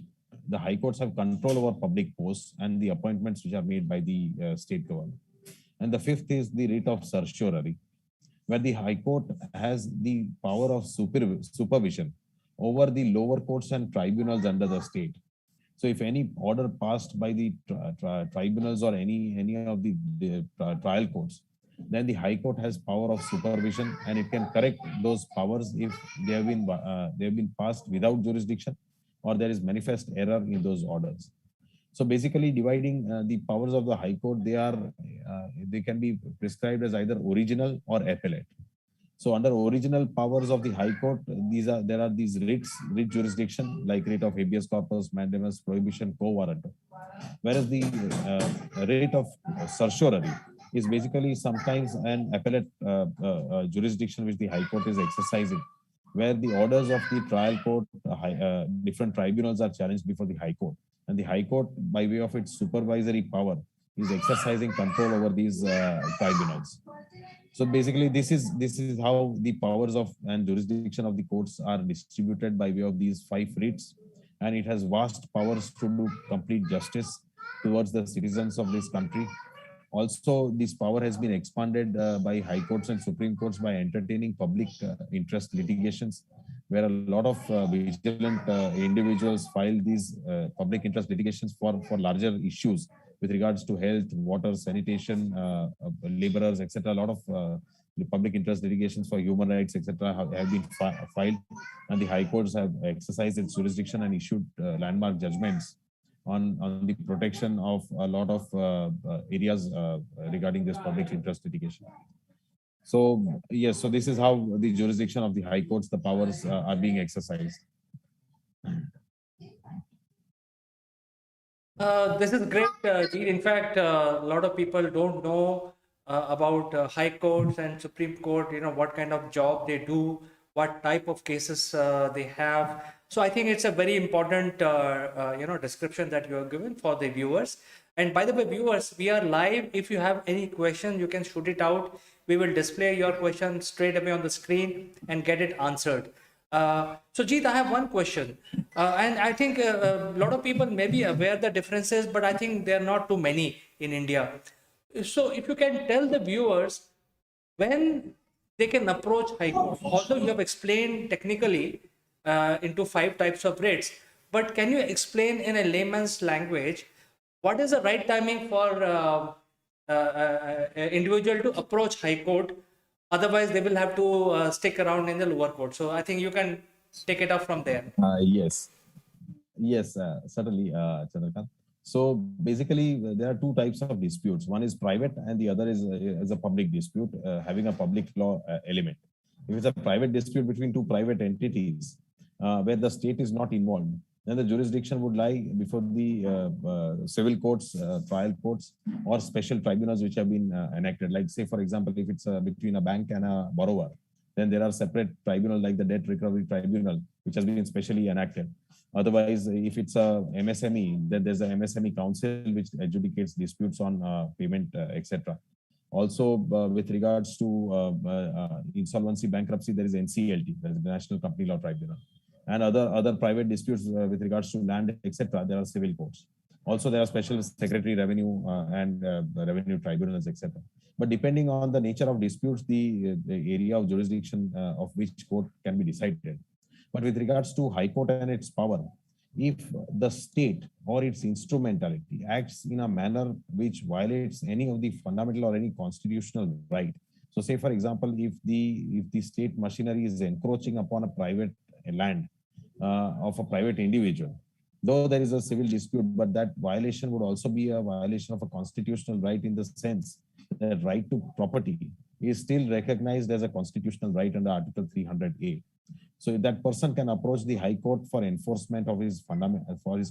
the High Courts have control over public posts and the appointments which are made by the state government. And the fifth is the writ of certiorari, where the High Court has the power of supervision over the lower courts and tribunals under the state. So if any order passed by the tribunals or any of the trial courts, then the High Court has power of supervision and it can correct those powers if they have been passed without jurisdiction or there is manifest error in those orders. So basically dividing the powers of the High Court, they can be prescribed as either original or appellate. So under original powers of the High Court, there are these writ jurisdiction like writ of habeas corpus, mandamus, prohibition, quo warranto. Whereas the writ of certiorari is basically sometimes an appellate jurisdiction which the High Court is exercising, where the orders of the trial court, different tribunals are challenged before the High Court. And the High Court, by way of its supervisory power, is exercising control over these tribunals. So basically, this is how the powers of and jurisdiction of the courts are distributed by way of these 5 writs, and it has vast powers to do complete justice towards the citizens of this country. Also, this power has been expanded by high courts and Supreme Courts by entertaining public interest litigations, where a lot of vigilant individuals file these public interest litigations for larger issues with regards to health, water, sanitation, laborers, etc. A lot of public interest litigations for human rights, etc. have been filed, and the high courts have exercised its jurisdiction and issued landmark judgments on the protection of a lot of areas regarding this public interest litigation. So yes, so this is how the jurisdiction of the high courts, the powers are being exercised. This is great, Dean. In fact, a lot of people don't know about high courts and Supreme Court, what kind of job they do, what type of cases they have. So I think it's a very important, description that you have given for the viewers. And by the way, viewers, we are live. If you have any question, you can shoot it out. We will display your question straight away on the screen and get it answered. So, Jeet, I have one question. And I think a lot of people may be aware the differences, but I think there are not too many in India. So, if you can tell the viewers when they can approach High Court, although you have explained technically into 5 types of writs, but can you explain in a layman's language what is the right timing for individual to approach High Court? Otherwise, they will have to stick around in the lower court. So I think you can take it up from there. Yes, certainly, Chandrakant. So basically, there are two types of disputes. One is private, and the other is a public dispute having a public law element. If it's a private dispute between two private entities where the state is not involved, then the jurisdiction would lie before the civil courts, trial courts, or special tribunals which have been enacted. Like, say, for example, if it's between a bank and a borrower, then there are separate tribunals like the Debt Recovery Tribunal, which has been specially enacted. Otherwise, if it's a MSME, then there's a MSME council which adjudicates disputes on payment, etc. Also, with regards to insolvency, bankruptcy, there is NCLT, there is the National Company Law Tribunal, and other private disputes with regards to land, etc. There are civil courts. Also, there are special secretary revenue and revenue tribunals, etc. But depending on the nature of disputes, the area of jurisdiction of which court can be decided. But with regards to High Court and its power, if the state or its instrumentality acts in a manner which violates any of the fundamental or any constitutional right. So say, for example, if the state machinery is encroaching upon a private land of a private individual, though there is a civil dispute, but that violation would also be a violation of a constitutional right, in the sense that right to property is still recognized as a constitutional right under Article 300A. So that person can approach the High Court for enforcement of his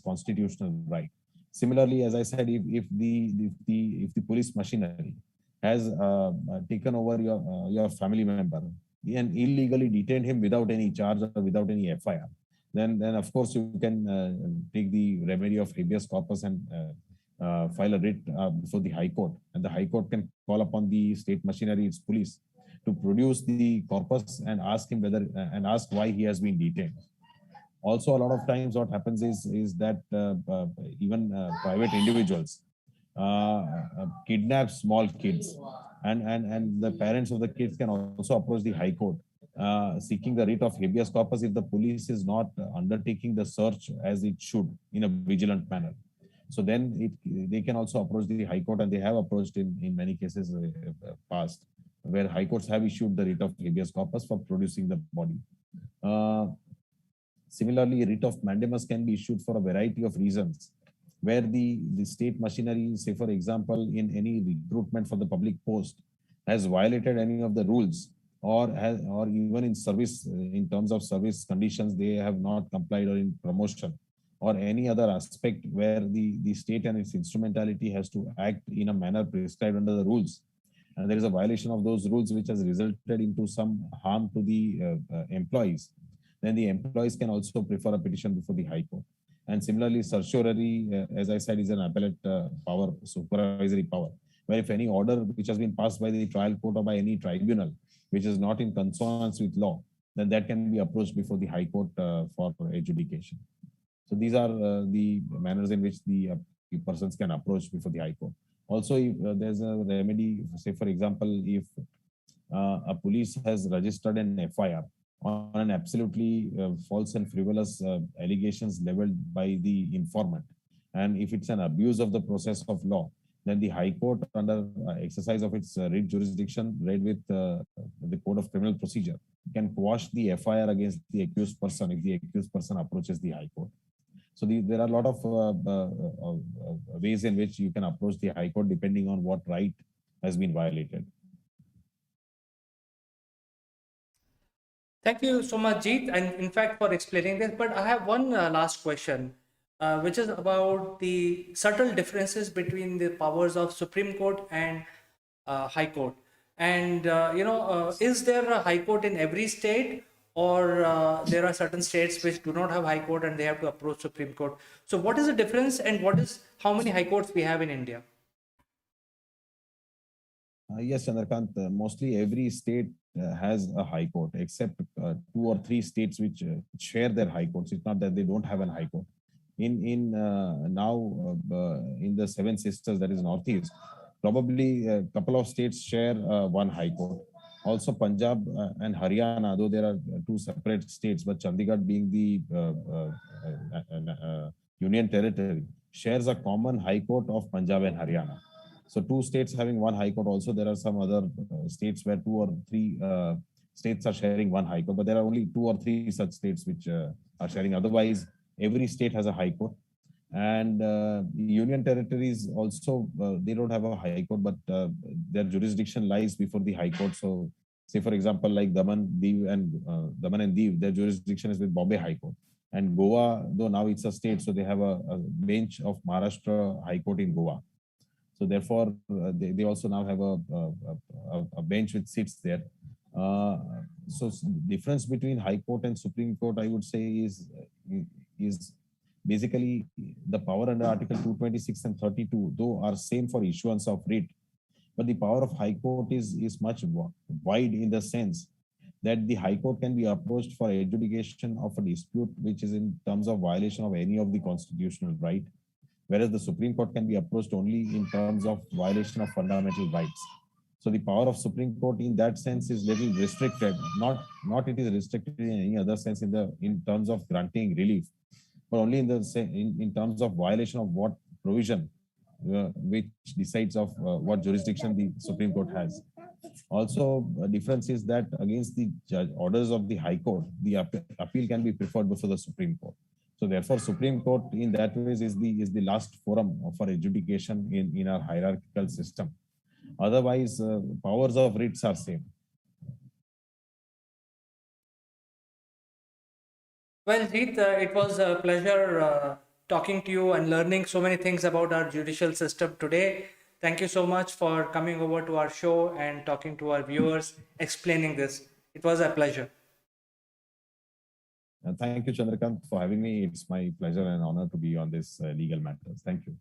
constitutional right. Similarly, as I said, if the police machinery has taken over your family member and illegally detained him without any charge or without any FIR, then of course you can take the remedy of habeas corpus and file a writ before the High Court, and the High Court can call upon the state machinery, its police, to produce the corpus and ask him ask why he has been detained. Also, a lot of times what happens is that even private individuals kidnap small kids, and the parents of the kids can also approach the High Court seeking the writ of habeas corpus if the police is not undertaking the search as it should in a vigilant manner. So then they can also approach the High Court, and they have approached in many cases past, where High Courts have issued the writ of habeas corpus for producing the body. Similarly, writ of mandamus can be issued for a variety of reasons, where the state machinery, say for example, in any recruitment for the public post, has violated any of the rules, or even in service, in terms of service conditions, they have not complied, or in promotion, or any other aspect where the state and its instrumentality has to act in a manner prescribed under the rules, and there is a violation of those rules which has resulted into some harm to the employees, then the employees can also prefer a petition before the High Court. And similarly, certiorari, as I said, is an appellate power, supervisory power, where if any order which has been passed by the trial court or by any tribunal which is not in consonance with law, then that can be approached before the High Court for adjudication. So these are the manners in which the persons can approach before the High Court. Also, if there's a remedy, say for example, if a police has registered an FIR on an absolutely false and frivolous allegations leveled by the informant, and if it's an abuse of the process of law, then the High Court, under exercise of its writ jurisdiction, read with the Code of Criminal Procedure, can quash the FIR against the accused person if the accused person approaches the High Court. So there are a lot of ways in which you can approach the High Court depending on what right has been violated. Thank you so much, Jeet, and in fact for explaining this. But I have one last question, which is about the subtle differences between the powers of Supreme Court and High Court. And is there a High Court in every state, or there are certain states which do not have high court and they have to approach Supreme Court. So what is the difference, and how many high courts we have in India? Yes, Chandrakant, mostly every state has a high court, except 2 or 3 states which share their high courts. It's not that they don't have a high court. In the Seven Sisters, that is Northeast, probably a couple of states share one high court. Also, Punjab and Haryana, though there are 2 separate states, but Chandigarh being the union territory, shares a common high court of Punjab and Haryana. So 2 states having one high court. Also, there are some other states where 2 or 3 states are sharing one high court, but there are only 2 or 3 such states which are sharing. Otherwise, every state has a high court. And union territories also, they don't have a high court, but their jurisdiction lies before the high court. So, say for example, like Daman and Diu, their jurisdiction is with Bombay High Court. And Goa, though now it's a state, so they have a bench of Maharashtra High Court in Goa. So therefore, they also now have a bench which sits there. So difference between High Court and Supreme Court, I would say, is basically the power under Article 226 and 32, though are same for issuance of writ. But the power of High Court is much wide in the sense that the High Court can be approached for adjudication of a dispute which is in terms of violation of any of the constitutional right, whereas the Supreme Court can be approached only in terms of violation of fundamental rights. So the power of Supreme Court in that sense is little restricted. Not it is restricted in any other sense in terms of granting relief, but only in terms of violation of what provision which decides of what jurisdiction the Supreme Court has. Also, a difference is that against the orders of the High Court, the appeal can be preferred before the Supreme Court. So therefore, Supreme Court in that way is the last forum for adjudication in our hierarchical system. Otherwise, powers of writs are same. Well, Jeet, it was a pleasure talking to you and learning so many things about our judicial system today. Thank you so much for coming over to our show and talking to our viewers, explaining this. It was a pleasure. Thank you, Chandrakant, for having me. It's my pleasure and honor to be on this legal matters. Thank you.